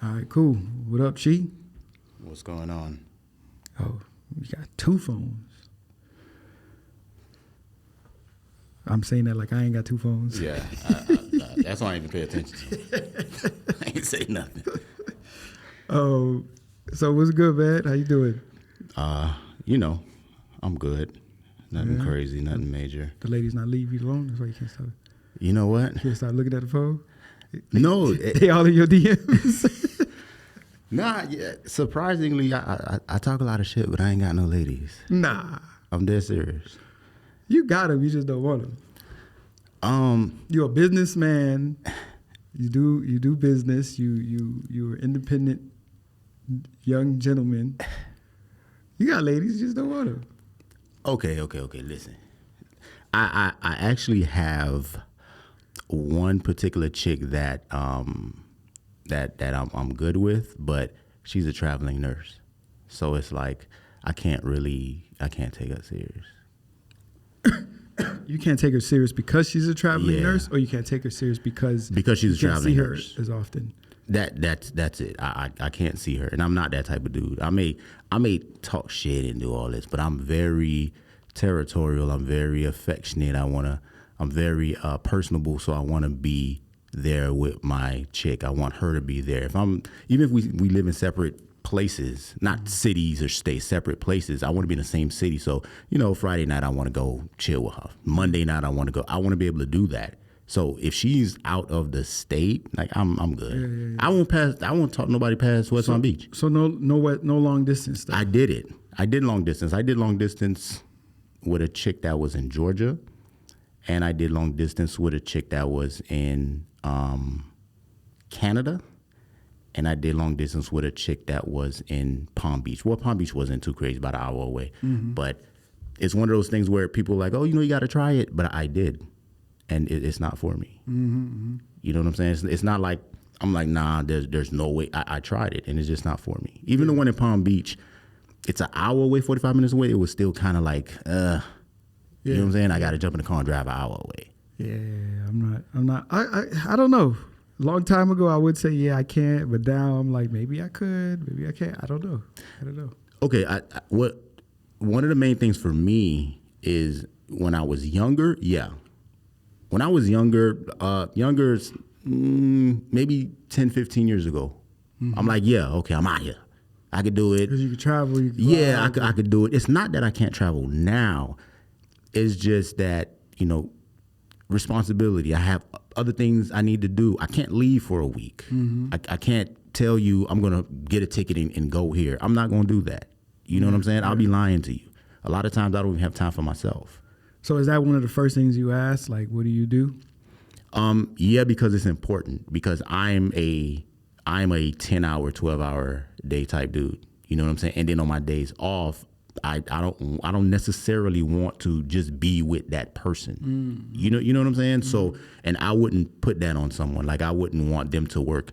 All right, cool. What up, Chee? What's going on? Oh, you got 2 phones. I'm saying that like I ain't got 2 phones. Yeah, that's why I didn't even pay attention to. I ain't say nothing. Oh, so what's good, man? How you doing? I'm good. Nothing crazy, nothing major. The ladies not leave you alone. That's why you can't stop. You know what? You can't stop looking at the phone. No, They all in your DMs. nah. Yeah, surprisingly, I talk a lot of shit, but I ain't got no ladies. Nah, I'm dead serious. you got them. You just don't want them. You're a businessman. You do business. You're an independent young gentleman. You got ladies. You just don't want them. Okay. Listen, I actually have one particular chick that that I'm good with, but she's a traveling nurse, so it's like I can't take her serious. You can't take her serious because she's a traveling nurse, or you can't take her serious because she's a traveling nurse. See her as often. That's it. I can't see her, and I'm not that type of dude. I may talk shit and do all this, but I'm very territorial. I'm very affectionate. I'm very personable, so I want to be there with my chick. I want her to be there. Even if we live in separate places, not cities or states, separate places, I want to be in the same city. So, Friday night I want to go chill with her. Monday night I want to be able to do that. So if she's out of the state, like I'm good. Yeah. I won't talk to nobody past West Palm Beach. So no long distance stuff. I did it. I did long distance. I did long distance with a chick that was in Georgia, and I did long distance with a chick that was in Canada, and I did long distance with a chick that was in Palm Beach. Well, Palm Beach wasn't too crazy, about an hour away, but it's one of those things where people are like, oh, you got to try it, but I did, and it's not for me. You know what I'm saying? It's not like I'm like, nah, there's no way. I tried it, and it's just not for me. Even the one in Palm Beach, it's an hour away, 45 minutes away. It was still kind of like, you know what I'm saying? I got to jump in the car and drive an hour away. Yeah, I'm not. I don't know. A long time ago, I would say, yeah, I can't. But now I'm like, maybe I could, maybe I can't. I don't know. Okay, one of the main things for me is when I was younger, When I was younger, maybe 10, 15 years ago, I'm like, okay, I'm out here. I could do it. Because you could travel. I could do it. It's not that I can't travel now. It's just that, responsibility. I have other things I need to do. I can't leave for a week. I can't tell you I'm going to get a ticket and go here. I'm not going to do that. You know what I'm saying? I'll be lying to you. A lot of times I don't even have time for myself. So is that one of the first things you ask? Like, what do you do? Yeah, because it's important. Because I'm a 10-hour, 12-hour day type dude. You know what I'm saying? And then on my days off, I don't necessarily want to just be with that person. You know what I'm saying? So, and I wouldn't put that on someone. Like, I wouldn't want them to work,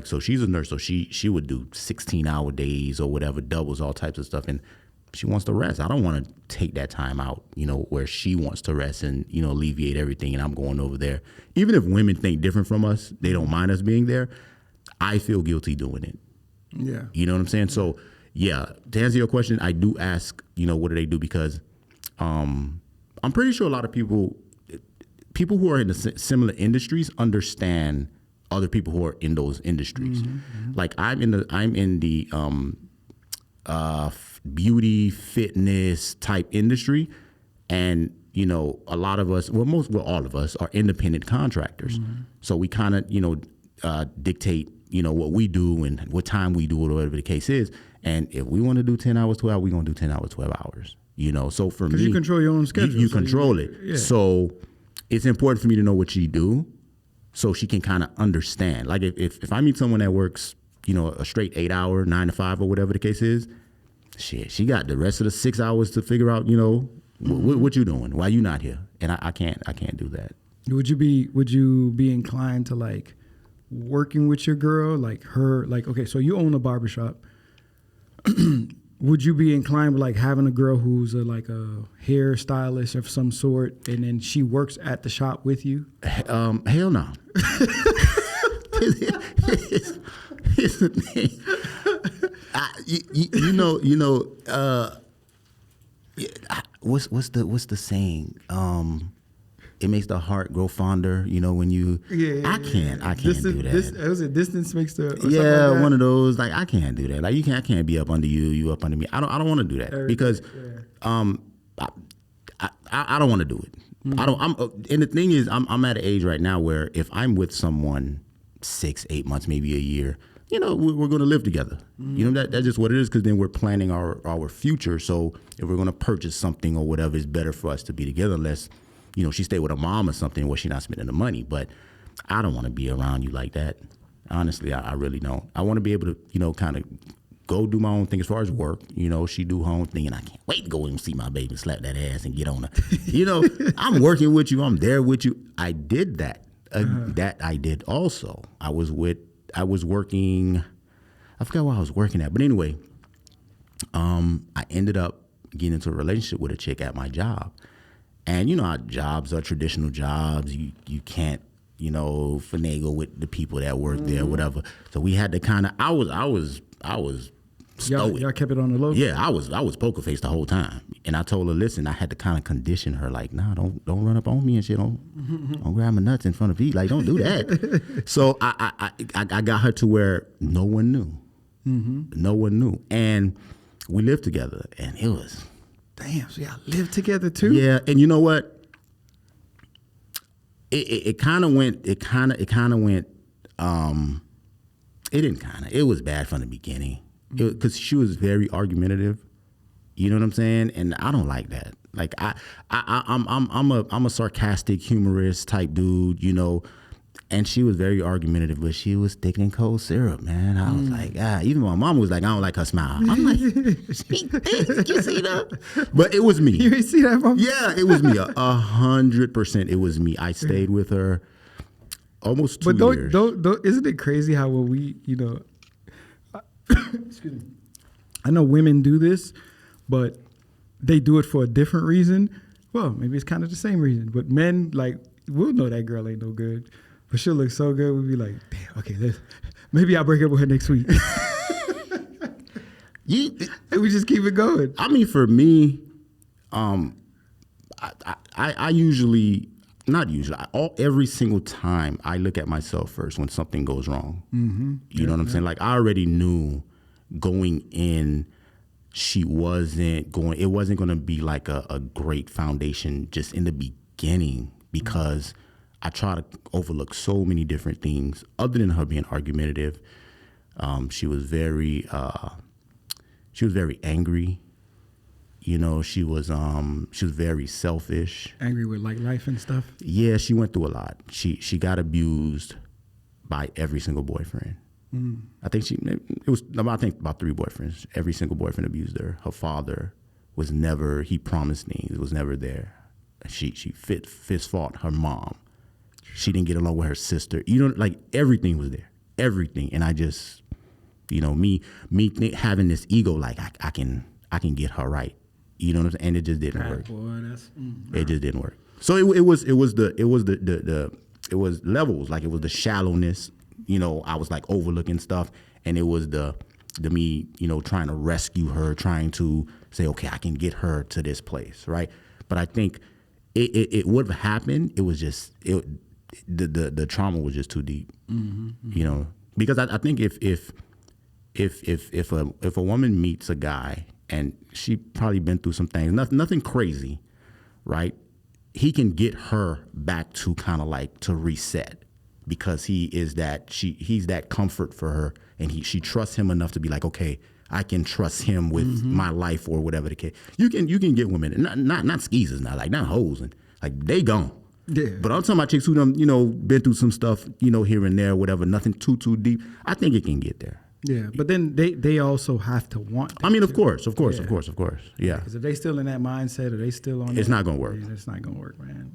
so she's a nurse, so she would do 16-hour days or whatever, doubles, all types of stuff. And she wants to rest. I don't want to take that time out, where she wants to rest and, alleviate everything, and I'm going over there. Even if women think different from us, they don't mind us being there. I feel guilty doing it. Yeah. You know what I'm saying? So, yeah, to answer your question, I do ask, what do they do? Because I'm pretty sure a lot of people who are in the similar industries understand other people who are in those industries. Like I'm in the beauty, fitness type industry. And, a lot of us, all of us are independent contractors. So we kind of, dictate, what we do and what time we do it, or whatever the case is. And if we want to do 10 hours, 12 hours, we're going to do 10 hours, 12 hours. So for me, because you control your own schedule. You control it. Yeah. So it's important for me to know what she do, so she can kind of understand. Like if I meet someone that works, a straight 8-hour, 9 to 5 or whatever the case is, shit, she got the rest of the 6 hours to figure out, what you doing? Why you not here? And I can't do that. Would you be inclined to like working with your girl, like her, like, okay, so you own a barbershop. Would you be inclined with like having a girl who's like a hairstylist of some sort, and then she works at the shop with you? Hell no. here's the thing. What's the saying? It makes the heart grow fonder. You know, when you, I can't do that. Was it distance makes the, yeah, like one of those. Like I can't do that. Like I can't be up under you up under me. I don't want to do that because, I don't want to do it. And the thing is, I'm at an age right now where if I'm with someone 6-8 months, maybe a year, you know, we're going to live together. You know, that's just what it is, because then we're planning our future. So if we're going to purchase something or whatever, it's better for us to be together, unless, you know, she stay with her mom or something where she's not spending the money. But I don't want to be around you like that. Honestly, I really don't. I want to be able to, you know, kind of go do my own thing as far as work. You know, she do her own thing, and I can't wait to go and see my baby, slap that ass and get on her. You know, I'm working with you. I'm there with you. I did that. That I did also. I was working, I forgot where I was working at. But anyway, I ended up getting into a relationship with a chick at my job. And, you know, our jobs are traditional jobs. You can't, you know, finagle with the people that work there, whatever. So we had to kind of, I was stoic. Y'all kept it on the low? Yeah, I was poker face the whole time. And I told her, listen, I had to kind of condition her, like, nah, don't run up on me and shit. Don't grab my nuts in front of you. Like, don't do that. So I got her to where no one knew. No one knew. And we lived together, and it was, damn, so y'all lived together too? yeah. And you know what? It was bad from the beginning. Because she was very argumentative, you know what I'm saying, and I don't like that. Like I'm a sarcastic, humorous type dude, you know, and she was very argumentative, but she was thick and cold syrup, man. I was like, even my mom was like, I don't like her smile. I'm like, she thick, you see that? But it was me. You ain't see that, mom? Yeah, it was me. 100%, it was me. I stayed with her almost 2 years. But isn't it crazy how when we, you know. Excuse me. I know women do this, but they do it for a different reason. Well, maybe it's kind of the same reason. But men, like, we'll know that girl ain't no good, but she'll look so good. We'll be like, damn, okay, maybe I'll break up with her next week. And we just keep it going. I mean, for me, I usually, not usually, every single time I look at myself first when something goes wrong. You know what I'm saying? Like, I already knew going in, it wasn't going to be like a great foundation just in the beginning, because I try to overlook so many different things other than her being argumentative. She was very angry. You know, she was very selfish. Angry with like life and stuff? Yeah, she went through a lot. She got abused by every single boyfriend. I think about 3 boyfriends. Every single boyfriend abused her. Her father was never, he promised things, was never there. She fist fought her mom. She didn't get along with her sister. You know, like everything was there. Everything. And I just, you know, me having this ego, like I can get her right. You know what I'm saying? And it just didn't work. It just didn't work. So it was levels. Like, it was the shallowness. You know, I was like overlooking stuff, and it was the me, you know, trying to rescue her, trying to say, okay, I can get her to this place, right? But I think it would have happened. It was just the trauma was just too deep. You know, because I think if a woman meets a guy and she probably been through some things, nothing crazy, right? He can get her back to kind of like to reset, because he's that comfort for her, and she trusts him enough to be like, okay, I can trust him with my life or whatever the case. You can get women, not skeezers now, like not hoes, and like they gone. Yeah. But I'm talking about chicks who done, you know, been through some stuff, you know, here and there, whatever, nothing too deep. I think it can get there. Yeah, but then they also have to want that. I mean, of too. course. Yeah. Because if they still in that mindset, or they still on It's not going to work. Yeah, it's not going to work, man.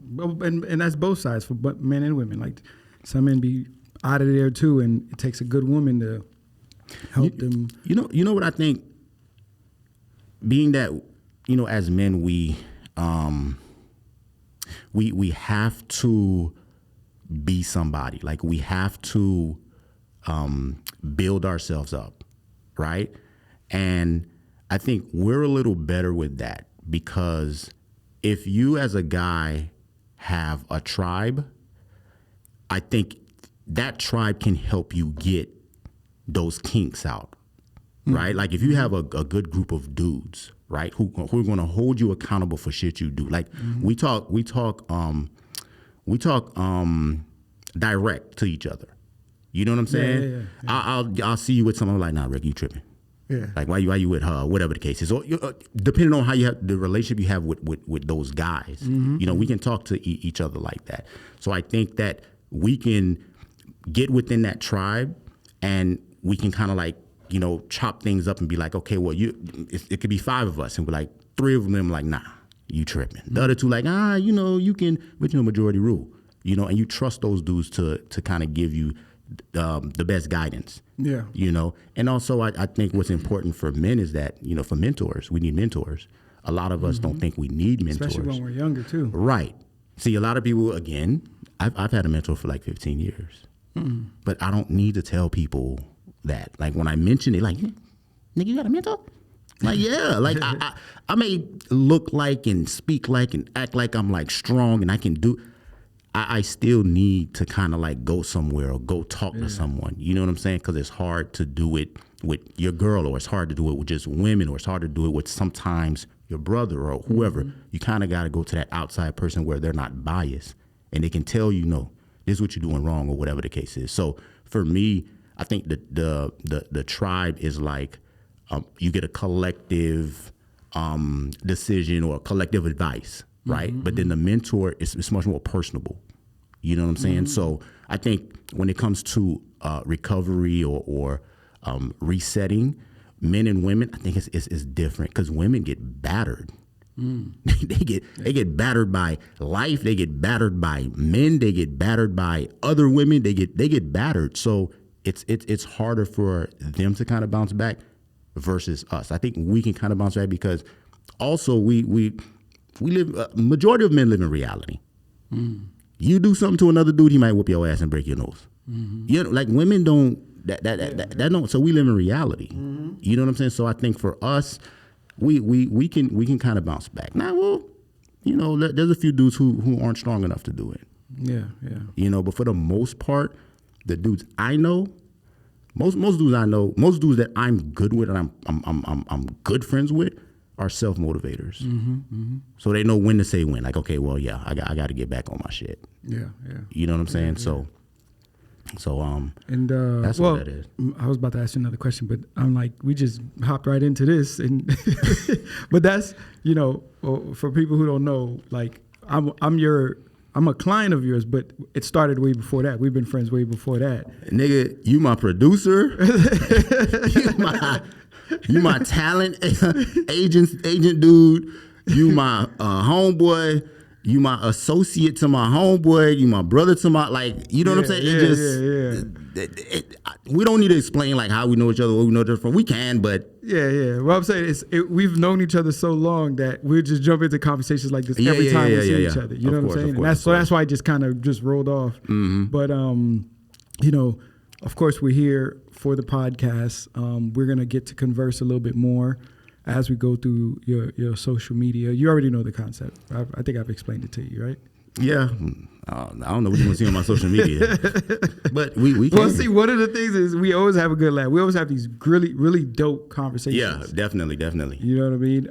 And that's both sides, for men and women. Like, some men be out of there too, and it takes a good woman to help them. You know what I think? Being that, you know, as men, we have to be somebody. Like, we have to build ourselves up, right? And I think we're a little better with that because if you as a guy have a tribe, I think that tribe can help you get those kinks out, right? Like if you have a good group of dudes, right, who are going to hold you accountable for shit you do. Like we talk direct to each other. You know what I'm saying? Yeah. I'll see you with someone like, nah, Rick, you tripping. Yeah. Like why you with her, whatever the case is. Or, depending on how you have the relationship you have with those guys, you know, we can talk to each other like that. So I think that we can get within that tribe and we can kind of like, you know, chop things up and be like, okay, well, it could be 5 of us and we're like 3 of them like, nah, you tripping. The other 2 like, you know, you can, but you know, majority rule, you know, and you trust those dudes to kind of give you the best guidance. Yeah. You know, and also I think what's important for men is that, you know, for mentors, we need mentors. A lot of us don't think we need mentors. Especially when we're younger too. Right. See, a lot of people, again, I've had a mentor for like 15 years, but I don't need to tell people that. Like when I mention it, like, nigga, you got a mentor? Like, yeah, like I may look like and speak like and act like I'm like strong and I can do. I still need to kind of like go somewhere or go talk to someone. You know what I'm saying? Because it's hard to do it with your girl, or it's hard to do it with just women, or it's hard to do it with sometimes your brother or whoever. You kind of got to go to that outside person where they're not biased and they can tell you, no, this is what you're doing wrong or whatever the case is. So for me, I think the tribe is like you get a collective decision or collective advice. Right. But then the mentor is much more personable. You know what I'm saying? So I think when it comes to recovery or resetting, men and women, I think it's different because women get battered. They get battered by life. They get battered by men. They get battered by other women. They get battered. So it's harder for them to kind of bounce back versus us. I think we can kind of bounce back because also we live, majority of men live in reality. You do something to another dude, he might whoop your ass and break your nose. You know, like women don't, that don't, so we live in reality. You know what I'm saying? So I think for us, we can kind of bounce back. Now, well, you know, there's a few dudes who aren't strong enough to do it. Yeah. You know, but for the most part, the dudes I know, most dudes I know, most dudes that I'm good with and I'm good friends with, are self-motivators. So they know when to say when. Like, okay, well, yeah, I got to get back on my shit. Yeah. You know what I'm saying? Yeah. So that's what that is. I was about to ask you another question, but I'm like, we just hopped right into this. And but that's, you know, for people who don't know, like, I'm a client of yours, but it started way before that. We've been friends way before that. Nigga, you my producer. You my talent agent dude. You my homeboy. You my associate to my homeboy. You my brother to my, like, you know what I'm saying? We don't need to explain like how we know each other, where we know each other from. We can, but What I'm saying is we've known each other so long that we'll just jump into conversations like this every time we see each other. You know what I'm saying? And that's why I just kind of just rolled off. But you know, of course, we're here for the podcast. We're going to get to converse a little bit more as we go through your social media. You already know the concept. I think I've explained it to you, right? Yeah. I don't know what you want to see on my social media. But we can. Well, see, one of the things is we always have a good laugh. We always have these really, really dope conversations. Yeah, definitely. You know what I mean?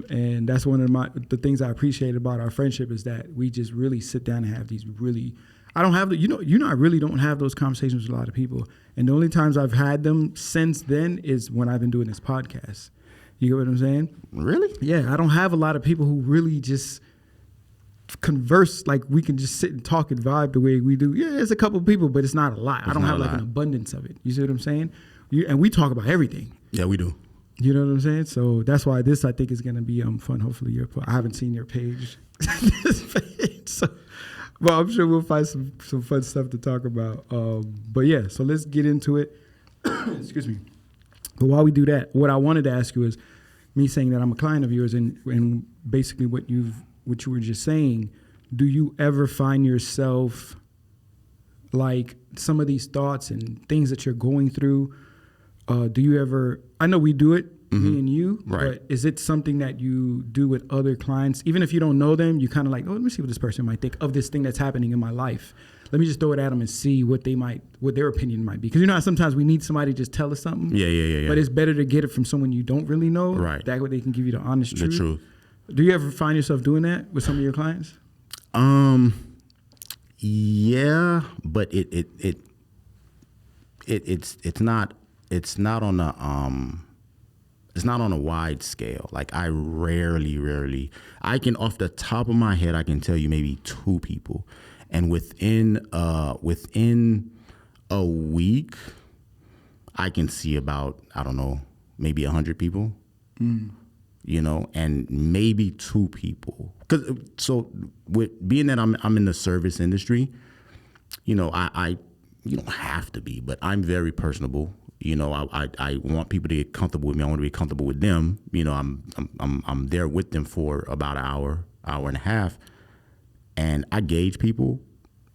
And that's one of the things I appreciate about our friendship is that we just really sit down and have these really... I don't have I really don't have those conversations with a lot of people. And the only times I've had them since then is when I've been doing this podcast. You get what I'm saying? Really? Yeah. I don't have a lot of people who really just converse, like we can just sit and talk and vibe the way we do. Yeah, there's a couple of people, but it's not a lot. I don't have like an abundance of it. You see what I'm saying? And we talk about everything. Yeah, we do. You know what I'm saying? So that's why this, I think, is going to be fun. Hopefully, I haven't seen your page. So, well, I'm sure we'll find some fun stuff to talk about. But yeah, so let's get into it. Excuse me. But while we do that, what I wanted to ask you is, me saying that I'm a client of yours, and basically what you were just saying, do you ever find yourself like some of these thoughts and things that you're going through, do you ever, I know we do it, me and you, Right. but is it something that you do with other clients? Even if you don't know them, you kind of like, oh, let me see what this person might think of this thing that's happening in my life. Let me just throw it at them and see what their opinion might be. Because you know how sometimes we need somebody to just tell us something? Yeah. But it's better to get it from someone you don't really know. Right. That way they can give you the honest The truth. truth. Do you ever find yourself doing that with some of your clients? Yeah, but it's not on a wide scale. Like I rarely, I can off the top of my head, I can tell you maybe 2 people, and within a week, I can see about, I don't know, maybe 100 people. You know, and maybe 2 people. So with being that I'm in the service industry, you know, I you don't have to be, but I'm very personable. You know, I want people to get comfortable with me. I want to be comfortable with them. You know, I'm there with them for about an hour and a half, and I gauge people.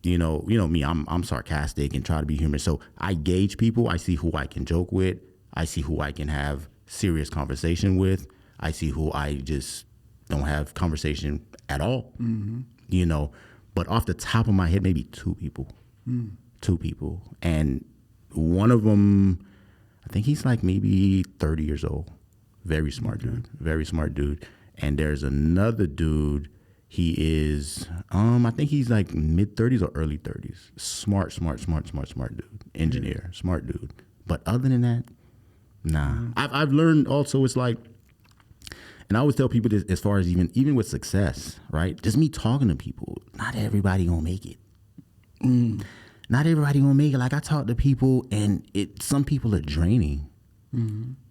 You know me. I'm sarcastic and try to be humorous. So I gauge people. I see who I can joke with. I see who I can have serious conversation with. I see who I just don't have conversation at all. You know, but off the top of my head, maybe 2 people. 2 people, and one of them, I think he's like maybe 30 years old. Very smart dude. Very smart dude. And there's another dude. He is, I think he's like mid 30s or early 30s. Smart dude. Engineer, smart dude. But other than that, nah. I've learned also, it's like, and I always tell people this, as far as even with success, right? Just me talking to people, not everybody gonna make it. Not everybody gonna make it. Like I talk to people, and some people are draining.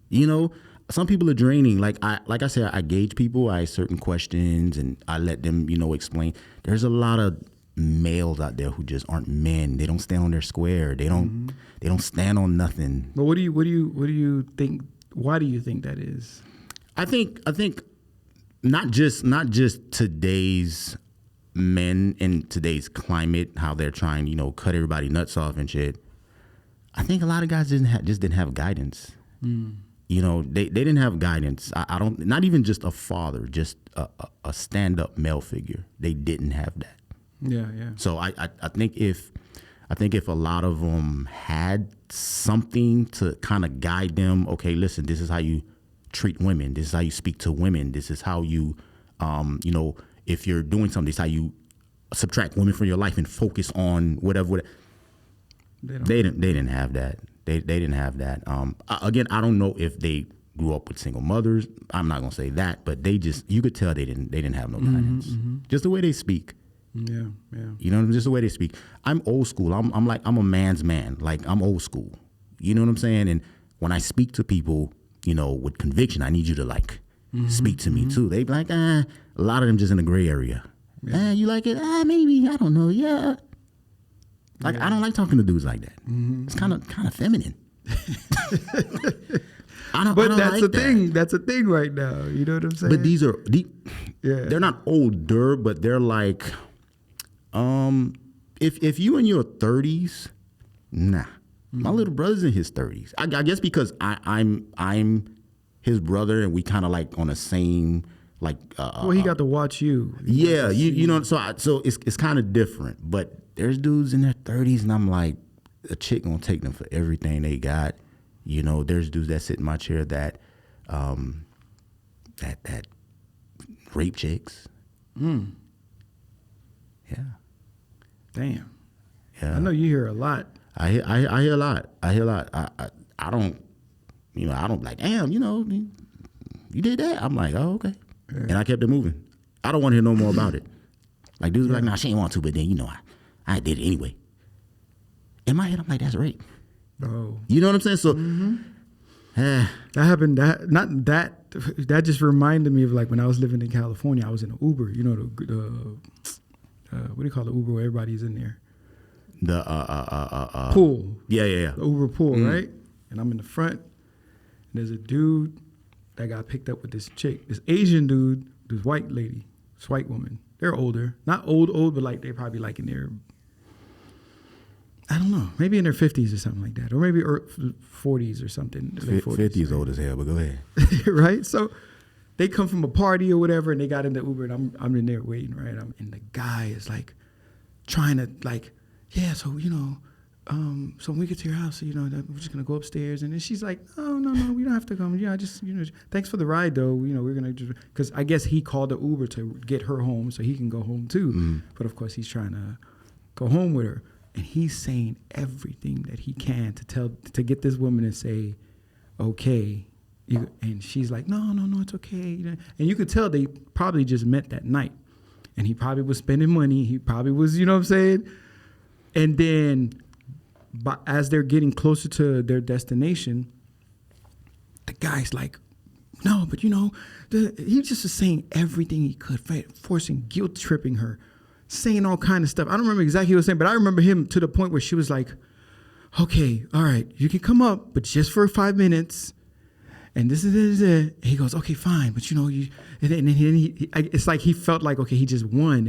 You know, some people are draining. Like I said, I gauge people. I ask certain questions, and I let them, explain. There's a lot of males out there who just aren't men. They don't stand on their square. They don't stand on nothing. But what do you think? Why do you think that is? I think not just today's men in today's climate, how they're trying, cut everybody nuts off and shit. I think a lot of guys didn't have guidance. They didn't have guidance. I don't, not even just a father, just a stand-up male figure. They didn't have that. Yeah. So I think if a lot of them had something to kind of guide them, okay, listen, this is how you treat women. This is how you speak to women. This is how you, if you're doing something, this is how you subtract women from your life and focus on whatever. They didn't have that. They didn't have that. Again, I don't know if they grew up with single mothers. I'm not gonna say that, but you could tell they didn't have no guidance. Just the way they speak. Yeah. Just the way they speak. I'm old school. I'm a man's man. Like I'm old school. You know what I'm saying? And when I speak to people, with conviction, I need you to speak to me too. They be like, a lot of them just in the gray area. Yeah. You like it? Maybe. I don't know. Yeah. I don't like talking to dudes like that. It's kind of feminine. But that's a thing. That's a thing right now. You know what I'm saying? But they're not older, but they're like, if you in your 30s, nah. My little brother's in his 30s. I guess because I'm his brother, and we kind of like on the same well, he got to watch you. Yeah, so it's kind of different. But there's dudes in their 30s, and I'm like, a chick gonna take them for everything they got. There's dudes that sit in my chair that rape chicks. Yeah. Damn. Yeah. I know you hear a lot. I hear a lot. I don't like, damn, you did that. I'm like, oh, okay. Yeah. And I kept it moving. I don't want to hear no more about it. Like, dudes be like, nah, she ain't want to, but then, I did it anyway. In my head, I'm like, that's rape. Oh. You know what I'm saying? So, that happened. That just reminded me of when I was living in California. I was in an Uber. The what do you call the Uber where everybody's in there? The pool. Yeah. The Uber pool, right? And I'm in the front. And there's a dude that got picked up with this chick, this Asian dude, this white lady, this white woman. They're older, not old, but they're probably in their I don't know, maybe in their 50s or something like that, or maybe 40s or something. 50 is old as hell, but go ahead. Right? So they come from a party or whatever, and they got in the Uber, and I'm in there waiting, right? And the guy is like trying to like, yeah, so, you know, so when we get to your house, you know, we're just going to go upstairs. And then she's like, oh, no, we don't have to come. Yeah, I just, you know, thanks for the ride, though. You know, we're going to, because I guess he called the Uber to get her home so he can go home, too. Mm. But, of course, he's trying to go home with her. And he's saying everything that he can to get this woman to say, okay. And she's like, no, it's okay. And you could tell they probably just met that night. And he probably was spending money. He probably was, you know what I'm saying? And then as they're getting closer to their destination, the guy's like, no, but you know, he just was saying everything he could, forcing, guilt tripping her, saying all kind of stuff. I don't remember exactly what he was saying, but I remember him to the point where she was like, okay, all right, you can come up, but just for 5 minutes. And this is it. He goes, okay, fine, but you know, it's like he felt like, okay, he just won.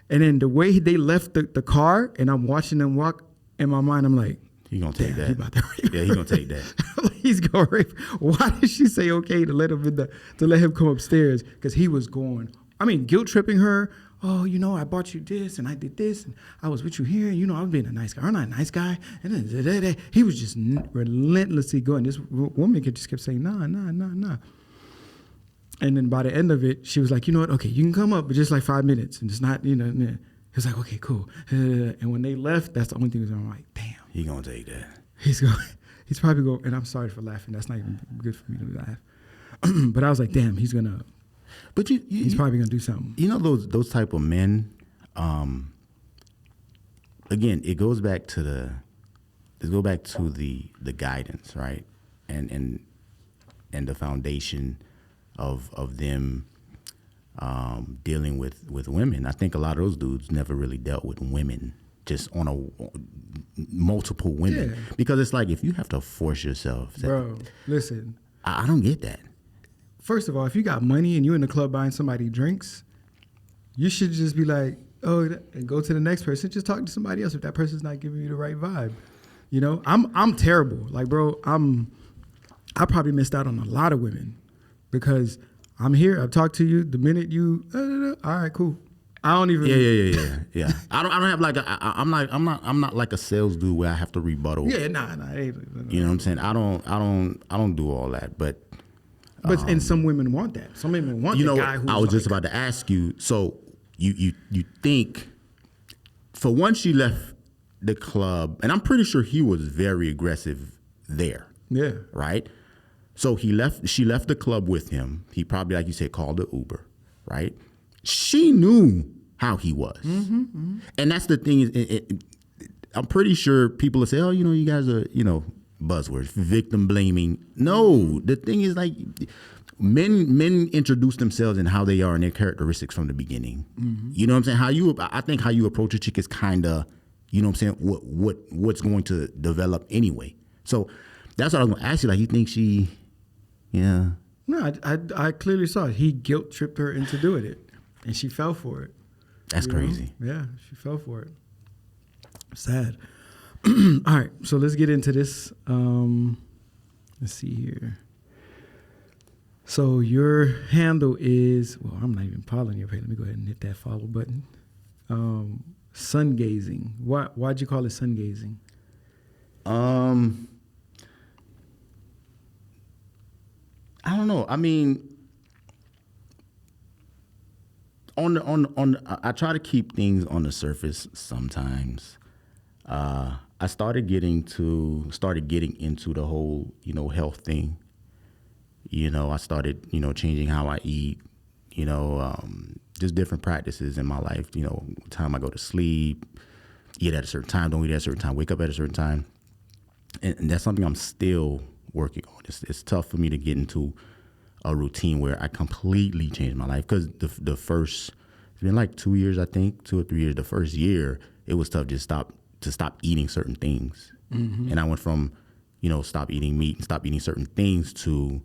And then the way they left the car, and I'm watching them walk, in my mind, I'm like, he gonna take that. He about to rape he gonna take that. He's gonna rape. Why did she say okay to let him come upstairs? Because he was going. I mean, guilt tripping her. Oh, you know, I bought you this, and I did this, and I was with you here, and you know, I was being a nice guy. I'm not a nice guy. And then he was just relentlessly going. This woman just kept saying, nah. And then by the end of it, she was like, you know what? Okay, you can come up, but just like 5 minutes, and it's not, you know. He was like, okay, cool. And when they left, that's the only thing I'm like, damn. He gonna take that. He's probably going, and I'm sorry for laughing. That's not even good for me to laugh. But I was like, damn, he's gonna. But he's probably gonna do something. You know those type of men. Again, it goes back to the guidance, right? And the foundation of them dealing with women. I think a lot of those dudes never really dealt with women, just on multiple women. Yeah. Because it's like, if you have to force yourself. Bro, listen. I don't get that. First of all, if you got money and you're in the club buying somebody drinks, you should just be like, oh, and go to the next person. Just talk to somebody else if that person's not giving you the right vibe. You know, I'm terrible. Like, bro, I probably missed out on a lot of women because I'm here. I've talked to you. The minute you, all right, cool. I don't even. Yeah. I don't have like I'm not like a sales dude where I have to rebuttal. Yeah, nah. You know what I'm saying? I don't do all that, but. And some women want that. Some women want the guy who's I was just about to ask you. So you think, for once she left the club, and I'm pretty sure he was very aggressive there. Yeah. Right. So she left the club with him. He probably, like you said, called the Uber. Right. She knew how he was, and that's the thing. I'm pretty sure people will say, "Oh, you know, you guys are, you know." Buzzwords, victim blaming. No, the thing is, like, men introduce themselves and how they are and their characteristics from the beginning. Mm-hmm. You know what I'm saying? I think how you approach a chick is kind of, you know what I'm saying, what's going to develop anyway. So that's what I was going to ask you. Like, you think she, yeah? No, I clearly saw it. He guilt tripped her into doing it, and she fell for it. That's crazy. Yeah, she fell for it. Sad. All right, so let's get into this. Let's see here. So your handle is, well, I'm not even following your page. Let me go ahead and hit that follow button. Sun gazing. Why'd you call it sun gazing? I don't know. I mean, I try to keep things on the surface sometimes. I started getting into the whole, you know, health thing. You know, I started, you know, changing how I eat, you know, just different practices in my life, you know, time I go to sleep, eat at a certain time, don't eat at a certain time, wake up at a certain time. And that's something I'm still working on. It's tough for me to get into a routine where I completely change my life, because the first, it's been like 2 years, I think, 2 or 3 years. The first year, it was tough to stop eating certain things. Mm-hmm. And I went from, you know, stop eating meat and stop eating certain things to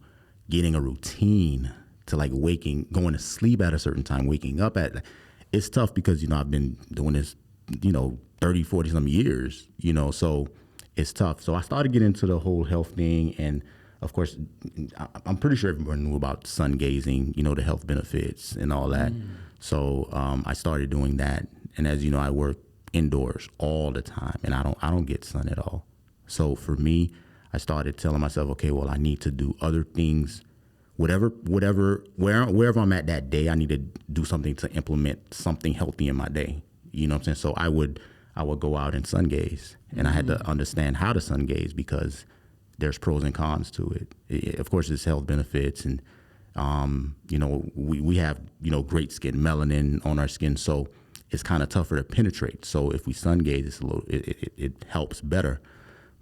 getting a routine, to like going to sleep at a certain time, waking up at. It's tough because, you know, I've been doing this, you know, 30, 40 some years, you know, so it's tough. So I started getting into the whole health thing. And of course, I'm pretty sure everyone knew about sun gazing, you know, the health benefits and all that. So I started doing that. And as you know, I work indoors all the time, and I don't get sun at all. So for me, I started telling myself, okay, well, I need to do other things, wherever I'm at that day, I need to do something to implement something healthy in my day. You know what I'm saying? So I would go out and sun gaze, and I had to understand how to sun gaze because there's pros and cons to it. Of course, there's health benefits, and you know, we have, you know, great skin, melanin on our skin, so it's kind of tougher to penetrate. So if we sun gaze, it helps better.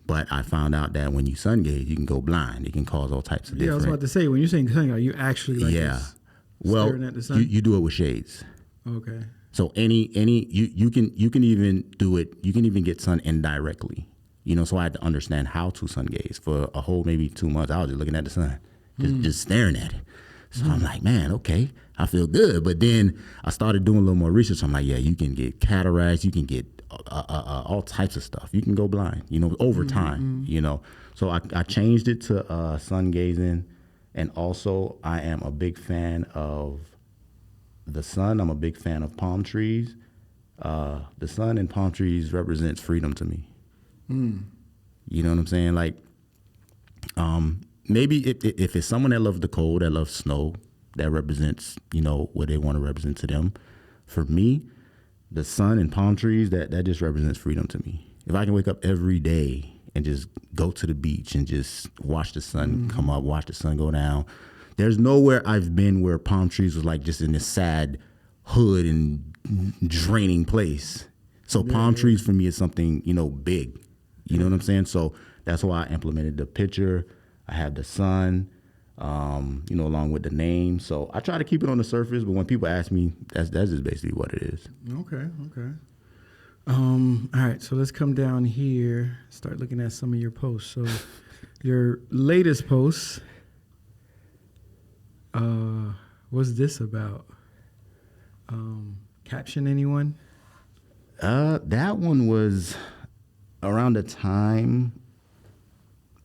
But I found out that when you sun gaze, you can go blind. It can cause all types of different. Yeah, I was about to say, when you're saying sun, are you actually like staring at the sun? You do it with shades. Okay. So you can even do it. You can even get sun indirectly. You know, so I had to understand how to sun gaze for a whole maybe 2 months. I was just looking at the sun, just staring at it. So I'm like, man, okay, I feel good. But then I started doing a little more research. I'm like, yeah, you can get cataracts, you can get all types of stuff. You can go blind, you know, over time, you know. So I changed it to sun gazing. And also I am a big fan of the sun. I'm a big fan of palm trees. The sun and palm trees represents freedom to me. You know what I'm saying? Like, maybe if it's someone that loves the cold, that loves snow, that represents, you know, what they want to represent to them. For me, the sun and palm trees, that just represents freedom to me. If I can wake up every day and just go to the beach and just watch the sun come up, watch the sun go down. There's nowhere I've been where palm trees was like just in this sad hood and draining place. So palm trees for me is something, you know, big. You know what I'm saying? So that's why I implemented the picture. I have the sun, you know, along with the name. So I try to keep it on the surface, but when people ask me, that's just basically what it is. Okay. All right, so let's come down here, start looking at some of your posts. So your latest post, what's this about? Caption anyone? That one was around the time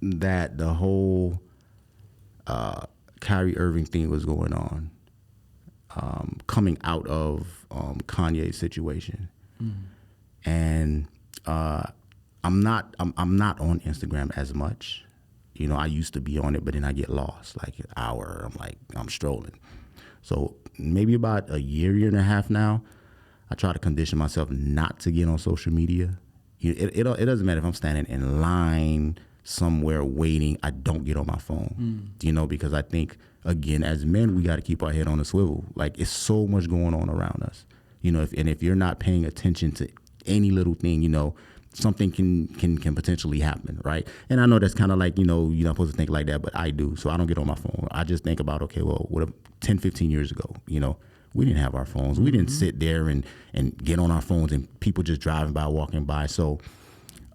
that the whole Kyrie Irving thing was going on, coming out of Kanye's situation. And I'm not on Instagram as much. You know, I used to be on it, but then I get lost like an hour. I'm strolling. So maybe about a year and a half now, I try to condition myself not to get on social media. It doesn't matter if I'm standing in line somewhere waiting, I don't get on my phone, you know, because I think, again, as men, we got to keep our head on a swivel. Like, it's so much going on around us, you know, if you're not paying attention to any little thing, you know, something can potentially happen, right? And I know that's kind of like, you know, you're not supposed to think like that, but I do. So I don't get on my phone. I just think about, okay, well, 10, 15 years ago, you know, we didn't have our phones. We didn't sit there and get on our phones and people just driving by, walking by. So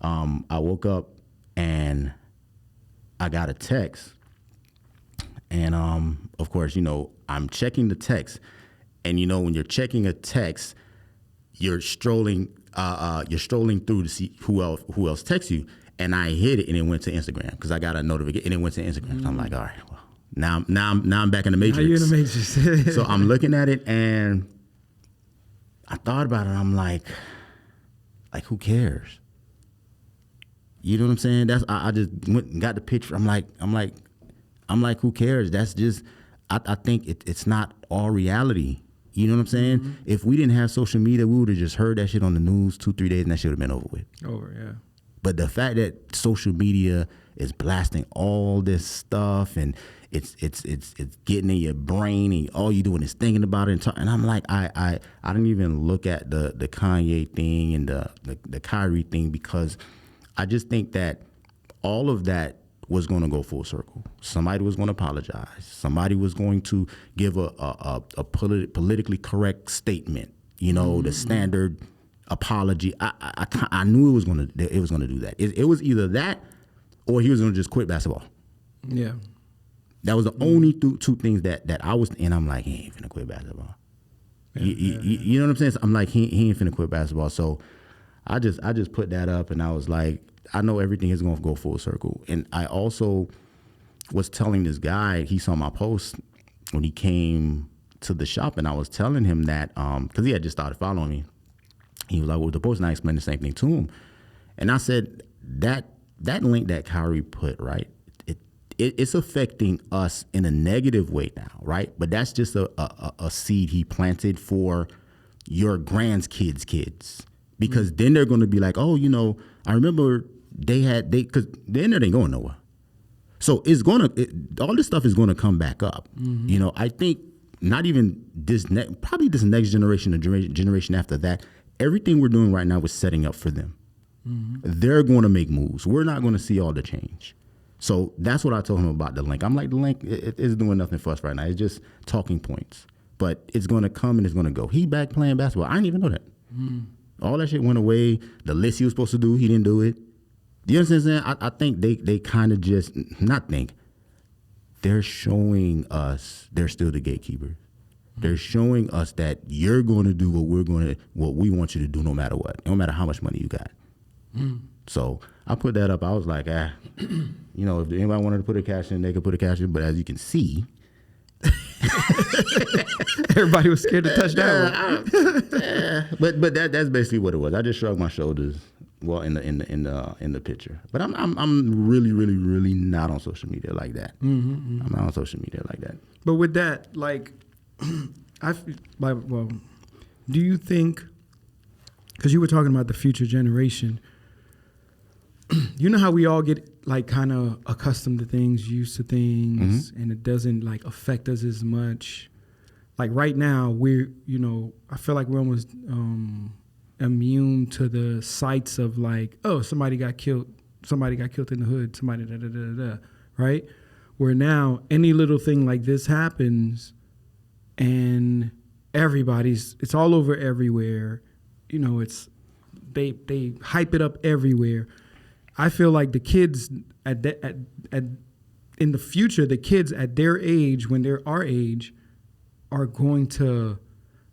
I woke up and I got a text. And of course, you know, I'm checking the text. And, you know, when you're checking a text, you're strolling through to see who else texts you. And I hit it and it went to Instagram because I got a notification and it went to Instagram. So I'm like, all right, well, now I'm back in the Matrix. Now you're in the Matrix. So I'm looking at it and I thought about it. I'm like, who cares? You know what I'm saying? I just went and got the picture. I'm like, who cares? That's just, I think it's not all reality. You know what I'm saying? If we didn't have social media, we would have just heard that shit on the news 2-3 days and that shit would have been over with. Yeah. But the fact that social media is blasting all this stuff and it's getting in your brain and all you doing is thinking about it and I'm like, I didn't even look at the Kanye thing and the Kyrie thing because I just think that all of that was going to go full circle. Somebody was going to apologize. Somebody was going to give a politically correct statement. You know, the standard apology. I knew it was going to do that. It was either that or he was going to just quit basketball. Yeah, that was the only two things that I was. And I'm like, he ain't finna quit basketball. You know what I'm saying? So I'm like, he ain't finna quit basketball. So I just put that up, and I was like, I know everything is going to go full circle. And I also was telling this guy, he saw my post when he came to the shop, and I was telling him that because he had just started following me. He was like, well, the post, and I explained the same thing to him. And I said, that link that Kyrie put, right, it's affecting us in a negative way now, right? But that's just a seed he planted for your grandkids' kids. Because then they're going to be like, oh, you know, I remember because the internet ain't going nowhere. So all this stuff is going to come back up. Mm-hmm. You know, I think not even probably this next generation or generation after that, everything we're doing right now is setting up for them. Mm-hmm. They're going to make moves. We're not going to see all the change. So that's what I told him about the link. I'm like, the link is doing nothing for us right now. It's just talking points. But it's going to come and it's going to go. He back playing basketball. I didn't even know that. Mm-hmm. All that shit went away. The list he was supposed to do, he didn't do it. You understand what I'm saying? I think they kind of just, not think, they're showing us they're still the gatekeepers. They're showing us that you're going to do what we want you to do no matter what, no matter how much money you got. Mm. So I put that up. I was like, you know, if anybody wanted to put a cash in, they could put a cash in. But as you can see, everybody was scared to touch that one. But that's basically what it was. I just shrugged my shoulders. Well, in the picture, but I'm really, really, really not on social media like that. Mm-hmm, mm-hmm. I'm not on social media like that. But with that, like, well, do you think? Because you were talking about the future generation. You know how we all get like kind of accustomed to things, used to things, mm-hmm. and it doesn't like affect us as much. Like right now, I feel like we're almost immune to the sights of like, oh, somebody got killed in the hood, somebody da-da-da-da-da, right? Where now any little thing like this happens and it's all over everywhere. You know, they hype it up everywhere. I feel like the kids in the future, the kids at their age, when they're our age, are going to,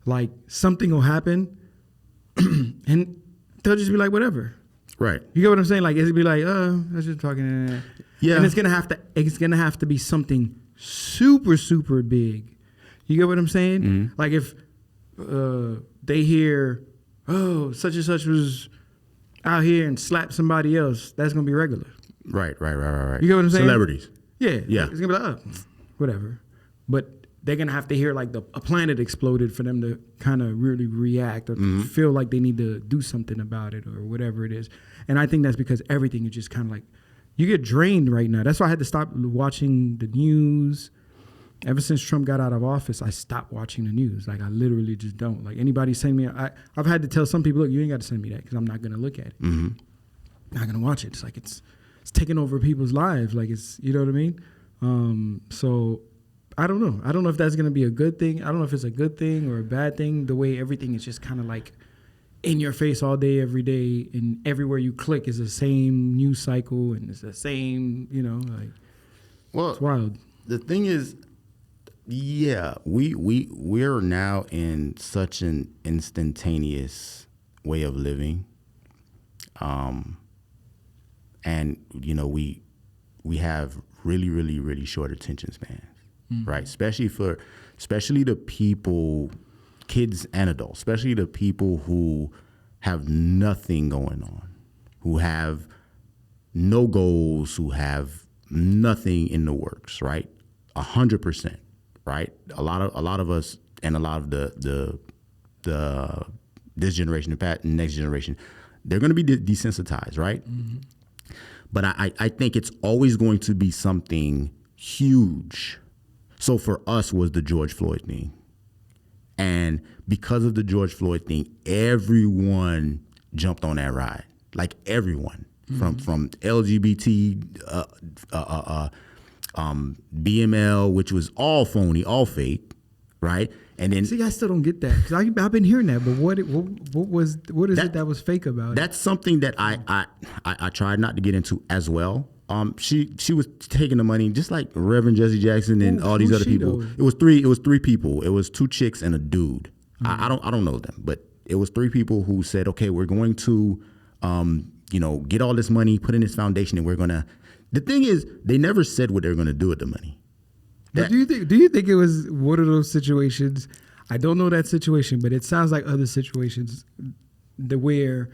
like, something will happen and they'll just be like, whatever. Right. You get what I'm saying? Like, it'll be like, that's just talking. Yeah. And it's gonna have to be something super, super big. You get what I'm saying? Mm-hmm. Like if they hear, oh, such and such was out here and slapped somebody else, that's gonna be regular. Right. You get what I'm saying? Celebrities. Yeah. It's gonna be like, whatever. But they're gonna have to hear like a planet exploded for them to kind of really react or mm-hmm. feel like they need to do something about it or whatever it is. And I think that's because everything is just kind of like, you get drained right now. That's why I had to stop watching the news. Ever since Trump got out of office, I stopped watching the news. Like, I literally just don't. Like, anybody send me, I've had to tell some people, look, you ain't got to send me that because I'm not going to look at it. Mm-hmm. Not going to watch it. It's like it's taking over people's lives. Like, it's, you know what I mean? So I don't know. I don't know if that's going to be a good thing. I don't know if it's a good thing or a bad thing, the way everything is just kind of like in your face all day, every day, and everywhere you click is the same news cycle and it's the same, you know, like, well, it's wild. The thing is, yeah, we're now in such an instantaneous way of living, and you know we have really, really, really short attention spans, mm-hmm. right? Especially the people, kids and adults, especially the people who have nothing going on, who have no goals, who have nothing in the works, right? 100%. Right, a lot of us, and a lot of the this generation, the next generation, they're going to be desensitized, right? Mm-hmm. But I think it's always going to be something huge. So for us was the George Floyd thing, and because of the George Floyd thing, everyone jumped on that ride, like everyone, mm-hmm. from LGBT. BML, which was all phony, all fake, right? And then, see, I still don't get that because I've been hearing that. But what is it that was fake about it? That's something that I tried not to get into as well. She was taking the money just like Reverend Jesse Jackson and all these other people. Though? It was three people. It was two chicks and a dude. Mm-hmm. I don't know them, but It was 3 people who said, okay, we're going to, get all this money, put in this foundation, and we're going to. The thing is, they never said what they were going to do with the money. But do you think it was one of those situations? I don't know that situation, but it sounds like other situations where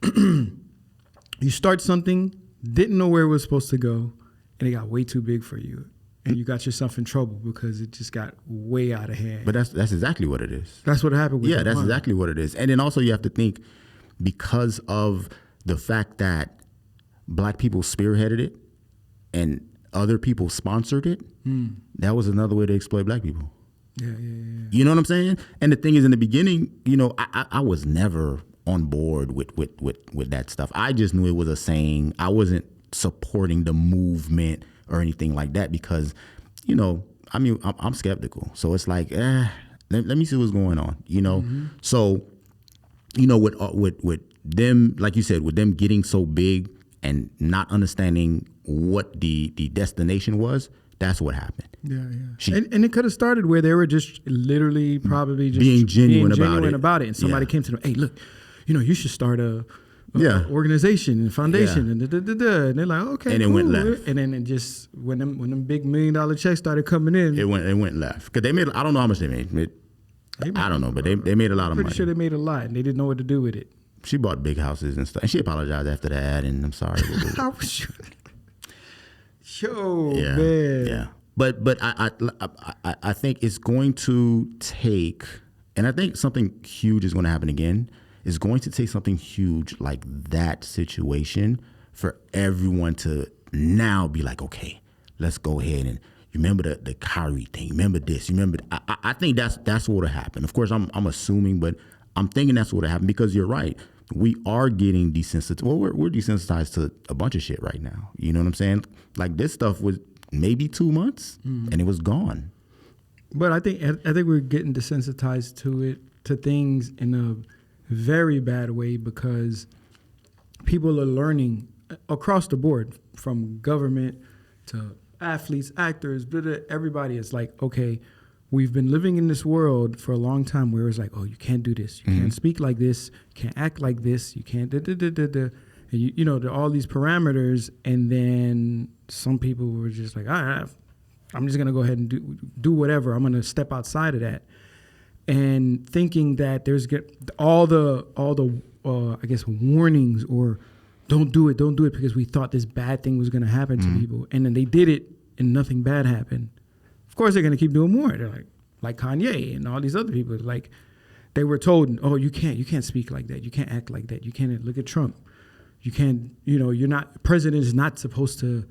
you start something, didn't know where it was supposed to go, and it got way too big for you. And you got yourself in trouble because it just got way out of hand. But that's exactly what it is. That's what happened with that's exactly what it is. And then also you have to think, because of the fact that black people spearheaded it and other people sponsored it, that was another way to exploit black people. Yeah. You know what I'm saying? And the thing is, in the beginning, I was never on board with that stuff. I just knew it was a saying. I wasn't supporting the movement or anything like that because, I'm skeptical. So it's like, let me see what's going on, So, with them, like you said, with them getting so big and not understanding what the destination was, that's what happened. Yeah. And it could have started where they were just literally probably just being genuine about it. And somebody came to them, hey, look, you should start a organization and foundation and and they're like, okay, and cool. It went left. And then it just when them big $1 million checks started coming in, it went left because they made. I don't know how much they made. I don't know, but they made a lot of money. Pretty sure they made a lot, and they didn't know what to do with it. She bought big houses and stuff, and she apologized after that. And I'm sorry. Man. Yeah. But I think it's going to take, and I think something huge is going to happen again. It's going to take something huge like that situation for everyone to now be like, okay, let's go ahead and you remember the Kyrie thing. You remember this. You remember. I think that's what will happen. Of course, I'm assuming, but I'm thinking that's what will happen because you're right. We are getting desensitized. Well, we're desensitized to a bunch of shit right now. You know what I'm saying? Like this stuff was maybe 2 months and it was gone. But I think we're getting desensitized to things in a very bad way because people are learning across the board, from government to athletes, actors, everybody is like, okay, we've been living in this world for a long time where it's like, oh, you can't do this. You can't speak like this. You can't act like this. You can't And there are all these parameters. And then some people were just like, all right, I'm just going to go ahead and do whatever. I'm going to step outside of that. And thinking that there's all the I guess warnings or don't do it because we thought this bad thing was going to happen to people. And then they did it and nothing bad happened. Of course, they're going to keep doing more. They're like Kanye and all these other people. Like they were told, oh, you can't speak like that. You can't act like that. You can't look at Trump. You can't, you're not, president is not supposed to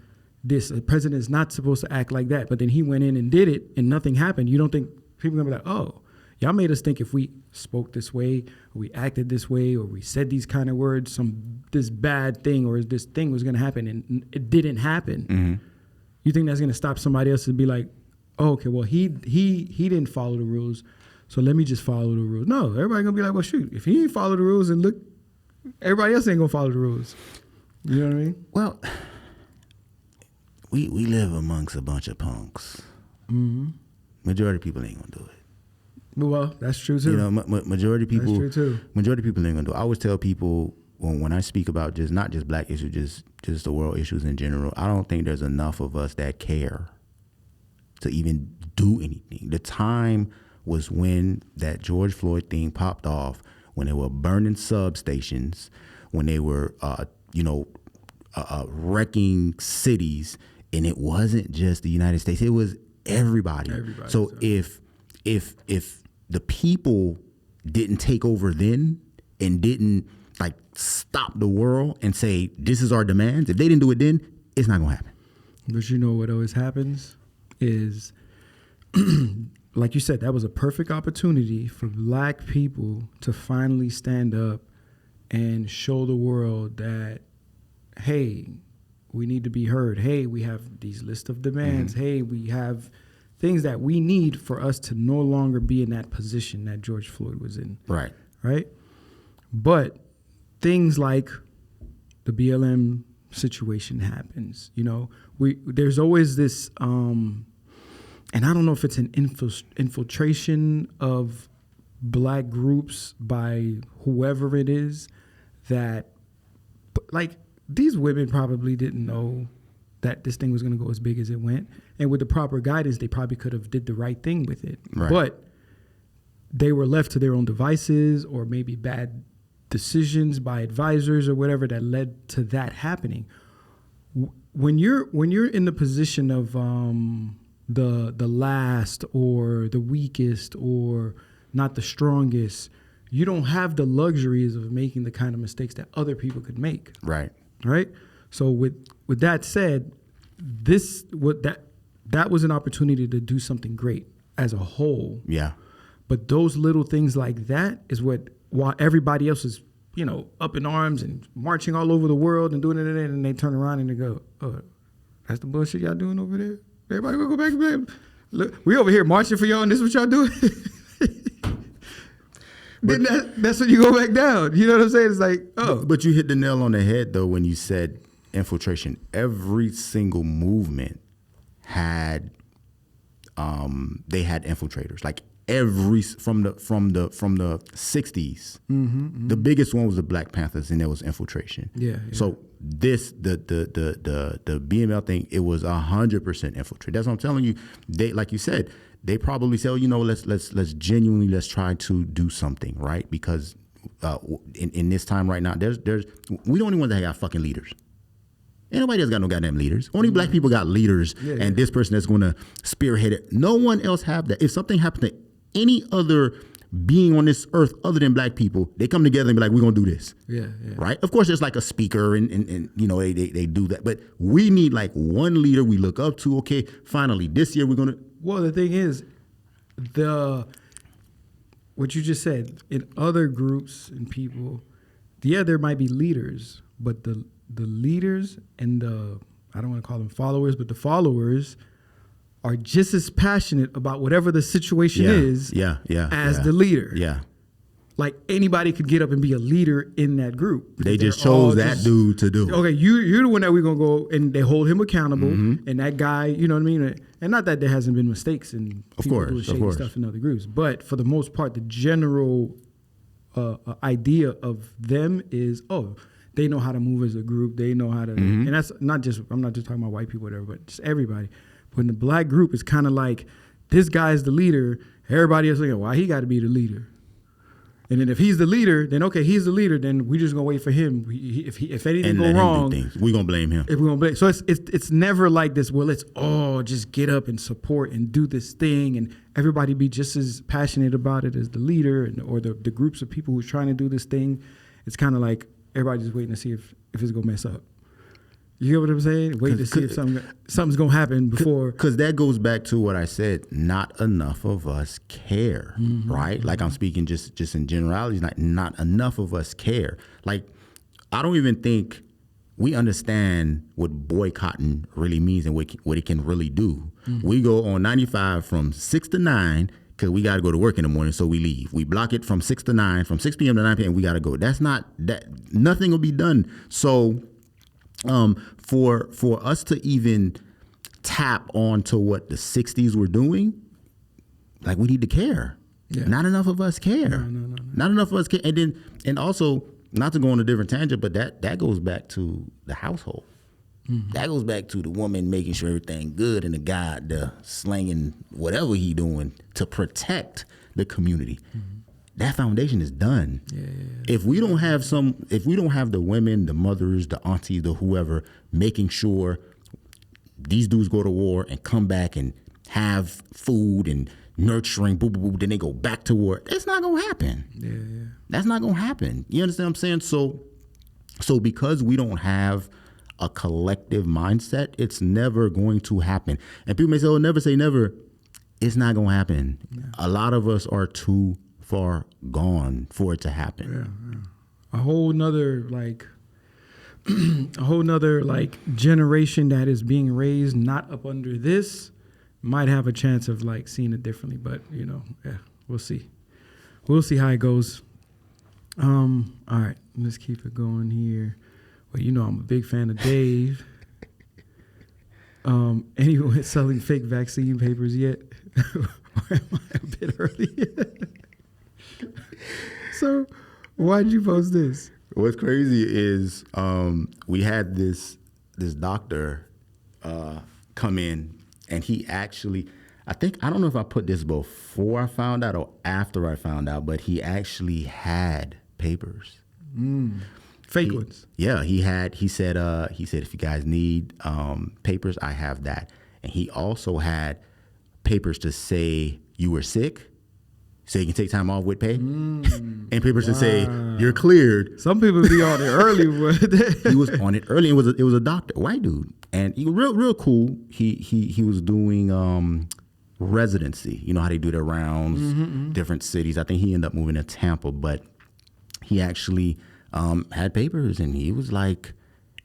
this. The president is not supposed to act like that. But then he went in and did it and nothing happened. You don't think people are going to be like, oh, y'all made us think if we spoke this way, or we acted this way, or we said these kind of words, this bad thing or this thing was going to happen, and it didn't happen. Mm-hmm. You think that's going to stop somebody else to be like, oh, okay, well, he didn't follow the rules, so let me just follow the rules. No, everybody going to be like, well, shoot, if he didn't follow the rules, and look, everybody else ain't going to follow the rules. You know what I mean? Well, we live amongst a bunch of punks. Mm-hmm. Majority of people ain't going to do it. Well, that's true too. Majority of people. That's true too. Majority of people ain't gonna do it. I always tell people when I speak about not just black issues, just the world issues in general. I don't think there's enough of us that care to even do anything. The time was when that George Floyd thing popped off, when they were burning substations, when they were wrecking cities, and it wasn't just the United States. It was everybody. So if the people didn't take over then and didn't like stop the world and say, this is our demands, if they didn't do it then, it's not going to happen. But you know what always happens is, like you said, that was a perfect opportunity for black people to finally stand up and show the world that, hey, we need to be heard. Hey, we have these list of demands. Mm-hmm. Hey, we have things that we need for us to no longer be in that position that George Floyd was in. Right. Right? But things like the BLM situation happens. There's always this, and I don't know if it's an infiltration of black groups by whoever it is that, like, these women probably didn't know that this thing was going to go as big as it went. And with the proper guidance, they probably could have did the right thing with it. Right. But they were left to their own devices, or maybe bad decisions by advisors or whatever that led to that happening. When you're in the position of the last or the weakest or not the strongest, you don't have the luxuries of making the kind of mistakes that other people could make. Right. Right. So with that said, that was an opportunity to do something great as a whole. Yeah. But those little things like that is while everybody else is, up in arms and marching all over the world and doing it, and they turn around and they go, "Oh, that's the bullshit y'all doing over there. Everybody will go back and blame. Look, we over here marching for y'all, and this is what y'all doing." Then that's when you go back down. You know what I'm saying? It's like, oh. But you hit the nail on the head, though, when you said infiltration. Every single movement had, they had infiltrators. Like from the 60s, the biggest one was the Black Panthers, and there was infiltration. Yeah. So the BML thing, it was 100% infiltrate. That's what I'm telling you. They, like you said, they probably say, let's genuinely, let's try to do something, right? Because in this time right now, we the only ones that got fucking leaders. Ain't nobody else got no goddamn leaders. Only black people got leaders, and this person that's going to spearhead it. No one else have that. If something happened to any other being on this earth other than black people, they come together and be like, we're going to do this. Yeah. Right? Of course, there's like a speaker and they do that. But we need like one leader we look up to. Okay, finally, this year we're going to. Well, the thing is, what you just said, in other groups and people, there might be leaders, but the leaders and I don't want to call them followers, but the followers are just as passionate about whatever the situation is as the leader. Yeah. Like anybody could get up and be a leader in that group. They just chose that dude to do it. Okay, you're the one that we're going to go, and they hold him accountable. And that guy, you know what I mean? And not that there hasn't been mistakes and people doing shady stuff in other groups, but for the most part, the general idea of them is, they know how to move as a group. They know how to, and that's I'm not just talking about white people, whatever, but just everybody. When the black group is kind of like, this guy's the leader, everybody else is like, why he got to be the leader? And then if he's the leader, then okay, he's the leader. Then we just gonna wait for him. If anything go wrong, we gonna blame him. If we gonna blame, so it's never like this. Well, let's all just get up and support and do this thing, and everybody be just as passionate about it as the leader or the groups of people who's trying to do this thing. It's kind of like everybody just waiting to see if it's gonna mess up. You get what I'm saying? Wait to see if something's gonna happen before. Because that goes back to what I said. Not enough of us care, right? Like I'm speaking just in generalities. Not enough of us care. Like I don't even think we understand what boycotting really means and what it can really do. We go on 95 from 6 to 9 because we got to go to work in the morning, so we leave. We block it from 6 to 9, from 6 p.m. to 9 p.m. We got to go. That's not that. Nothing will be done. So. For us to even tap onto what the 60s were doing, like we need to care. Yeah. Not enough of us care. No. Not enough of us care. And also, not to go on a different tangent, but that goes back to the household. That goes back to the woman making sure everything good and the guy slanging whatever he doing to protect the community. That foundation is done. Yeah. If we don't have the women, the mothers, the aunties, the whoever making sure these dudes go to war and come back and have food and nurturing, boo, boo, boo, then they go back to war, that's not gonna happen. Yeah. That's not gonna happen. You understand what I'm saying? So because we don't have a collective mindset, it's never going to happen. And people may say, never say never. It's not gonna happen. Yeah. A lot of us are too far gone for it to happen. A whole nother generation that is being raised not up under this might have a chance of like seeing it differently, but we'll see how it goes. All right, let's keep it going here. Well, I'm a big fan of Dave. Anyone selling fake vaccine papers yet? Or am I a bit early? So why did you post this? What's crazy is we had this doctor come in, and he actually, I don't know if I put this before I found out or after I found out, but he actually had papers. Fake ones. Yeah, he said if you guys need papers, I have that. And he also had papers to say you were sick, so you can take time off with pay, and papers to say you're cleared. Some people be on it early. He was on it early. It was a doctor, white dude, and he was real cool. He was doing residency. You know how they do their rounds, different cities. I think he ended up moving to Tampa, but he actually had papers, and he was like,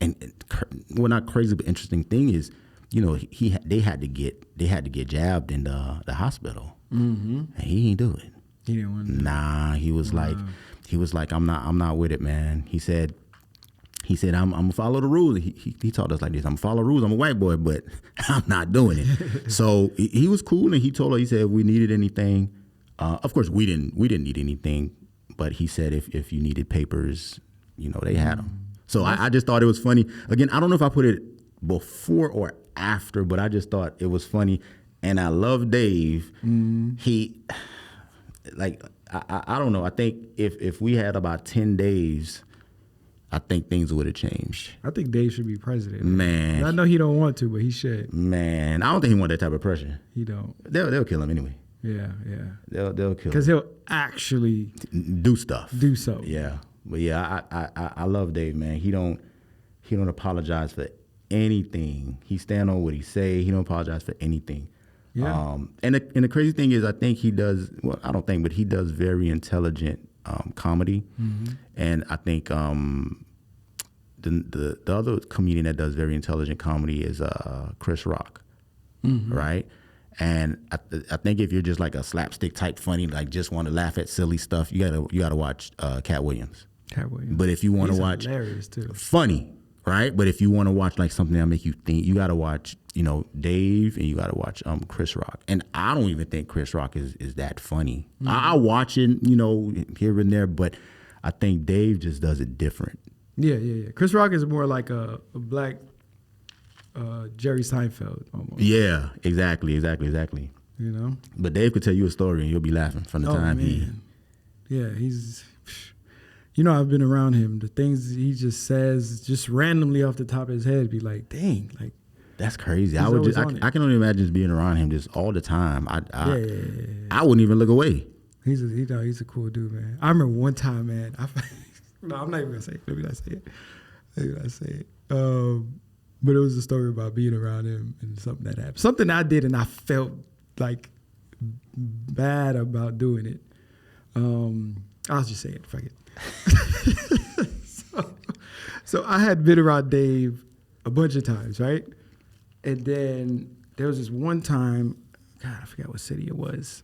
well, not crazy, but interesting thing is, you know, they had to get jabbed in the hospital, and he didn't do it. He didn't want to. Nah, he was like, I'm not with it, man. He said, I'm gonna follow the rules. He taught us like this. I'm gonna follow the rules. I'm a white boy, but I'm not doing it. So he was cool, and he told her, he said, if we needed anything, of course we didn't need anything, but he said if you needed papers, you know, they had them. So I just thought it was funny. Again, I don't know if I put it before or after, but I just thought it was funny. And I love Dave. He, like, I don't know. I think if we had about 10 days, I think things would have changed. I think Dave should be president. Man. I know he don't want to, but he should. Man, I don't think he want that type of pressure. He don't. They'll kill him anyway. Yeah. They'll kill him. Because he'll actually do stuff. Do so. Yeah. But yeah, I love Dave, man. He don't apologize for anything. He stand on what he say. He don't apologize for anything. Yeah. And the crazy thing is, I think he does. Well, I don't think, but he does very intelligent comedy. And I think the other comedian that does very intelligent comedy is Chris Rock, right? And I think if you're just like a slapstick type funny, like just want to laugh at silly stuff, you gotta watch Cat Williams. But if you want to watch hilarious too. Funny, right? But if you want to watch like something that make you think, you gotta watch, you know, Dave, and you gotta watch Chris Rock. And I don't even think Chris Rock is that funny. I watch it, you know, here and there, but I think Dave just does it different. Yeah. Chris Rock is more like a black Jerry Seinfeld almost. Yeah, exactly. You know? But Dave could tell you a story and you'll be laughing from the time he... Yeah, he's... You know, I've been around him. The things he just says, just randomly off the top of his head, be like, dang, like... That's crazy. I can only imagine just being around him just all the time. I wouldn't even look away. He's a cool dude, man. I remember one time, man. No, I'm not even gonna say it. Maybe not say it. But it was a story about being around him and something that happened. Something I did and I felt like bad about doing it. I'll just say it. Fuck it. So I had been around Dave a bunch of times, right? And then there was this one time, God, I forgot what city it was.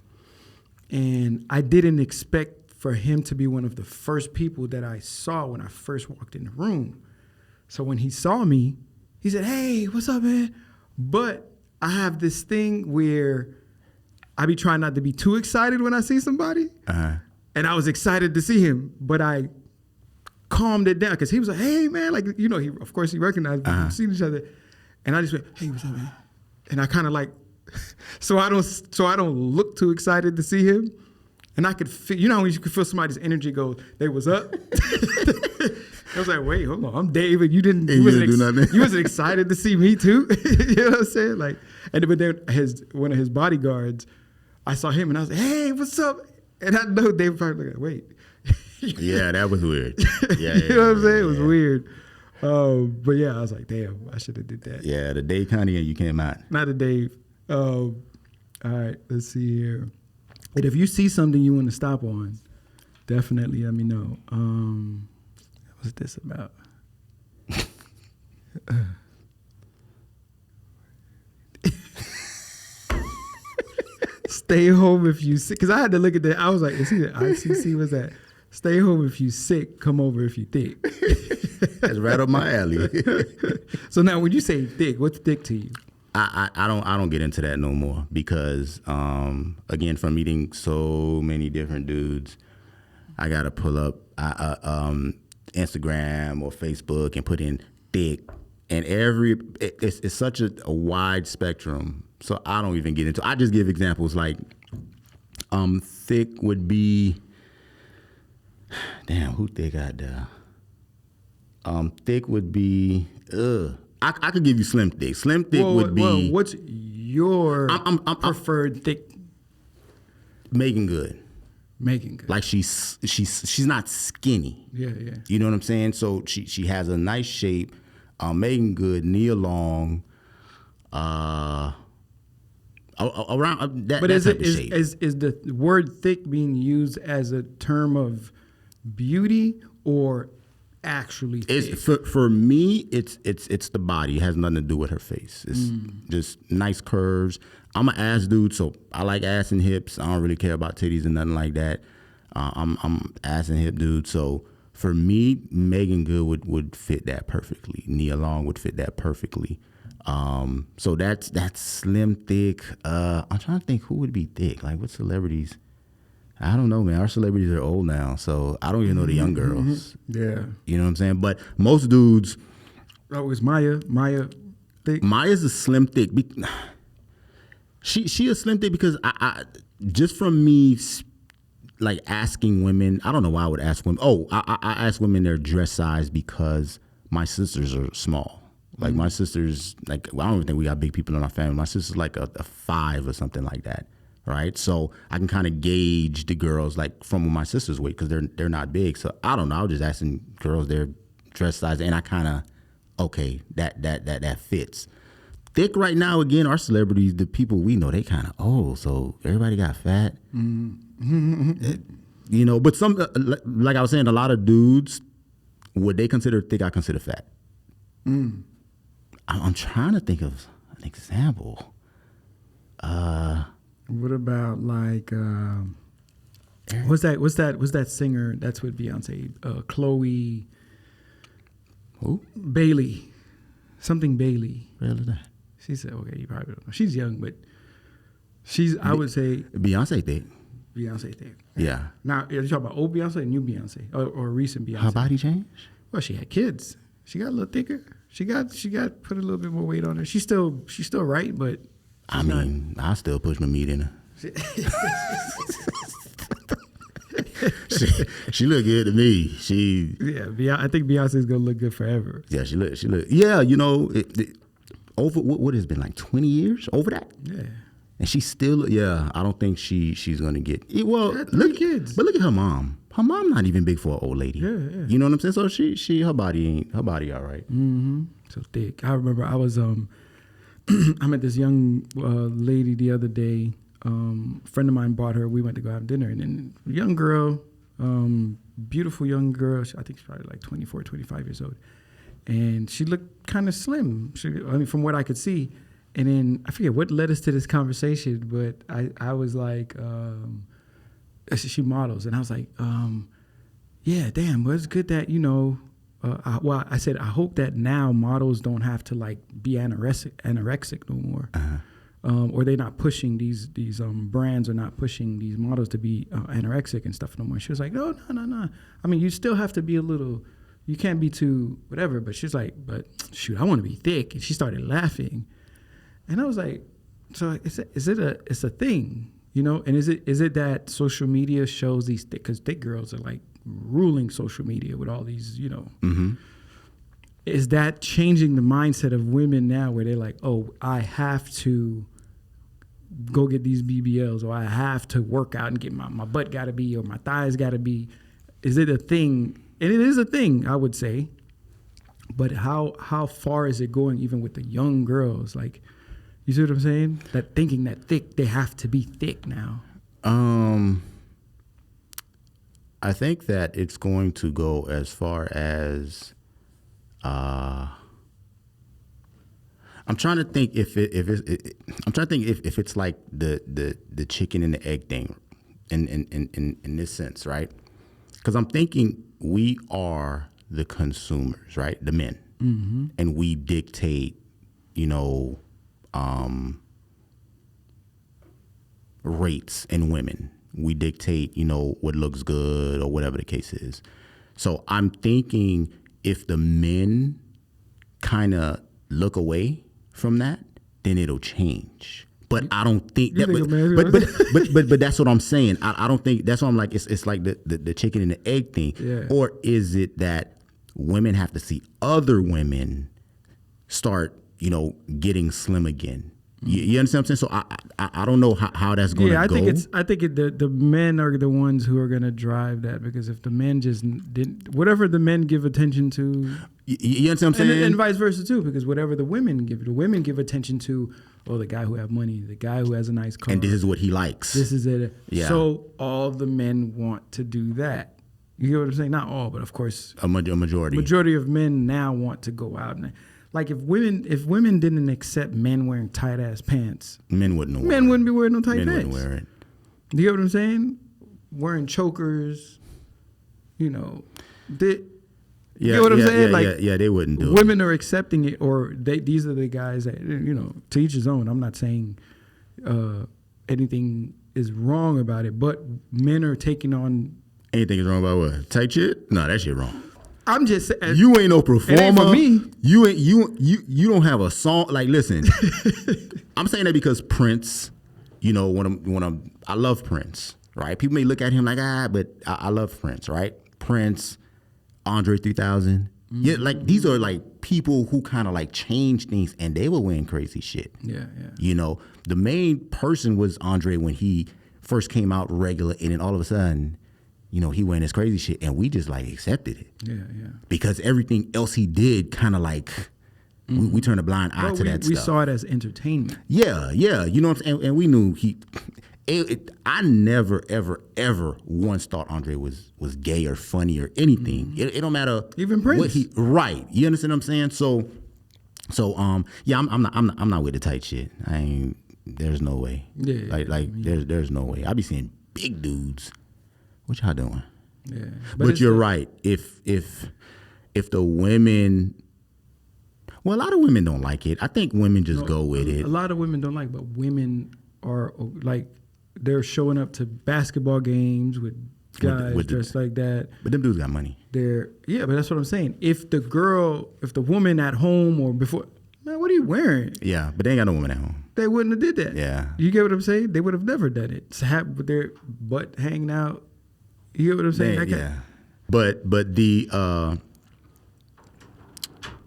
And I didn't expect for him to be one of the first people that I saw when I first walked in the room. So when he saw me, he said, "Hey, what's up, man?" But I have this thing where I be trying not to be too excited when I see somebody. And I was excited to see him, but I calmed it down because he was like, "Hey, man," like, you know, of course he recognized me. We've seen each other. And I just went, "Hey, what's up, man?" And I kind of like, so I don't look too excited to see him. And I could feel, you know, when you could feel somebody's energy go, "They was up." I was like, "Wait, hold on, I'm David. You wasn't excited to see me too." You know what I'm saying? Like, but then one of his bodyguards, I saw him and I was like, "Hey, what's up?" And I know David probably like, "Wait." Yeah, that was weird. Yeah, you know what I'm saying? It was weird. But yeah, I was like, damn, I should have did that. Yeah, the Dave Connie and you came out. Not the Dave. All right, let's see here. And if you see something you want to stop on, definitely let me know. What's this about? Stay home if you sick. Because I had to look at that. I was like, is he the ICC? What's that? Stay home if you sick. Come over if you thick. That's right up my alley. So now, when you say thick, what's thick to you? I don't get into that no more because again, from meeting so many different dudes, I gotta pull up Instagram or Facebook and put in thick, and it's such a wide spectrum. So I don't even get into. I just give examples like, thick would be. Damn, who thick out there? Thick would be. I could give you slim thick. Slim thick would be. Well, what's your preferred thick? Making good. Making good. Like she's not skinny. Yeah. You know what I'm saying? So she has a nice shape. Making good, knee long. Around that. But that is type it of shape. is the word thick being used as a term of beauty or actually thick? For me, it's the body. It has nothing to do with her face. It's just nice curves. I'm an ass dude, so I like ass and hips. I don't really care about titties and nothing like that. I'm ass and hip dude. So for me, Megan Good would fit that perfectly. Nia Long would fit that perfectly. So that's slim thick. I'm trying to think who would be thick. Like what celebrities? I don't know, man. Our celebrities are old now, so I don't even know the young girls. Yeah. You know what I'm saying? But most dudes. Oh, is Maya thick? Maya's a slim thick. She a slim thick because I just from me like asking women. I don't know why I would ask women. Oh, I ask women their dress size because my sisters are small. Like my sisters, like I don't even think we got big people in our family. My sister's like a 5 or something like that. Right, so I can kind of gauge the girls like from my sister's weight because they're not big. So I don't know. I was just asking girls their dress size, and I kind of that fits. Thick right now, again, our celebrities, the people we know, they kind of old. So everybody got fat, you know. But some like I was saying, a lot of dudes, what they consider thick, I consider fat. I'm trying to think of an example. What about like what's that singer that's with Beyonce? Chloe. Who? Bailey. Something Bailey. What is that? She said, okay, you probably don't know. She's young, but I would say Beyonce thick. Beyonce thick. Yeah. Now you're talking about old Beyonce and new Beyonce or recent Beyonce. Her body changed? Well, she had kids. She got a little thicker. She got put a little bit more weight on her. She's still right, but I mean, I still push my meat in her. she look good to me. I think Beyonce's gonna look good forever. Yeah, she look. Yeah, you know, over what has been like 20 years over that. Yeah, and she's still. Yeah, I don't think she's gonna get. Well, look kids, but look at her mom. Her mom not even big for an old lady. Yeah. You know what I'm saying? So she her body all right. Mm-hmm. So thick. I remember I was I met this young lady the other day. A friend of mine brought her. We went to go have dinner, and then a young girl, beautiful young girl. I think she's probably like 24, 25 years old, and she looked kind of slim. From what I could see. And then I forget what led us to this conversation, but I was like, she models, and I was like, yeah, damn. Well, it's good that I said I hope that now models don't have to like be anorexic no more. Or they're not pushing these brands are not pushing these models to be anorexic and stuff no more. She was like, no. I mean, you still have to be a little. You can't be too whatever. But she's like, but shoot, I want to be thick. And she started laughing, and I was like, so it's a thing, you know? And is it that social media shows these because thick girls are like ruling social media with all these, you know. Mm-hmm. Is that changing the mindset of women now where they're like, oh, I have to go get these BBLs, or I have to work out and get my butt got to be, or my thighs got to be. Is it a thing? And it is a thing, I would say. But how far is it going even with the young girls? Like, you see what I'm saying? That thinking that thick, they have to be thick now. I think that it's going to go as far as I'm trying to think if it's like the chicken and the egg thing in this sense, right? Because I'm thinking we are the consumers, right? The men, Mm-hmm. and we dictate, rates in women. we dictate, what looks good or whatever the case is. So I'm thinking if the men kind of look away from that, then it'll change. But I don't think that. But that's what I'm saying. I don't think that's why I'm like it's like the chicken and the egg thing. Yeah. Or is it that women have to see other women start, getting slim again? You understand what I'm saying? So I don't know how that's going to go. I think the men are the ones who are going to drive that, because if the men just didn't, whatever the men give attention to, you understand what I'm saying? And vice versa too, because whatever the women give attention to, the guy who have money, the guy who has a nice car, and this is what he likes. This is it. Yeah. So all the men want to do that. You get what I'm saying? Not all, but of course, a majority. Majority of men now want to go out and. Like if women didn't accept men wearing tight ass pants, men wouldn't be wearing no tight pants. Men wouldn't wear it. Do you get what I'm saying? Wearing chokers, you get what I'm saying? Yeah, they wouldn't do it. Women are accepting it, or these are the guys that to each his own. I'm not saying anything is wrong about it, but men are taking on. Anything is wrong about what? Tight shit? No, that shit wrong. I'm just saying, you ain't no performer. It ain't for me. You don't have a song. Like, listen, I'm saying that because Prince, I love Prince, right? People may look at him like, but I love Prince, right? Prince, Andre 3000. Mm-hmm. Yeah, like these are like people who kind of like change things, and they were wearing crazy shit. Yeah, yeah. The main person was Andre when he first came out regular, and then all of a sudden, he wearing this crazy shit, and we just like accepted it. Yeah, yeah. Because everything else he did kind of like, we turned a blind eye to that stuff. We saw it as entertainment. Yeah, yeah. You know what I'm saying? And we knew I never, ever, ever once thought Andre was gay or funny or anything. Mm-hmm. It don't matter. Even Prince. Right. You understand what I'm saying? So yeah, I'm not with the tight shit. There's no way. Yeah. There's no way. I be seeing big dudes. What y'all doing? Yeah, but you're right. If the women, a lot of women don't like it. I think women just go with it. A lot of women don't like, but women are like, they're showing up to basketball games with guys dressed like that. But them dudes got money. But that's what I'm saying. If the woman at home or before, man, what are you wearing? Yeah, but they ain't got no woman at home. They wouldn't have did that. Yeah, you get what I'm saying? They would have never done it. With their butt hanging out. You get what I'm saying? Yeah. But the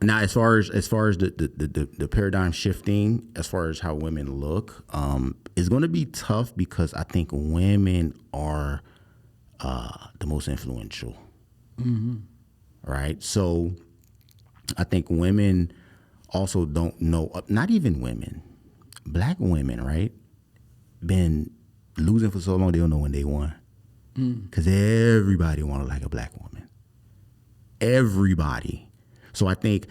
now as far as the paradigm shifting, as far as how women look, is going to be tough, because I think women are the most influential. Mm-hmm. Right. So I think women also don't know. Not even women, black women, right? Been losing for so long, they don't know when they won. Because everybody want to like a black woman. Everybody. So I think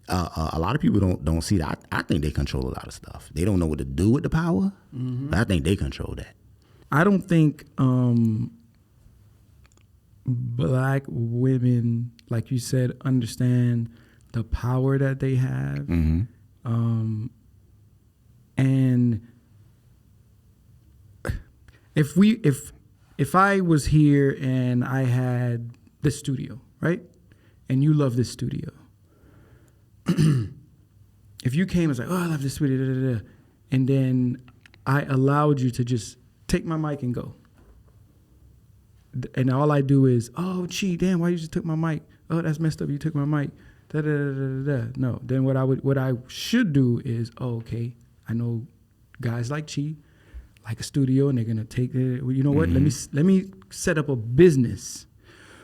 a lot of people don't see that. I think they control a lot of stuff. They don't know what to do with the power, but I think they control that. I don't think black women, like you said, understand the power that they have. Mm-hmm. And if I was here and I had this studio, right? And you love this studio. If you came and was like, I love this studio, and then I allowed you to just take my mic and go. And all I do is, Chee, damn, why you just took my mic? Oh, that's messed up, you took my mic. No, then what I should do is, okay, I know guys like Chee, like a studio, and they're gonna take it. Well, you know what? Mm-hmm. Let me set up a business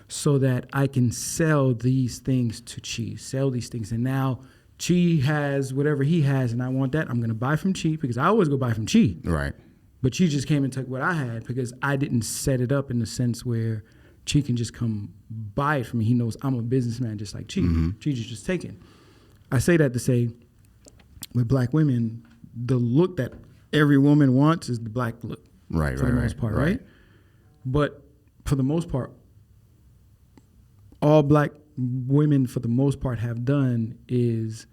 so that I can sell these things to Chee, sell these things, and now Chee has whatever he has, and I want that. I'm gonna buy from Chee, because I always go buy from Chee. Right. But Chee just came and took what I had, because I didn't set it up in the sense where Chee can just come buy it from me. He knows I'm a businessman just like Chee. Mm-hmm. Chee's just taken. I say that to say, with black women, the look that every woman wants is the black look. Right, for the most part, right? But for the most part, all black women, for the most part, have done is,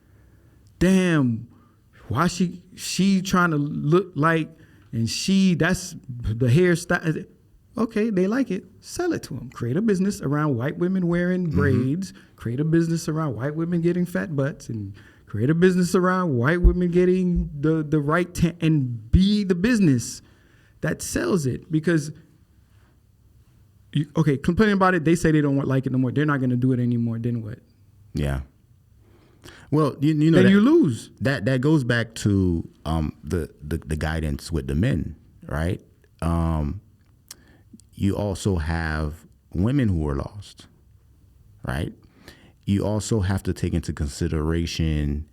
damn, why she trying to look like, and that's the hairstyle. Okay, they like it. Sell it to them. Create a business around white women wearing braids. Create a business around white women getting fat butts, and create a business around white women getting the right and be the business that sells it. Because, complaining about it, they say they don't like it no more. They're not going to do it anymore. Then what? Yeah. Well, you know, then you lose. That goes back to the guidance with the men, right? You also have women who are lost, right? You also have to take into consideration,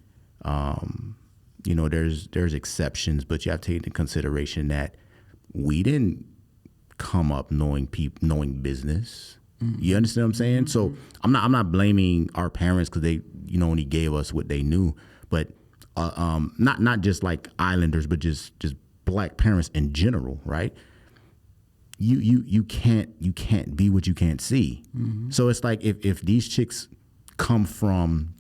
you know, there's exceptions, but you have to take into consideration that we didn't come up knowing business. You understand what I'm saying? So I'm not blaming our parents because they, you know, only gave us what they knew, but not just like islanders, but just black parents in general, right? You can't be what you can't see. So it's like if these chicks come from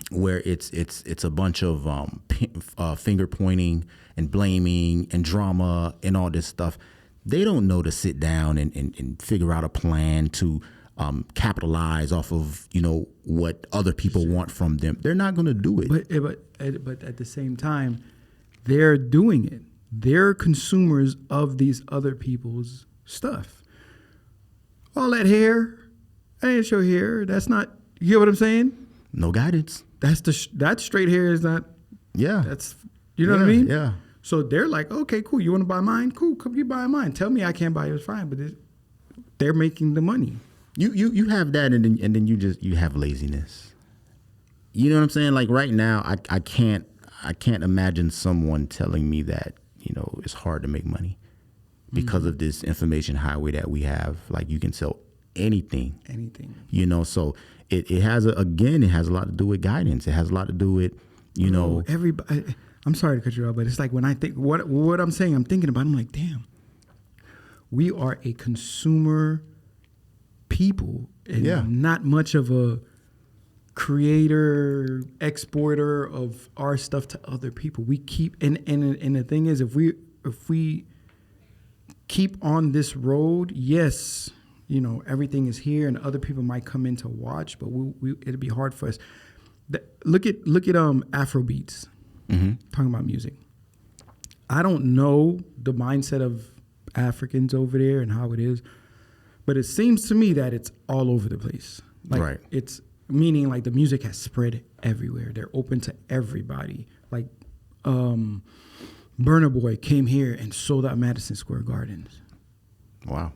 where it's a bunch of finger pointing and blaming and drama and all this stuff, they don't know to sit down and figure out a plan to capitalize off of, you know, what other people want from them. They're not going to do it. But at the same time, they're doing it. They're consumers of these other people's stuff. All that hair, that ain't your hair. That's not. You get what I'm saying? No guidance. That straight hair is not. Yeah. That's, you know what I mean? Yeah. So they're like, okay, cool. You want to buy mine? Cool. Come you buy mine. Tell me I can't buy yours. Fine. But they're making the money. You have that, and then you have laziness. You know what I'm saying? Like right now, I can't imagine someone telling me that, you know, it's hard to make money because of this information highway that we have. Like you can sell anything. You know, so it has a lot to do with guidance. It has a lot to do with, you know, everybody. I'm sorry to cut you off, but it's like when I think what I'm saying, I'm thinking about. I'm like, damn, we are a consumer people and not much of a creator, exporter of our stuff to other people. We keep and the thing is, if we keep on this road, yes, you know, everything is here and other people might come in to watch, but it'll be hard for us. Look at Afrobeats. Talking about music. I don't know the mindset of Africans over there and how it is, but it seems to me that it's all over the place. Like right. It's meaning like the music has spread everywhere. They're open to everybody. Like Burna Boy came here and sold out Madison Square Gardens. Wow.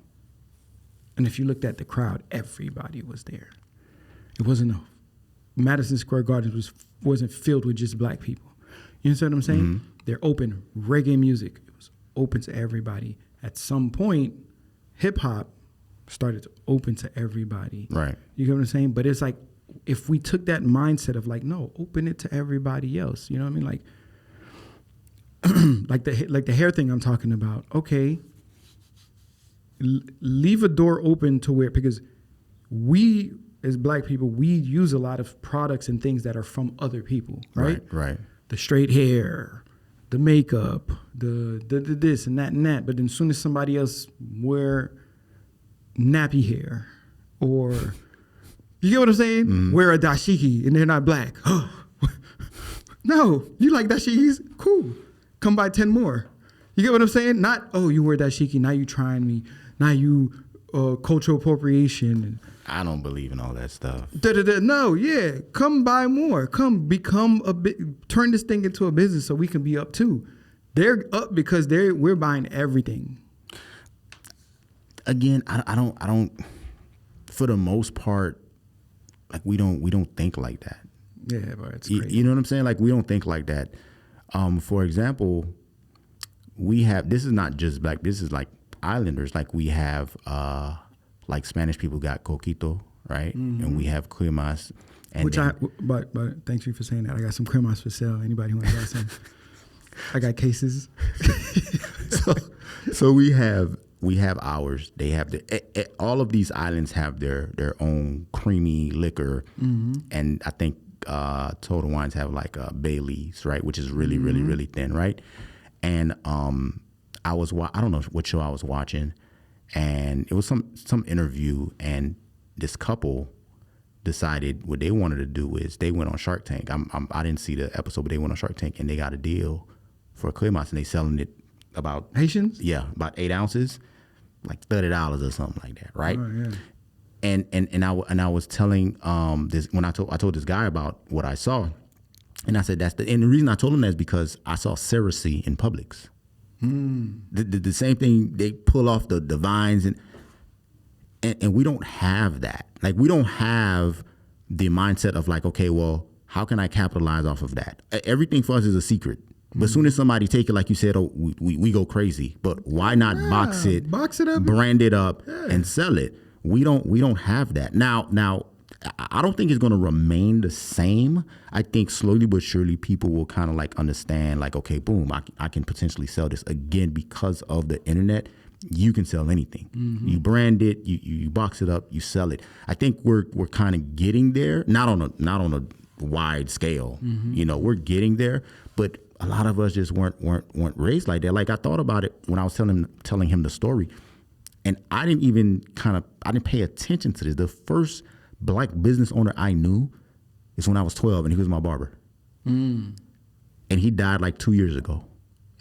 And if you looked at the crowd, everybody was there. It wasn't Madison Square Gardens wasn't filled with just black people. You understand what I'm saying? They're open. Reggae music, it was open to everybody. At some point, hip hop started to open to everybody. Right. You get what I'm saying? But it's like, if we took that mindset of like, no, open it to everybody else. You know what I mean? Like, like the hair thing I'm talking about. Okay, leave a door open to where, because we as black people, we use a lot of products and things that are from other people, right? Right. The straight hair, the makeup, the this and that. But then as soon as somebody else wear nappy hair or, you get what I'm saying? Wear a dashiki and they're not black. No, you like dashikis? Cool. Come buy 10 more. You get what I'm saying? Not, oh, you wear dashiki, now you trying me. Now you cultural appropriation. I don't believe in all that stuff. No, yeah. Come buy more. Come become turn this thing into a business so we can be up too. They're up because we're buying everything. Again, I don't for the most part, like we don't think like that. Yeah, but it's crazy. You know what I'm saying? Like we don't think like that. For example, this is not just black, this is like islanders. Like we have like Spanish people got coquito, right? And we have cremas. But thanks you for saying that. I got some cremas for sale. Anybody who wants to buy some? I got cases. So we have ours. They have all of these islands have their own creamy liquor, and I think Total Wines have like Bailey's, right, which is really really thin, right? And I don't know what show I was watching, and it was some interview, and this couple decided what they wanted to do is they went on Shark Tank. I didn't see the episode, but they went on Shark Tank and they got a deal for a clear mouse, and they selling it about Haitians? Yeah, about 8 ounces, like $30 or something like that, right? Oh, yeah. And I was telling this when I told this guy about what I saw, and I said and the reason I told him that is because I saw Cersei in Publix. The same thing, they pull off the vines and we don't have that. Like, we don't have the mindset of like, okay, well, how can I capitalize off of that? Everything for us is a secret. But as soon as somebody take it, like you said, we go crazy. But why not box it up, brand it up, and sell it? We don't have that. Now, I don't think it's going to remain the same. I think slowly but surely people will kind of like understand, like, okay, boom, I can potentially sell this again because of the internet. You can sell anything. You brand it, you box it up, you sell it. I think we're kind of getting there, not on a wide scale. We're getting there, but a lot of us just weren't raised like that. Like, I thought about it when I was telling him the story, and I didn't pay attention to this. The first Black business owner I knew is when I was 12, and he was my barber. And he died like 2 years ago.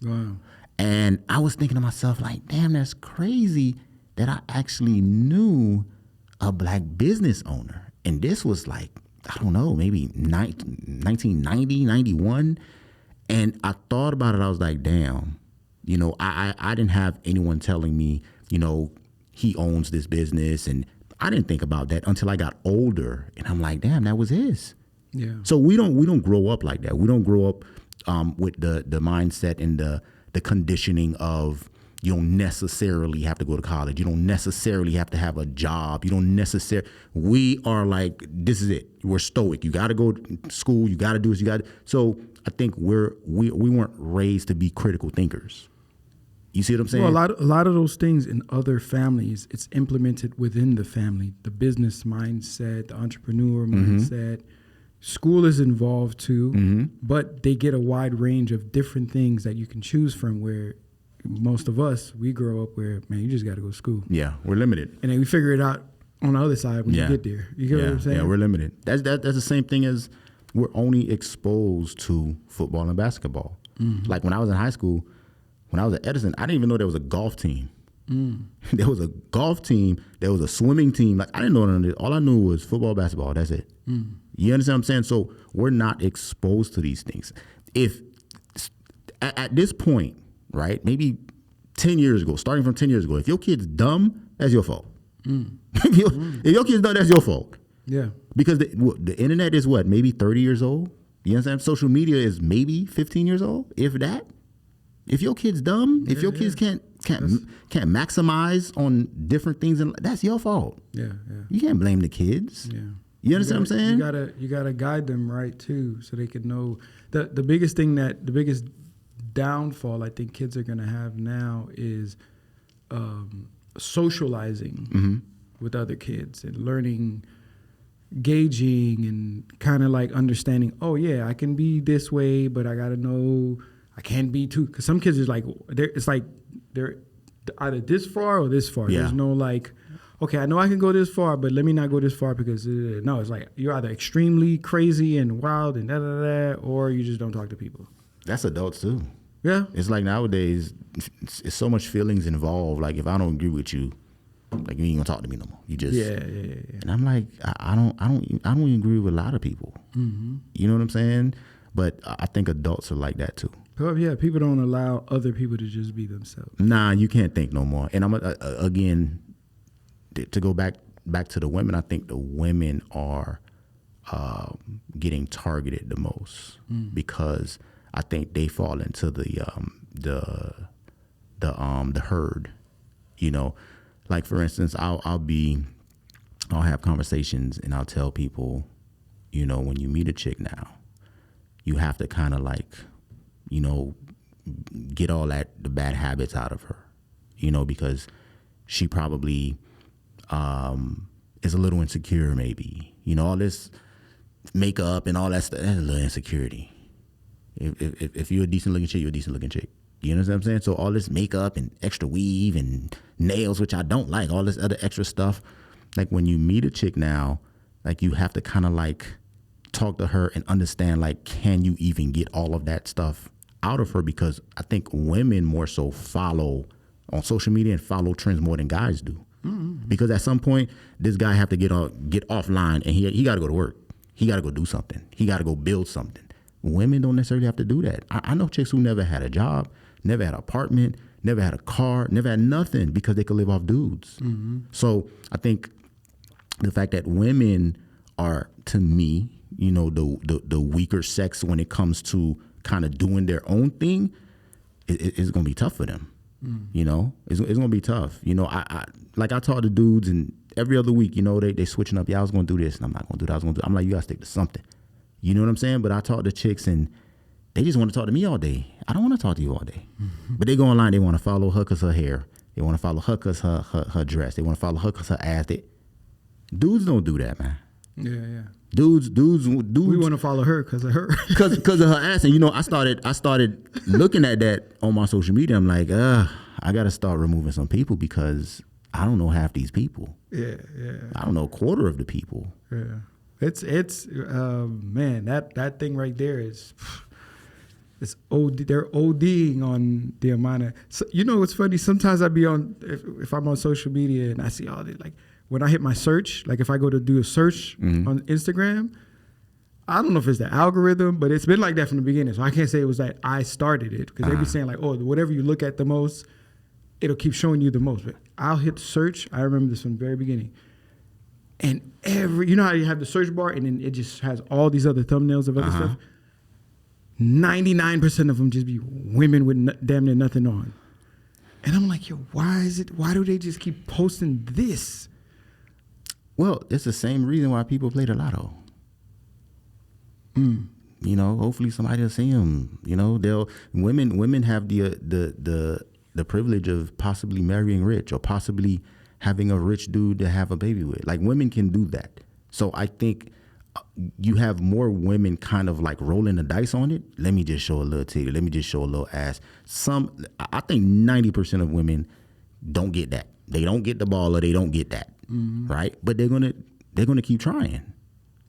Wow. And I was thinking to myself, like, damn, that's crazy that I actually knew a Black business owner. And this was like, I don't know, maybe 1990, 91. And I thought about it. I was like, damn, I didn't have anyone telling me, he owns this business. And I didn't think about that until I got older. And I'm like, damn, that was his. Yeah. So we don't grow up like that. We don't grow up with the mindset and the conditioning of, you don't necessarily have to go to college. You don't necessarily have to have a job. We are like, this is it. We're stoic. You got to go to school. You got to do this. So I think we weren't raised to be critical thinkers. You see what I'm saying? Well, a lot of those things in other families, it's implemented within the family. The business mindset, the entrepreneur mindset. School is involved too, but they get a wide range of different things that you can choose from, where most of us, we grow up where, man, you just got to go to school. Yeah, we're limited. And then we figure it out on the other side when you get there. You get what I'm saying? Yeah, we're limited. That's the same thing as we're only exposed to football and basketball. Like, when I was in high school, when I was at Edison, I didn't even know there was a golf team. There was a golf team. There was a swimming team. Like, I didn't know none of this. All I knew was football, basketball. That's it. You understand what I'm saying? So we're not exposed to these things. If at this point, right, maybe 10 years ago, starting from 10 years ago, if your kid's dumb, that's your fault. If your kid's dumb, that's your fault. Yeah. Because the internet is what, maybe 30 years old? You understand? Social media is maybe 15 years old, if that. If your kid's dumb, if your kids can't maximize on different things, and that's your fault. Yeah. You can't blame the kids. Yeah. You understand what I'm saying? You gotta guide them right too, so they can know. The biggest downfall I think kids are gonna have now is socializing with other kids and learning, gauging, and kind of like understanding. Oh yeah, I can be this way, but I gotta know I can't be too. Because some kids is like they're either this far or this far. Yeah. There's no like, okay, I know I can go this far, but let me not go this far because no, it's like you're either extremely crazy and wild and or you just don't talk to people. That's adults too. Yeah. It's like nowadays, it's so much feelings involved. Like, if I don't agree with you, like, you ain't gonna talk to me no more. You just yeah. And I'm like, I don't even agree with a lot of people. You know what I'm saying? But I think adults are like that too. Oh yeah, people don't allow other people to just be themselves. Nah, you can't think no more. And I'm again, to go back to the women. I think the women are getting targeted the most because I think they fall into the herd. Like, for instance, I'll have conversations and I'll tell people, when you meet a chick now, you have to kind of like, get all the bad habits out of her, because she probably is a little insecure, maybe. All this makeup and all that stuff, that's a little insecurity. If you're a decent looking chick, you're a decent looking chick. You know what I'm saying? So all this makeup and extra weave and nails, which I don't like, all this other extra stuff. Like when you meet a chick now, like you have to kind of like talk to her and understand, like, can you even get all of that stuff out of her? Because I think women more so follow on social media and follow trends more than guys do. Mm-hmm. Because at some point, this guy have to get offline and he got to go to work. He got to go do something. He got to go build something. Women don't necessarily have to do that. I know chicks who never had a job, never had an apartment, never had a car, never had nothing because they could live off dudes. Mm-hmm. So I think the fact that women are, to me, you know, the weaker sex when it comes to kind of doing their own thing, it's going to be tough for them. Mm. You know, it's going to be tough. You know, I talk to dudes and every other week, you know, they switching up. Yeah, I was going to do this and I'm not going to do that. I was going to do. I'm like, you got to stick to something. You know what I'm saying? But I talk to chicks and they just want to talk to me all day. I don't want to talk to you all day. Mm-hmm. But they go online. They want to follow her because her hair. They want to follow her because her dress. They want to follow her because her ass. Dudes don't do that, man. Yeah. Dudes. We want to follow her because of her. Because of her ass. And, you know, I started looking at that on my social media. I'm like, I got to start removing some people because I don't know half these people. Yeah. I don't know a quarter of the people. Yeah. It's man, that thing right there is, it's OD. They're ODing on the amount of, so, you know, what's funny? Sometimes I be on, if I'm on social media and I see all this, like when I hit my search, like if I go to do a search on Instagram, I don't know if it's the algorithm, but it's been like that from the beginning. So I can't say it was that I started it because they be saying like, oh, whatever you look at the most, it'll keep showing you the most. But I'll hit search. I remember this from the very beginning. And you know how you have the search bar and then it just has all these other thumbnails of other stuff? 99% of them just be women with damn near nothing on. And I'm like, yo, why do they just keep posting this? Well, it's the same reason why people play the lotto. You know, hopefully somebody will see them. You know, women have the privilege of possibly marrying rich or possibly having a rich dude to have a baby with. Like, women can do that. So I think you have more women kind of like rolling the dice on it. Let me just show a little titty. Let me just show a little ass. I think 90% of women don't get that. They don't get the ball or they don't get that, right? But they're gonna keep trying.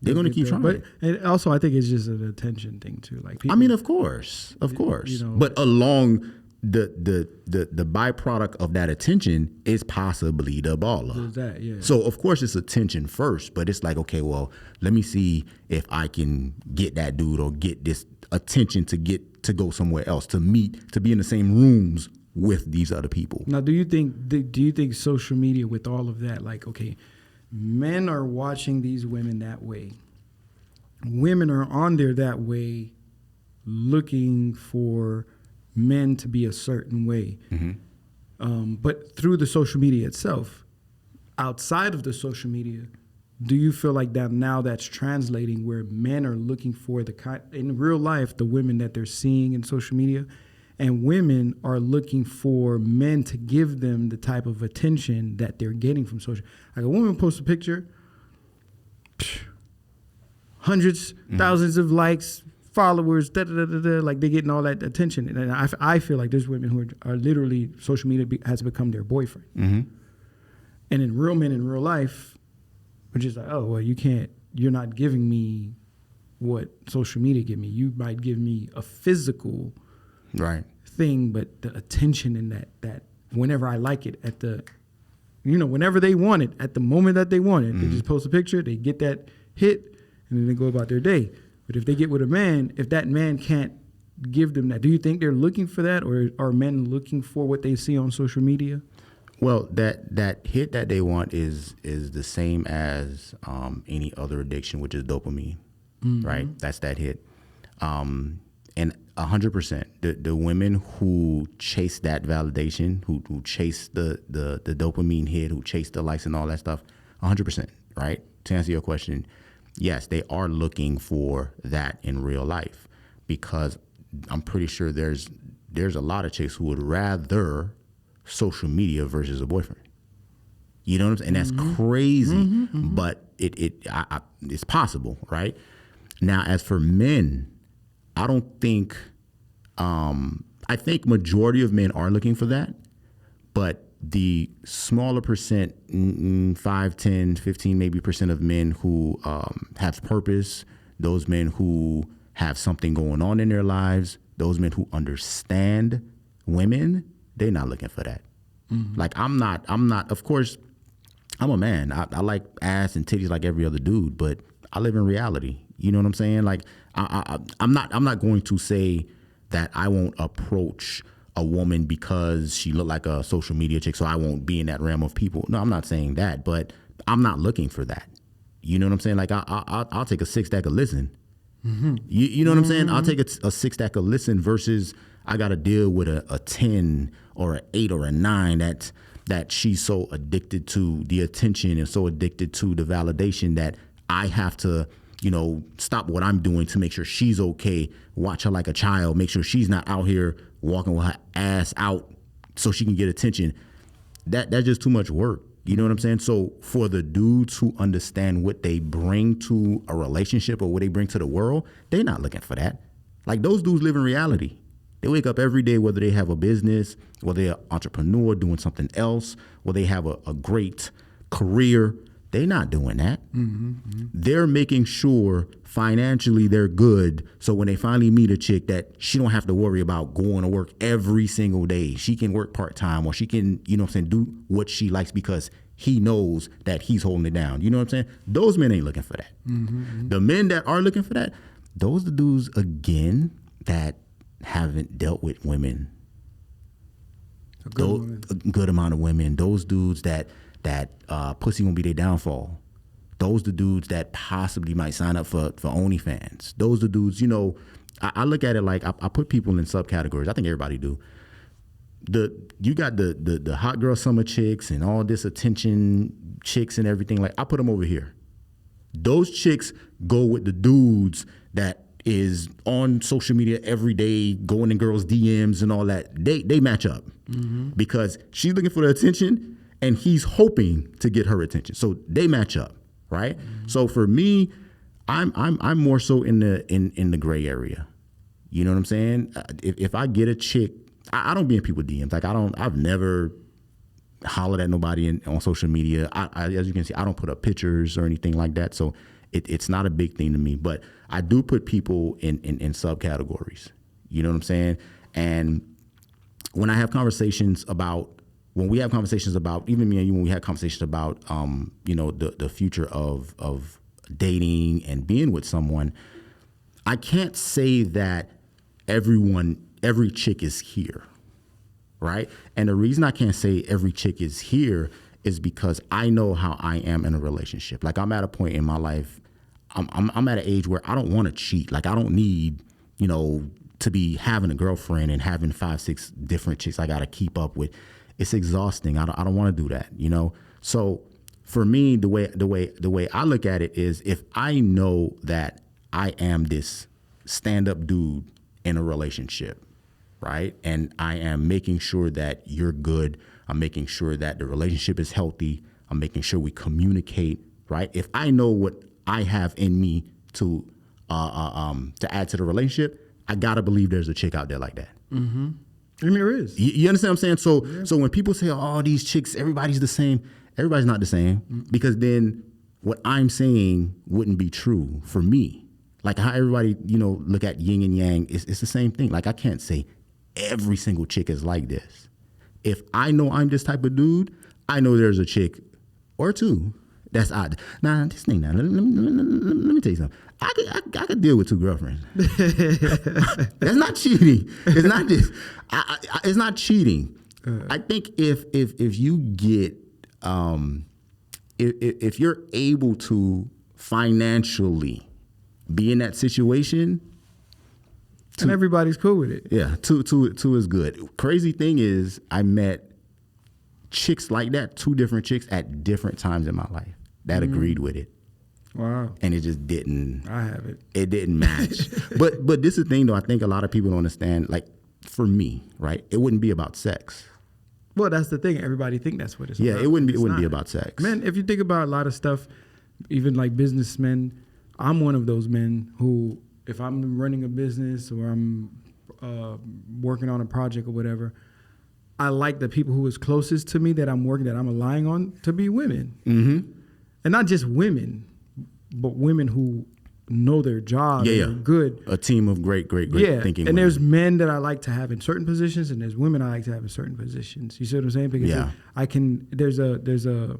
They're gonna keep trying. But and also, I think it's just an attention thing too. Like, people, I mean, of course. You know, but along the byproduct of that attention is possibly the baller. That, yeah. So of course it's attention first, but it's like, okay, well, let me see if I can get that dude or get this attention to go somewhere else, to meet, to be in the same rooms with these other people. Now, do you think social media with all of that, like, okay, men are watching these women that way. Women are on there that way looking for men to be a certain way. But through the social media itself, outside of the social media, do you feel like that now that's translating where men are looking for in real life, the women that they're seeing in social media, and women are looking for men to give them the type of attention that they're getting from social? Like, a woman posts a picture, hundreds, thousands of likes, followers, like they're getting all that attention. And I feel like there's women who are literally, social media has become their boyfriend. And in real men in real life, we're just like, oh, well, you're not giving me what social media give me. You might give me a physical thing, but the attention in that whenever I like it whenever they want it, at the moment that they want it, they just post a picture, they get that hit, and then they go about their day. But if they get with a man, if that man can't give them that, do you think they're looking for that, or are men looking for what they see on social media? Well, that hit that they want is the same as any other addiction, which is dopamine, right? That's that hit. And 100%, the women who chase that validation, who chase the dopamine hit, who chase the likes and all that stuff, 100%, right? To answer your question, yes, they are looking for that in real life, because I'm pretty sure there's a lot of chicks who would rather social media versus a boyfriend. You know what I'm saying? And that's crazy, but it's possible, right? Now, as for men, I don't think, I I think majority of men are looking for that, but the smaller percent, 5, 10, 15 maybe percent of men who have purpose, those men who have something going on in their lives, those men who understand women, they're not looking for that. Like I'm not, of course, I'm a man. I like ass and titties like every other dude, but I live in reality. You know what I'm saying? Like I'm not going to say that I won't approach a woman because she looked like a social media chick, so I won't be in that realm of people. No, I'm not saying that, but I'm not looking for that. You know what I'm saying? Like I'll take a 6-stack of listen. You know what I'm saying? I'll take a 6-stack of listen versus I got to deal with a 10 or an 8 or a 9 that she's so addicted to the attention and so addicted to the validation that I have to, stop what I'm doing to make sure she's okay, watch her like a child, make sure she's not out here walking with her ass out so she can get attention. That's just too much work. You know what I'm saying? So for the dudes who understand what they bring to a relationship or what they bring to the world, they're not looking for that. Like those dudes live in reality. They wake up every day, whether they have a business, whether they're an entrepreneur doing something else, whether they have a great career. They're not doing that. They're making sure financially they're good. So when they finally meet a chick that she don't have to worry about going to work every single day. She can work part-time or she can, do what she likes because he knows that he's holding it down. You know what I'm saying? Those men ain't looking for that. The men that are looking for that, those are the dudes, again, that haven't dealt with women. A good amount of women. Those dudes that pussy gonna be their downfall. Those the dudes that possibly might sign up for OnlyFans. Those the dudes, I look at it like I put people in subcategories. I think everybody do. You got the hot girl summer chicks and all this attention chicks and everything. Like I put them over here. Those chicks go with the dudes that is on social media every day, going in girls' DMs and all that. They match up because she's looking for the attention and he's hoping to get her attention. So they match up, right? So for me, I'm more so in the gray area. You know what I'm saying? If I get a chick, I don't be in people's DMs. Like I've never hollered at nobody on social media. I as you can see, I don't put up pictures or anything like that. So it's not a big thing to me. But I do put people in subcategories. You know what I'm saying? And when we have conversations about, even me and you, when we had conversations about, the future of dating and being with someone, I can't say that every chick is here, right? And the reason I can't say every chick is here is because I know how I am in a relationship. Like I'm at a point in my life, I'm at an age where I don't want to cheat. Like I don't need, to be having a girlfriend and having 5, 6 different chicks I got to keep up with. It's exhausting. I don't want to do that, So for me, the way I look at it is if I know that I am this stand-up dude in a relationship, right? And I am making sure that you're good. I'm making sure that the relationship is healthy. I'm making sure we communicate, right? If I know what I have in me to add to the relationship, I gotta believe there's a chick out there like that. And there is. You understand what I'm saying? So when people say, "Oh, these chicks, everybody's the same," everybody's not the same because then what I'm saying wouldn't be true for me. Like how everybody, look at yin and yang. It's the same thing. Like I can't say every single chick is like this. If I know I'm this type of dude, I know there's a chick or two that's odd. Nah, this thing. Now, let me tell you something. I could deal with 2 girlfriends. That's not cheating. It's not just. It's not cheating. I think if you get if you're able to financially be in that situation, and everybody's cool with it. Yeah, two is good. Crazy thing is, I met chicks like that, 2 different chicks at different times in my life that agreed with it. Wow. And it just didn't. I have it. It didn't match. but this is the thing, though. I think a lot of people don't understand. Like for me, right? It wouldn't be about sex. Well, that's the thing. Everybody think that's what it's about. Yeah, it wouldn't be about sex. Man, if you think about a lot of stuff, even like businessmen, I'm one of those men who, if I'm running a business or I'm working on a project or whatever, I like the people who is closest to me that I'm relying on to be women. Mm-hmm. And not just women, but women who know their job and are good. A team of great thinking and women. there's men that I like to have in certain positions, and there's women I like to have in certain positions. You see what I'm saying? Because I can. There's a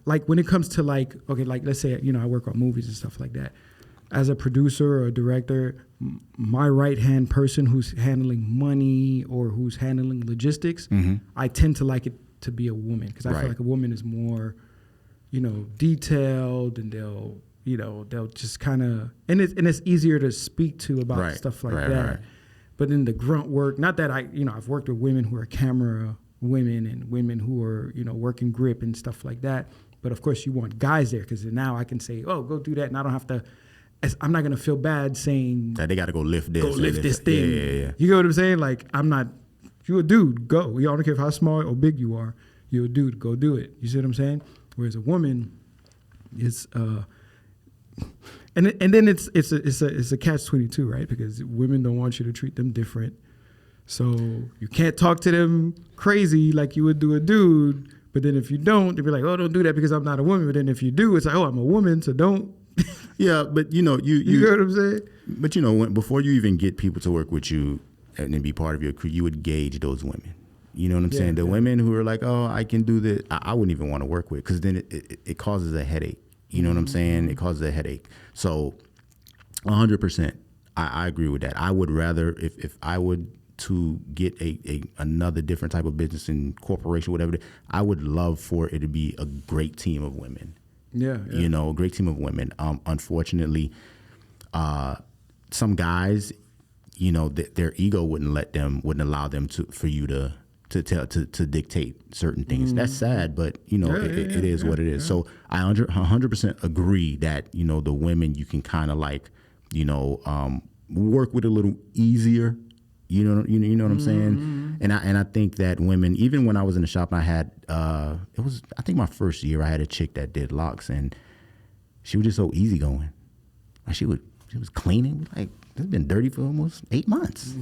like when it comes to like let's say I work on movies and stuff like that. As a producer or a director, my right hand person who's handling money or who's handling logistics, I tend to like it to be a woman because I feel like a woman is more, detailed, and they'll just kind of and it's easier to speak to about stuff like that. Right. But in the grunt work, not that I've worked with women who are camera women and women who are working grip and stuff like that. But of course, you want guys there because now I can say, "Oh, go do that," and I don't have to. I'm not gonna feel bad saying that they got to go lift this. Go lift this thing. Yeah. You know what I'm saying? Like I'm not. You a dude, go. You don't care how small or big you are. You're a dude, go do it. You see what I'm saying? Whereas a woman is, and then it's a catch-22, right? Because women don't want you to treat them different, so you can't talk to them crazy like you would do a dude. But then if you don't, they'll be like, "Oh, don't do that because I'm not a woman." But then if you do, it's like, "Oh, I'm a woman, so don't." Yeah, but you know what I'm saying? But before you even get people to work with you and then be part of your crew, you would gauge those women. You know what I'm saying? The women who are like, "Oh, I can do this," I wouldn't even want to work with because then it causes a headache. You know what I'm saying? It causes a headache. So 100%, I agree with that. I would rather, if I would to get another different type of business and corporation, whatever, I would love for it to be a great team of women. Yeah. A great team of women. Unfortunately, some guys, their ego wouldn't allow them for you to dictate certain things. That's sad, but it is what it is. So I 100% agree that the women you can kind of like work with a little easier. You know what I'm saying? And I think that women, even when I was in the shop, I had I think my first year I had a chick that did locks, and she was just so easygoing. Like she was cleaning, like it's been dirty for almost 8 months.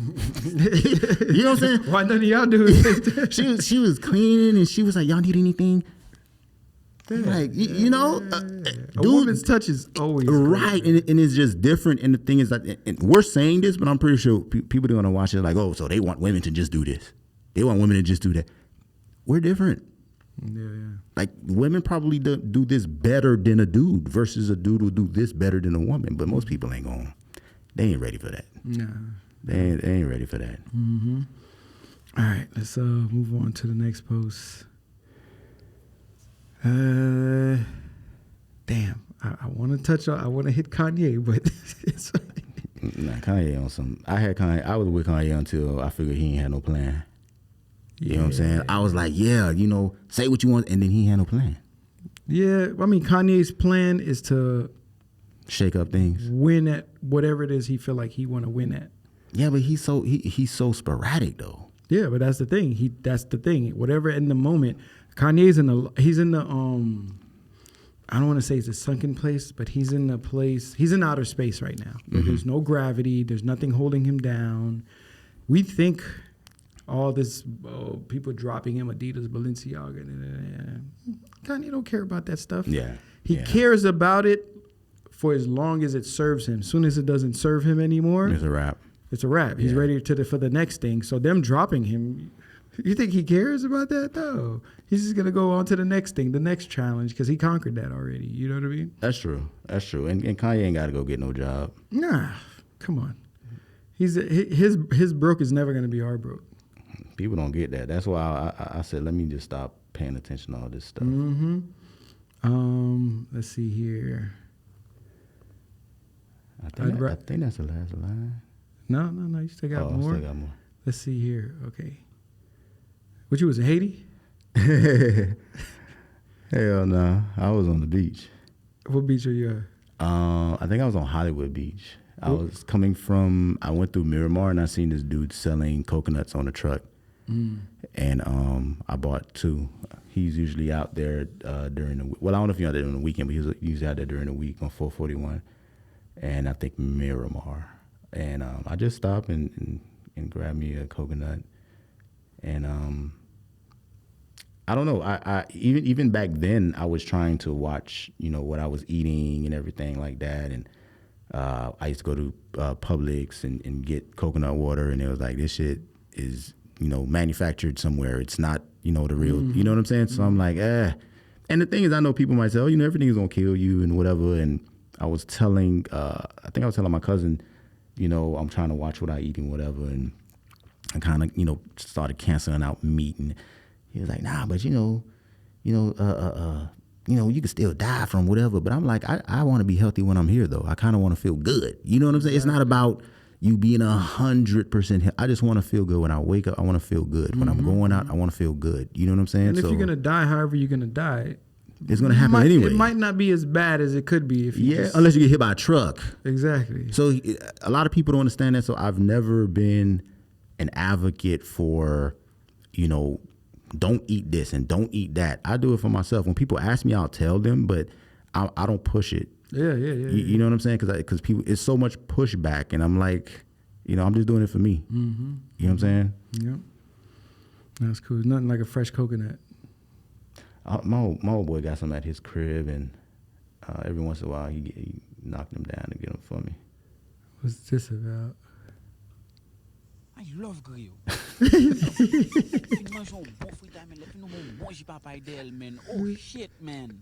You know what I'm saying? Why none of y'all do it? she was cleaning, and she was like, "Y'all need anything?" Like, a woman's touch is always right, and it's just different. And the thing is that, and we're saying this, but I'm pretty sure people are gonna watch it like, "Oh, so they want women to just do this? They want women to just do that?" We're different. Yeah. Like women probably do this better than a dude, versus a dude will do this better than a woman. But most people ain't going. They ain't ready for that. No, they ain't ready for that. Mm-hmm. All right, let's move on to the next post. Damn, I want to hit Kanye, but it's nah, Kanye on some. I was with Kanye until I figured he ain't had no plan. You know what I'm saying? I was like, say what you want, and then he ain't had no plan. Yeah, I mean, Kanye's plan is to shake up things, win at whatever it is he feel like he want to win at. Yeah, but he's so sporadic though. Yeah, but that's the thing. That's the thing. Whatever in the moment. Kanye's in the I don't want to say it's a sunken place, but he's in outer space right now. Mm-hmm. There's no gravity. There's nothing holding him down. We think all this people dropping him Adidas, Balenciaga. Kanye don't care about that stuff. Yeah. He cares about it for as long as it serves him. As soon as it doesn't serve him anymore, it's a wrap. It's a wrap. He's ready for the next thing. So them dropping him, you think he cares about that? No. He's just going to go on to the next thing, the next challenge, because he conquered that already. You know what I mean? That's true. And Kanye ain't got to go get no job. Nah. Come on. His broke is never going to be our broke. People don't get that. That's why I said, let me just stop paying attention to all this stuff. Mm-hmm. Let's see here. I think that's the last line. No. You still got more? Still got more. Let's see here. Okay. What, you was in Haiti? Hell no. I was on the beach. What beach are you at? I think I was on Hollywood Beach. I went through Miramar and I seen this dude selling coconuts on a truck. And I bought 2. He's usually out there during the week. Well, I don't know if he's out there during the weekend, but he's out there during the week on 441. And I think Miramar. And I just stopped and grabbed me a coconut. And I don't know. I even back then I was trying to watch, what I was eating and everything like that. And I used to go to Publix and get coconut water, and it was like, this shit is, manufactured somewhere. It's not, the real, you know what I'm saying? So I'm like, And the thing is, I know people might say, oh, everything is going to kill you and whatever. And I was telling, I think I was telling my cousin, I'm trying to watch what I eat and whatever. And I kind of, started canceling out meat. And he was like, nah, but you can still die from whatever. But I'm like, I want to be healthy when I'm here, though. I kind of want to feel good. You know what I'm saying? It's not about you being 100%. I just want to feel good when I wake up. I want to feel good when I'm going out. I want to feel good. You know what I'm saying? And if you're gonna die, however you're gonna die, it's gonna happen anyway. It might not be as bad as it could be if you unless you get hit by a truck. Exactly. So a lot of people don't understand that. So I've never been an advocate for, don't eat this and don't eat that. I do it for myself. When people ask me, I'll tell them, but I don't push it. Yeah. You know what I'm saying? Because people, it's so much pushback, and I'm like, I'm just doing it for me. Mm-hmm. You know what I'm saying? Yep. That's cool. There's nothing like a fresh coconut. My old boy got some at his crib, and every once in a while he knocked them down to get them for me. What's this about? I love grill. Oh shit, man.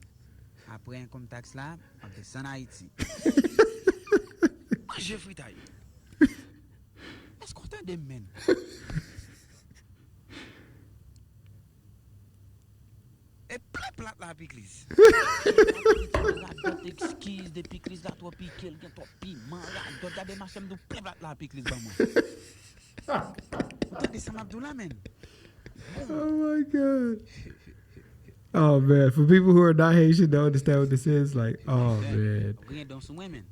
Après un comme taxe là, on descend en Haïti. Mange fritaille. Est-ce qu'on t'a des men? Et plein plat la piclis. La dot exquise de piclis la toi piquer, le toi piment, la dot des machins de plein plat la piclis ba moi. Entendez ça m'abdoula man. Oh my God. Oh man, for people who are not Haitian don't understand what this is, like, oh man. Rien dans son women.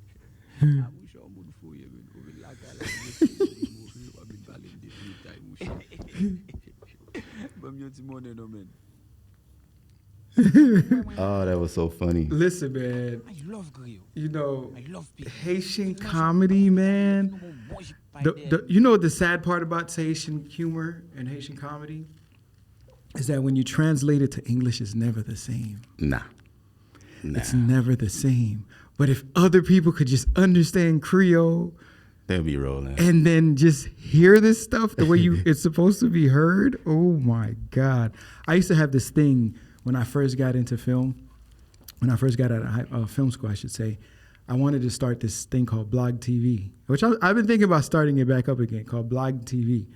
Oh, that was so funny. Listen, man. I love grill. I love Haitian comedy, man. The sad part about Haitian humor and Haitian comedy is that when you translate it to English, it's never the same. Nah. It's never the same. But if other people could just understand Creole, they'll be rolling. And then just hear this stuff the way it's supposed to be heard. Oh my God. I used to have this thing when I first got into film, when I first got out of film school, I should say. I wanted to start this thing called Blog TV, which I've been thinking about starting it back up again, called Blog TV.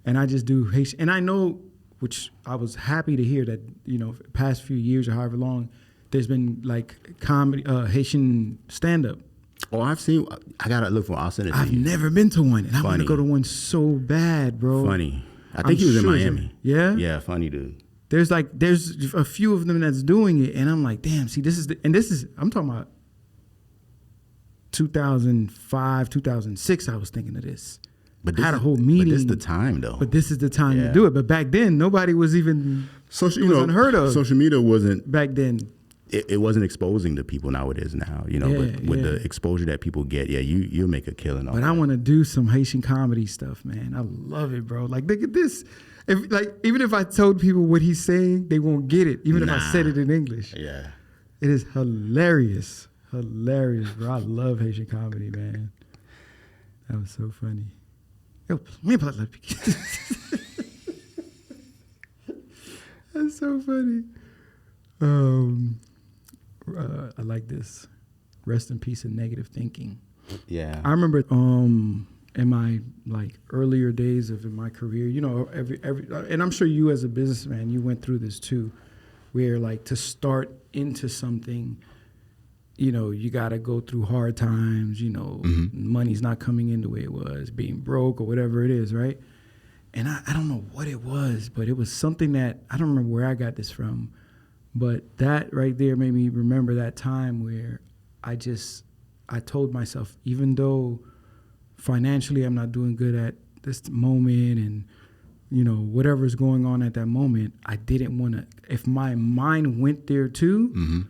And I just do Haitian. And I know, which I was happy to hear that, past few years or however long, there's been like comedy, Haitian stand-up. Oh, I gotta look for. I'll send it to you. I've never been to one, and I want to go to one so bad, bro. Funny. I think he was in Miami. Yeah? Yeah, funny dude. There's a few of them that's doing it, and I'm like, damn, see, I'm talking about 2005, 2006, I was thinking of this. But I had a whole meeting. But this is the time, though. But this is the time to do it. But back then, nobody was even, it was unheard of. Social media wasn't. Back then. It wasn't exposing to people now it is now, but with the exposure that people get, you'll make a killing off But I want to do some Haitian comedy stuff, man. I love it, bro. Like, look at this. Even if I told people what he's saying, they won't get it, even if I said it in English. Yeah. It is hilarious. Hilarious, bro. I love Haitian comedy, man. That was so funny. That's so funny. I like this. Rest in peace and negative thinking. Yeah. I remember in my earlier days in my career, every and I'm sure you as a businessman, you went through this too, where to start into something, you got to go through hard times, money's not coming in the way it was, being broke or whatever it is, right? And I don't know what it was, but it was something that, I don't remember where I got this from, but that right there made me remember that time where I told myself, even though financially I'm not doing good at this moment and, whatever's going on at that moment, I didn't want to, if my mind went there too,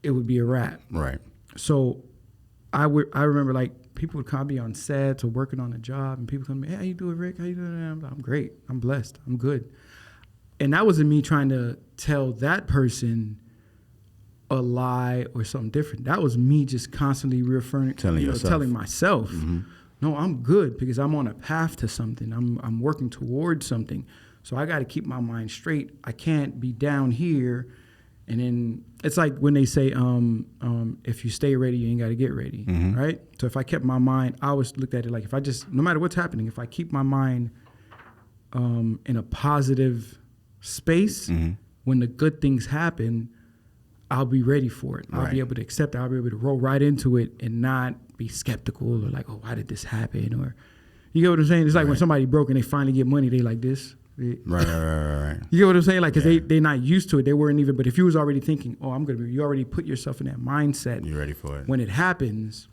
it would be a wrap. Right. So I remember people would kind of be on sets or working on a job, and people come to me, hey, how you doing, Rick? How you doing? I'm great. I'm blessed. I'm good. And that wasn't me trying to tell that person a lie or something different. That was me just constantly reaffirming, telling myself, no, I'm good because I'm on a path to something. I'm working towards something. So I got to keep my mind straight. I can't be down here. And then it's like when they say, if you stay ready, you ain't got to get ready, right? So if I kept my mind, I always looked at it like if I just, no matter what's happening, if I keep my mind in a positive space, when the good things happen, I'll be ready for it. I'll be able to accept it. I'll be able to roll right into it and not be skeptical or like, oh, why did this happen? Or, you get what I'm saying? It's like when somebody broke and they finally get money, they like this. Right. You get what I'm saying? Like, because they're not used to it. They weren't even, but if you was already thinking, oh, I'm going to be, you already put yourself in that mindset. You're ready for it. When it happens,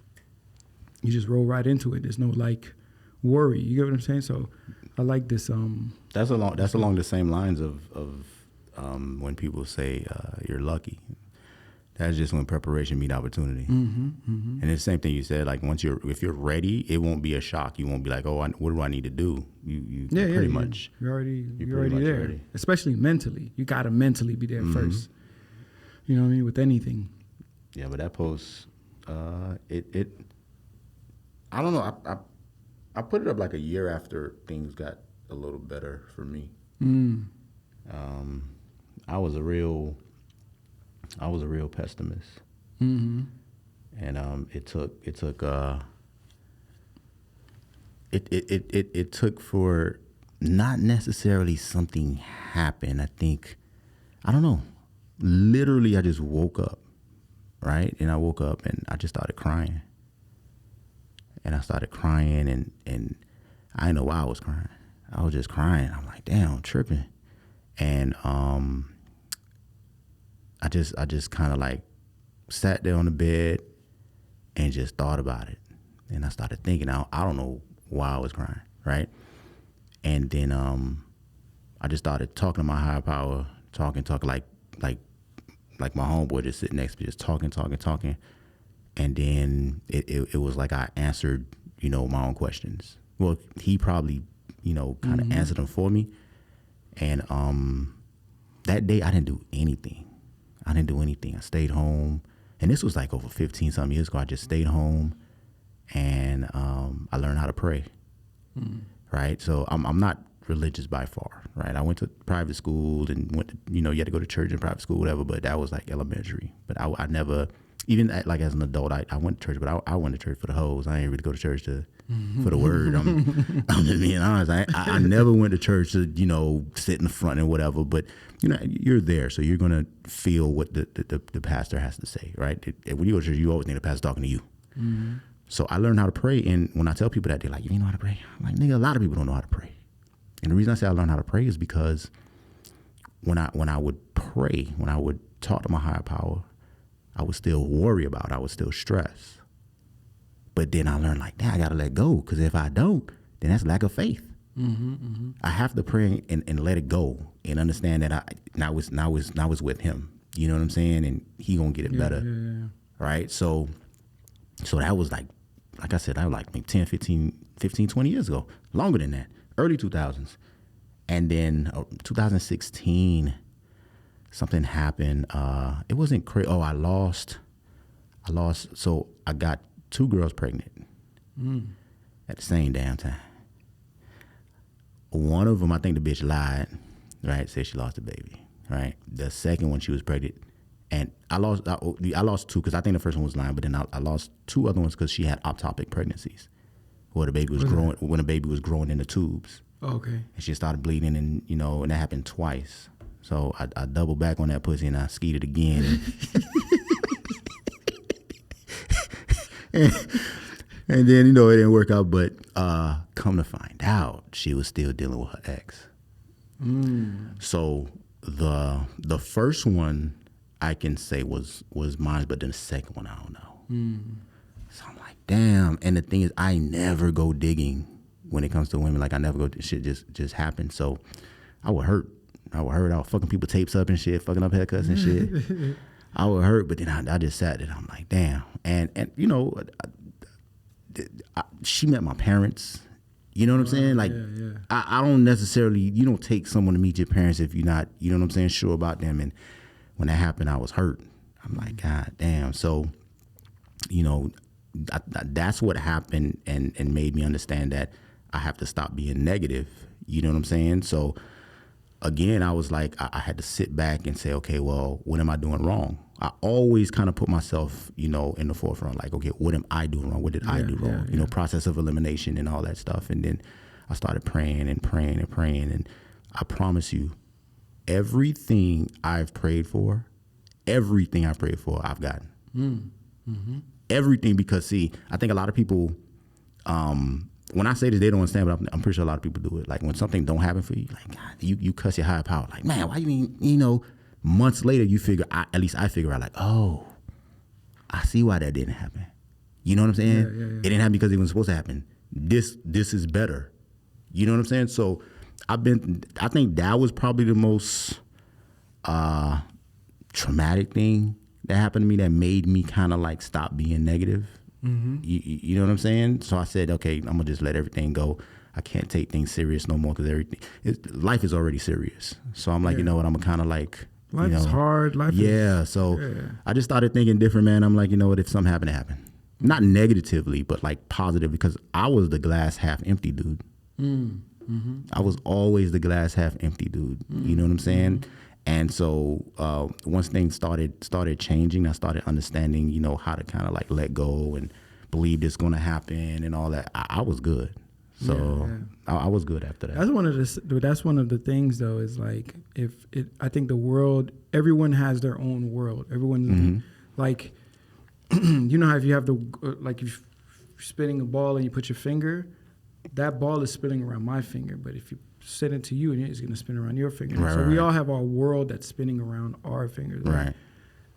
you just roll right into it. There's no like worry. You get what I'm saying? So I like this. That's along the same lines of when people say you're lucky. That's just when preparation meet opportunity. And it's the same thing you said. Like if you're ready, it won't be a shock. You won't be like, oh, what do I need to do? You're pretty much. You're already there. Ready. Especially mentally, you gotta mentally be there first. You know what I mean? With anything. Yeah, but that post, it. I don't know. I put it up like a year after things got a little better for me. I was a real pessimist, and it took for not necessarily something happened. I think, I don't know. Literally, I just woke up, right? And I woke up and I just started crying, and I didn't know why I was crying. I was just crying. I'm like, damn, I'm tripping, and I just kind of like sat there on the bed and just thought about it. And I started thinking, I don't know why I was crying, right? And then I just started talking to my higher power, talking like my homeboy just sitting next to me, just talking. And then it was like I answered, my own questions. Well, he probably, kind of answered them for me. And that day I didn't do anything. I stayed home, and this was like over 15-something years ago. I just stayed home, and I learned how to pray, right? So I'm not religious by far, right? I went to private school and went to, you had to go to church in private school, whatever, but that was like elementary. But I never, even like as an adult, I went to church, but I went to church for the hoes. I didn't really go to church for the word. I'm just being honest. I never went to church to, sit in the front and whatever, but you're there, so you're gonna feel what the pastor has to say, right? When you go to church, you always think the pastor's talking to you. So I learned how to pray, and when I tell people that, they're like, "You know how to pray?" I'm like, "Nigga, a lot of people don't know how to pray." And the reason I say I learned how to pray is because when I would pray, when I would talk to my higher power, I would still worry about it. I would still stress. But then I learned like, I gotta let go, because if I don't, then that's lack of faith. I have to pray and let it go and understand that I was with him. You know what I'm saying? And he gonna get it better, right? So that was like I said, that was like maybe 10, 15, 20 years ago, longer than that, early 2000s. And then 2016, something happened. It wasn't crazy. Oh, I lost. So I got 2 girls pregnant at the same damn time. One of them, I think the bitch lied, right? Said she lost a baby, right? The second one, she was pregnant. And I lost 2 because I think the first one was lying, but then I lost 2 other ones because she had ectopic pregnancies, where the baby was growing, when the baby was growing in the tubes. Oh, okay. And she started bleeding, and and that happened twice. So I doubled back on that pussy and I skeeted again. And then, it didn't work out, but come to find out, she was still dealing with her ex. So the first one I can say was mine, but then the second one, I don't know. So I'm like, damn. And the thing is, I never go digging when it comes to women. Like, I never go, shit just happened. So I would hurt. I was fucking people tapes up and shit, fucking up haircuts and shit. I would hurt, but then I just sat there. I'm like, damn. And she met my parents. You know what I'm saying? Like, yeah. I don't necessarily, you don't take someone to meet your parents if you're not, you know what I'm saying, sure about them. And when that happened, I was hurt. I'm like, God damn. So, you know, that's what happened and made me understand that I have to stop being negative. You know what I'm saying? So, again, I was like, I had to sit back and say, okay, well, what am I doing wrong? I always kind of put myself, you know, in the forefront, like, okay, what am I doing wrong? What did I do wrong? You know, process of elimination and all that stuff. And then I started praying and praying and praying. And I promise you, everything I've prayed for, I've gotten. Mm-hmm. Everything, because, see, I think a lot of people, when I say this, they don't understand, but I'm pretty sure a lot of people do it. Like, when something don't happen for you, like, God, you cuss your higher power. Like, man, why you mean, you know, months later, you figure, at least I figure out, like, oh, I see why that didn't happen. You know what I'm saying? Yeah. It didn't happen because it was supposed to happen. This is better. You know what I'm saying? So I think that was probably the most traumatic thing that happened to me that made me kind of like stop being negative. Mm-hmm. You know what I'm saying? So I said, okay, I'm gonna just let everything go. I can't take things serious no more because life is already serious. So I'm like, you know what? I'm kind of like, life is hard. So I just started thinking different, man. I'm like, you know what? If something happened, it happened. Not negatively, but like positive, because I was the glass half empty dude. Mm-hmm. I was always the glass half empty dude. You know what I'm saying? Mm-hmm. And so once things started changing, I started understanding, you know, how to kind of like let go and believe it's going to happen and all that. I was good. So I was good after that. That's one of the things, though, is like, I think the world, everyone has their own world. Everyone's like, you know how if you have like you're spinning a ball and you put your finger, that ball is spinning around my finger. But if you set it to you, it's going to spin around your finger. Right, so we all have our world that's spinning around our fingers. Right.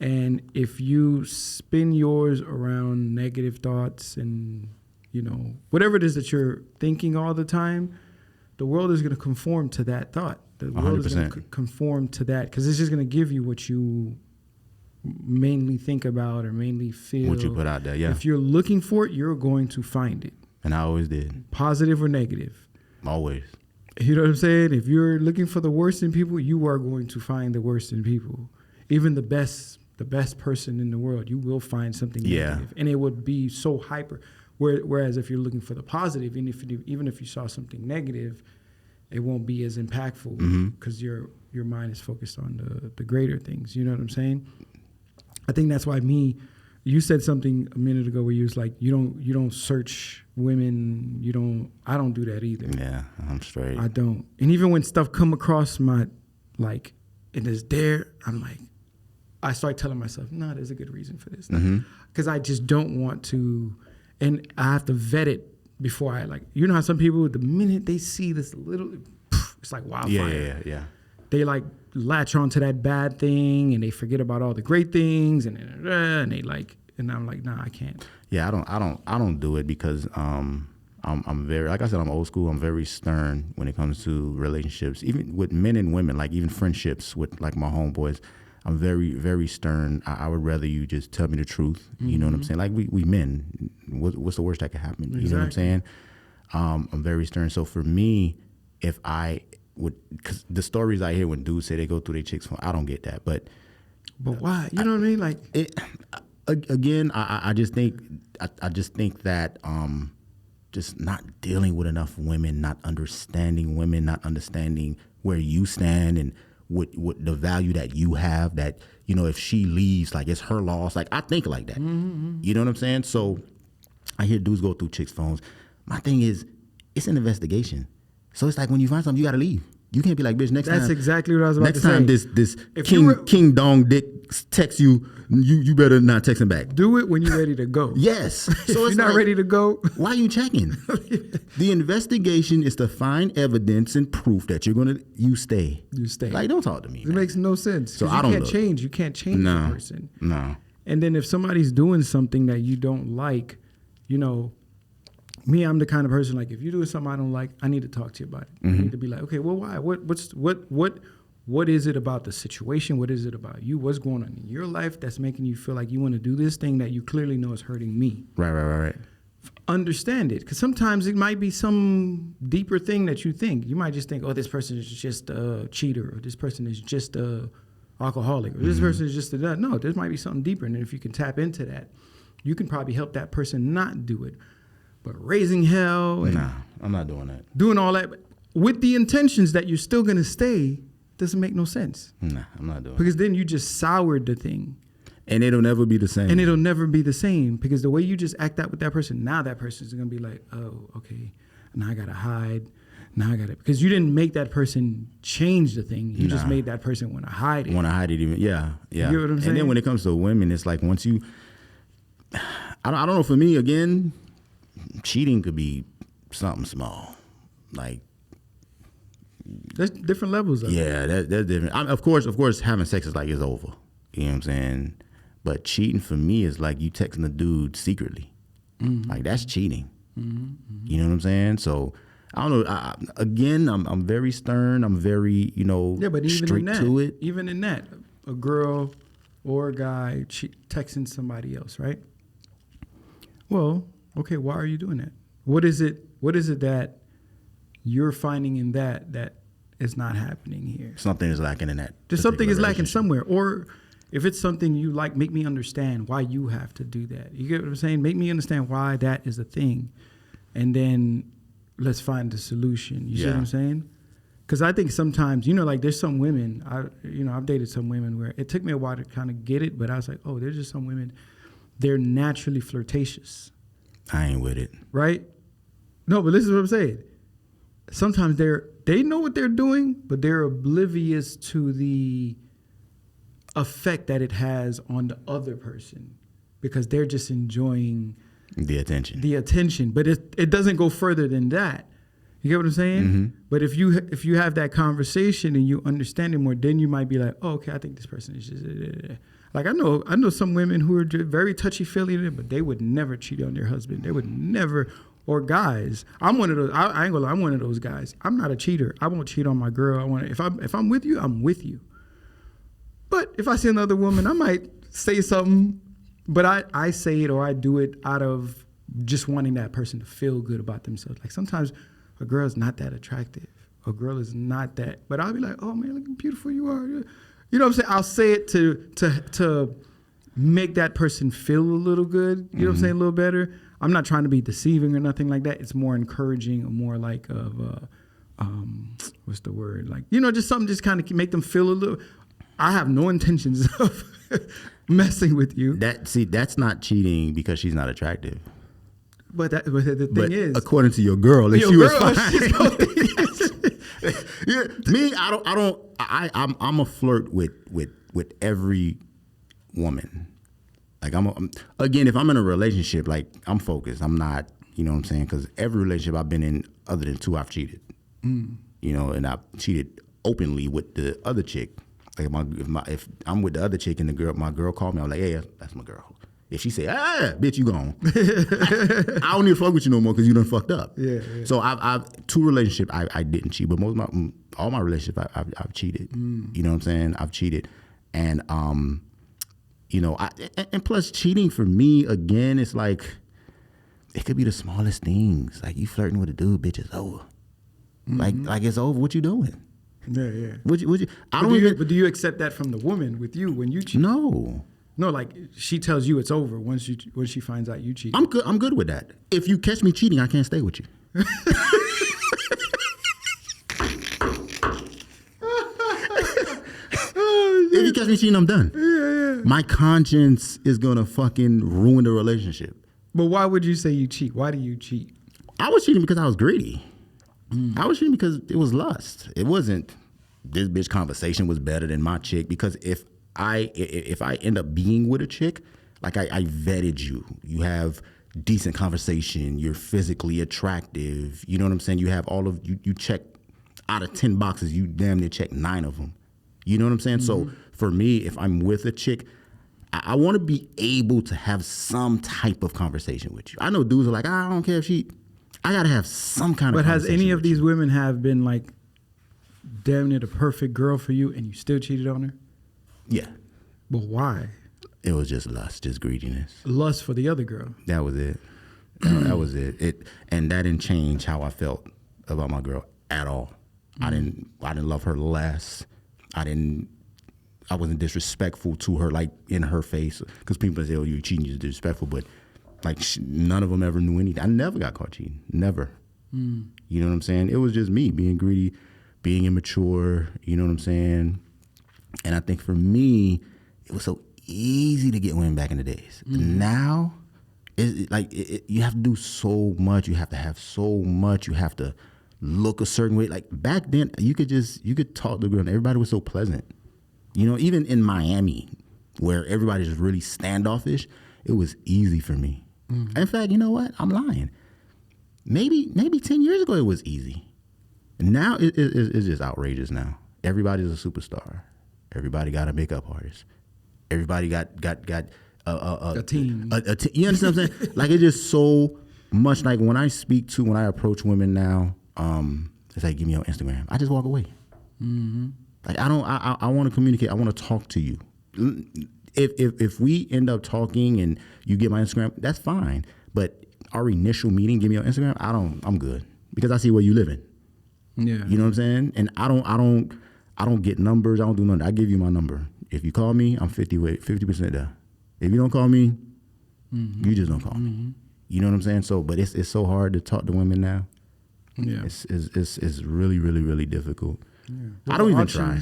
And if you spin yours around negative thoughts and, you know, whatever it is that you're thinking all the time, the world is going to conform to that thought. The world 100%. is going to conform to that because it's just going to give you what you mainly think about or mainly feel. What you put out there, yeah. If you're looking for it, you're going to find it. And I always did. Positive or negative. Always. You know what I'm saying? If you're looking for the worst in people, you are going to find the worst in people. Even the best person in the world, you will find something negative. And it would be so hyper. Whereas if you're looking for the positive, even if you saw something negative, it won't be as impactful because your mind is focused on the greater things. You know what I'm saying? I think that's why you said something a minute ago where you was like, you don't search women. I don't do that either. Yeah, I'm straight. I don't. And even when stuff come across my, like, and it's there, I'm like, I start telling myself, no, there's a good reason for this. Because I just don't want to, and I have to vet it before I, like, you know how some people, the minute they see this little, it's like wildfire. Yeah. They like latch onto that bad thing and they forget about all the great things and they like, and I'm like, nah, I can't. Yeah, I don't do it because I'm very, like I said, I'm old school. I'm very stern when it comes to relationships, even with men and women, like even friendships with like my homeboys. I'm very, very stern. I would rather you just tell me the truth. You know what I'm saying? Like we men, what's the worst that could happen? Exactly. You know what I'm saying? I'm very stern. So for me, if I would, because the stories I hear when dudes say they go through their chicks' phone, I don't get that. But why? You know what I mean? Like again, I just think that just not dealing with enough women, not understanding women, not understanding where you stand and what the value that you have, that, you know, if she leaves, like, it's her loss. Like, I think like that. You know what I'm saying? So I hear dudes go through chicks' phones. My thing is, it's an investigation. So it's like when you find something, you got to leave. You can't be like, bitch, next time. That's exactly what I was about to say. Next time this King Dong Dick texts you, you better not text him back. Do it when you're ready to go. Yes. So if you're not ready to go, why are you checking? The investigation is to find evidence and proof that you stay. You stay. Like, don't talk to me. It makes no sense. So I don't can't change. You can't change the person. No. And then if somebody's doing something that you don't like, you know, me, I'm the kind of person, like, if you're doing something I don't like, I need to talk to you about it. I need to be like, okay, well, why? What is it about the situation? What is it about you? What's going on in your life that's making you feel like you want to do this thing that you clearly know is hurting me? Right. understand it, because sometimes it might be some deeper thing that you think. You might just think, oh, this person is just a cheater, or this person is just a alcoholic, or this person is just a that. No, there might be something deeper, and if you can tap into that, you can probably help that person not do it. But raising hell and I'm not doing that. doing all that with the intentions that you're still going to stay doesn't make no sense. Nah, I'm not doing Because then you just soured the thing. And it'll never be the same. And it'll never be the same, because the way you just act out with that person, now that person's going to be like, oh, okay, now I got to hide. Now I got to, because you didn't make that person change the thing. You just made that person want to hide it. Want to hide it even. Yeah. You get what I'm saying? And then when it comes to women, it's like once you, I don't know, for me, again, cheating could be something small. Like, There's different levels of it. yeah, that's different. Of course, having sex is like it's over. You know what I'm saying? But cheating for me is like you texting a dude secretly. Like that's cheating. You know what I'm saying? So I don't know. Again, I'm very stern. I'm very, But even straight in that, to it. even in that, a girl or a guy texting somebody else, right? Well, okay, why are you doing that? What is it that you're finding in that is not happening here? Something is lacking in that. There's something is lacking relationship. somewhere. Or if it's something you like, make me understand why you have to do that. You get what I'm saying? Make me understand why that is a thing. And then let's find the solution. You see what I'm saying? Because I think sometimes, like there's some women, I've dated some women where it took me a while to kind of get it, but I was like, oh, there's just some women, they're naturally flirtatious. I ain't with it. Right? No, but listen to what I'm saying. Sometimes they know what they're doing, but they're oblivious to the effect that it has on the other person, because they're just enjoying The attention. But it doesn't go further than that. You get what I'm saying? Mm-hmm. But if you have that conversation and you understand it more, then you might be like, oh, okay, I think this person is just like, I know some women who are just very touchy-feely, but they would never cheat on their husband. They would never. Or guys, I'm one of those. I ain't gonna lie, I'm one of those guys. I'm not a cheater. I won't cheat on my girl. If I'm with you, I'm with you. But if I see another woman, I might say something. But I say it or I do it out of just wanting that person to feel good about themselves. Like sometimes a girl is not that attractive. A girl is not that. But I'll be like, oh man, look how beautiful you are. You know what I'm saying? I'll say it to make that person feel a little good. You know what I'm saying? A little better. I'm not trying to be deceiving or nothing like that. It's more encouraging or more like of what's the word? Like, just something just kind of make them feel a little. I have no intentions of messing with you. That's not cheating because she's not attractive. But the thing is, according to your girl, if she was fine. Me, I'm a flirt with every woman. Like again, if I'm in a relationship, like I'm focused. I'm not, you know what I'm saying? Because every relationship I've been in, other than 2, I've cheated. And I've cheated openly with the other chick. Like if I'm with the other chick and my girl called me, I'm like, hey, that's my girl. If she say, bitch, you gone. I don't need to fuck with you no more because you done fucked up. Yeah. So I've 2 relationships I didn't cheat, but all my relationships I've cheated. You know what I'm saying? I've cheated, and and plus cheating for me again, it's like it could be the smallest things. Like you flirting with a dude, bitch, it's over. Like it's over. What you doing? Yeah. Would you? But do you accept that from the woman with you when you cheat? No, like she tells you it's over when she finds out you cheat. I'm good with that. If you catch me cheating, I can't stay with you. If you catch me cheating, I'm done. Yeah. My conscience is gonna fucking ruin the relationship. But why would you say you cheat? Why do you cheat? I was cheating because I was greedy. I was cheating because it was lust. It wasn't this bitch conversation was better than my chick. Because if I end up being with a chick, like I vetted you. You have decent conversation. You're physically attractive. You know what I'm saying? You have all of you check out of 10 boxes. You damn near check 9 of them. You know what I'm saying? So for me, if I'm with a chick, I want to be able to have some type of conversation with you. I know dudes are like, I don't care if I got to have some kind of But has conversation any of with these you. women have been like damn near the perfect girl for you and you still cheated on her? Yeah. But why? It was just lust, just greediness. Lust for the other girl. That was it. That was it. And that didn't change how I felt about my girl at all. I didn't love her less. I wasn't disrespectful to her, like in her face, because people say, "Oh, you're cheating, you're disrespectful," but like none of them ever knew anything. I never got caught cheating, never. You know what I'm saying? It was just me being greedy, being immature. You know what I'm saying? And I think for me, it was so easy to get women back in the days. Now, you have to do so much. You have to have so much. You have to look a certain way. Like back then, you could talk to a girl and everybody was so pleasant. You know, even in Miami, where everybody's really standoffish, it was easy for me. In fact, you know what? I'm lying. Maybe 10 years ago it was easy. Now it's just outrageous now. Everybody's a superstar. Everybody got a makeup artist. Everybody got A team. You understand what I'm saying? Like, it's just so much. Like, when I approach women now, it's like, give me your Instagram. I just walk away. Like, I want to communicate. I want to talk to you. If we end up talking and you get my Instagram, that's fine. But our initial meeting, give me your Instagram, I'm good. Because I see where you living. Yeah. You know what I'm saying? And I don't get numbers. I don't do nothing. I give you my number. If you call me, I'm 50% there. If you don't call me, you just don't call me. You know what I'm saying? So, but it's so hard to talk to women now. Yeah. It's really, really, really difficult. Yeah. I don't even try.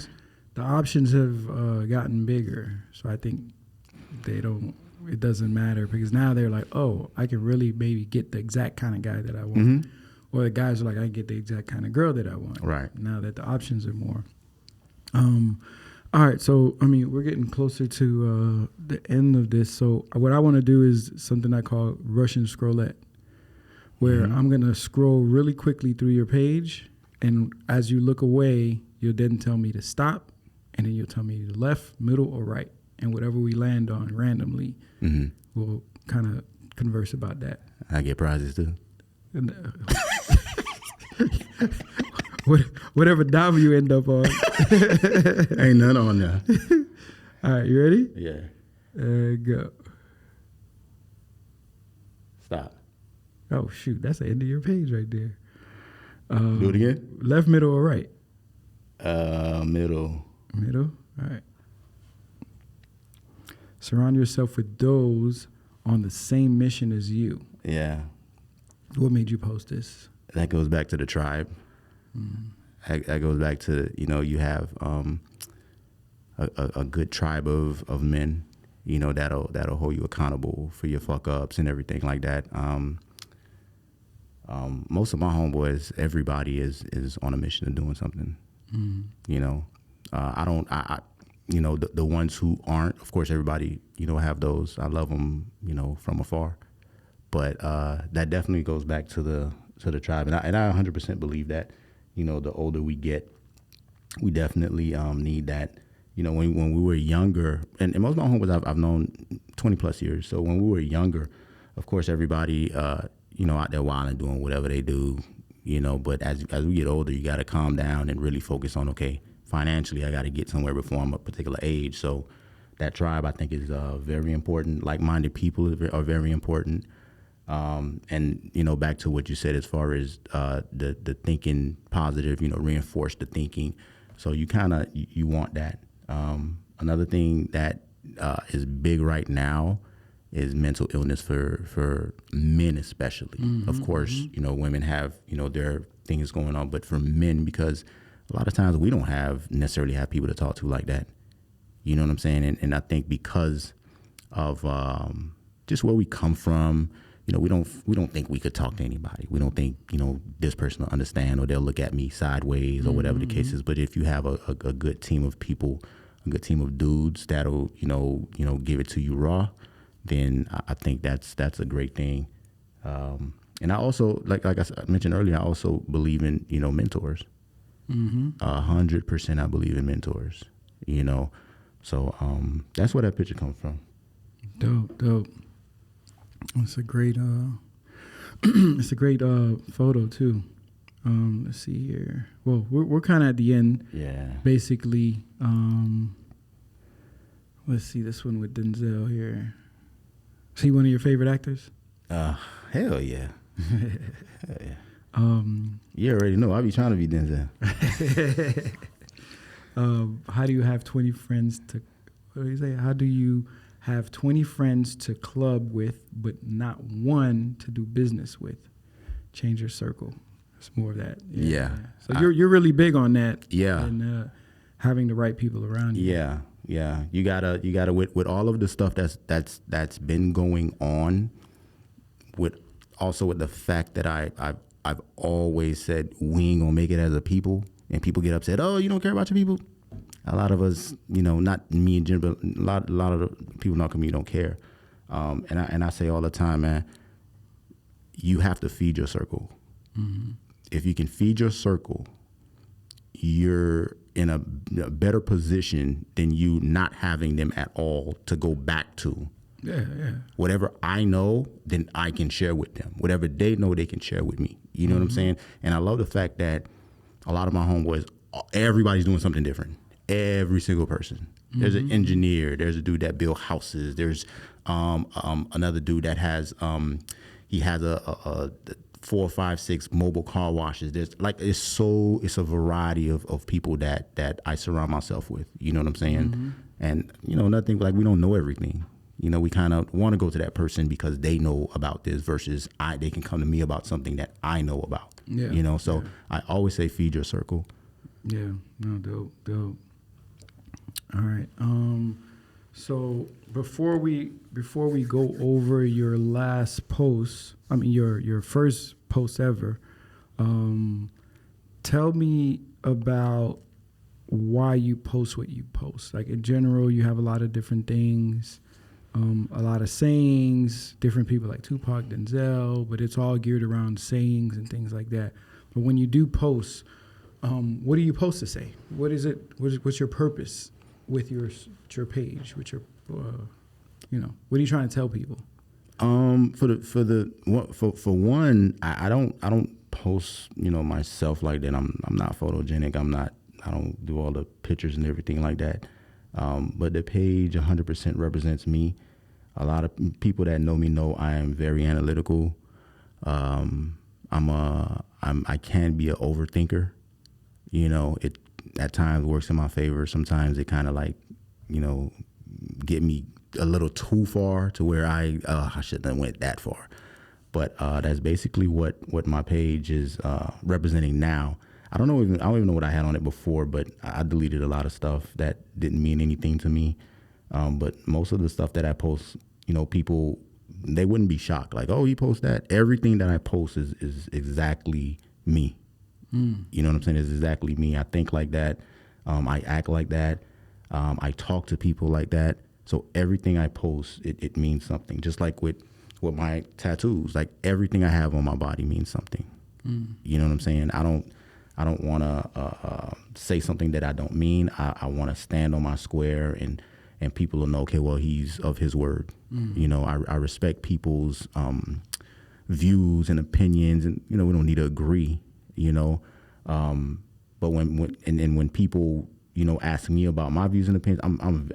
The options have gotten bigger, so I think it doesn't matter, because now they're like, oh, I can really maybe get the exact kind of guy that I want. Or the guys are like, I can get the exact kind of girl that I want. Right. Now that the options are more. All right, so, I mean, we're getting closer to the end of this. So what I want to do is something I call Russian scrollette, where I'm going to scroll really quickly through your page, and as you look away, you'll then tell me to stop, and then you'll tell me to left, middle, or right. And whatever we land on randomly, we'll kind of converse about that. I get prizes too. Whatever dime you end up on. Ain't none on there. All right, you ready? Yeah. Go. Stop. Oh, shoot. That's the end of your page right there. Do it again? Left, middle, or right? Middle. Middle? All right. Surround yourself with those on the same mission as you. Yeah. What made you post this? That goes back to the tribe. That goes back to, you have a good tribe of men, that'll hold you accountable for your fuck ups and everything like that. Most of my homeboys, everybody is on a mission of doing something. The ones who aren't, of course, everybody, have those. I love them, from afar. But that definitely goes back to the tribe, and I 100% believe that. The older we get, we definitely need that. When we were younger, and most of my homeboys I've known 20 plus years. So when we were younger, of course, everybody, out there wilding, doing whatever they do, but as we get older, you got to calm down and really focus on, okay, financially, I got to get somewhere before I'm a particular age. So that tribe, I think, is very important. Like-minded people are very important. And, back to what you said as far as the thinking positive, reinforce the thinking. So you want that. Another thing that is big right now is mental illness for men especially. Of course, women have, their things going on, but for men, because a lot of times we don't necessarily have people to talk to like that. You know what I'm saying? And I think because of just where we come from, we don't think we could talk to anybody. We don't think, this person will understand, or they'll look at me sideways, or whatever the case is. But if you have a good team of people, a good team of dudes that'll, give it to you raw, then I think that's a great thing. And I also, like I mentioned earlier, I also believe in, mentors. 100% I believe in mentors, So that's where that picture comes from. Dope. It's a great photo too. Let's see here. Well, we're kind of at the end. Yeah. Basically, let's see this one with Denzel here. Is he one of your favorite actors? Hell yeah. Hell yeah. You already know. I be trying to be Denzel. How do you have 20 friends to? What do you say? How do you have 20 friends to club with, but not one to do business with? Change your circle. It's more of that. Yeah. So you're really big on that. Yeah. And having the right people around you. Yeah. Yeah. You gotta with all of the stuff that's been going on, with the fact that I've always said we ain't gonna make it as a people, and people get upset. Oh, you don't care about your people. A lot of us, not me and Jim, but a lot of the people in our community don't care. And I say all the time, man, you have to feed your circle. Mm-hmm. If you can feed your circle, you're in a better position than you not having them at all to go back to. Yeah. Whatever I know, then I can share with them. Whatever they know, they can share with me. You know what I'm saying? And I love the fact that a lot of my homeboys, everybody's doing something different. Every single person. There's an engineer. There's a dude that builds houses. There's another dude that has he has a 4, 5, 6 mobile car washes. There's it's a variety of people that I surround myself with. You know what I'm saying? And nothing like we don't know everything. We kind of want to go to that person because they know about this versus they can come to me about something that I know about. Yeah. So I always say feed your circle. Yeah. No, dope. All right. So before we go over your last post, your first post ever, tell me about why you post what you post. Like in general, you have a lot of different things, a lot of sayings, different people like Tupac, Denzel, but it's all geared around sayings and things like that. But when you do post, what are you supposed to say? What is it? What's your purpose with your page? With your, what are you trying to tell people? For one, I don't post myself like that. I'm not photogenic. I don't do all the pictures and everything like that. But the page 100% represents me. A lot of people that know me know I am very analytical. I can be an overthinker. It at times works in my favor. Sometimes it kind of get me a little too far to where I shouldn't have went that far. But that's basically what my page is representing now. I don't even know what I had on it before, but I deleted a lot of stuff that didn't mean anything to me. But most of the stuff that I post, people, they wouldn't be shocked. Like, oh, you post that? Everything that I post is exactly me. You know what I'm saying? It's exactly me. I think like that. I act like that. I talk to people like that. So everything I post, it means something. Just like with my tattoos, like everything I have on my body means something. You know what I'm saying? I don't want to say something that I don't mean. I want to stand on my square and people will know, okay, well, he's of his word. I respect people's views and opinions, and we don't need to agree. But when people ask me about my views and opinions,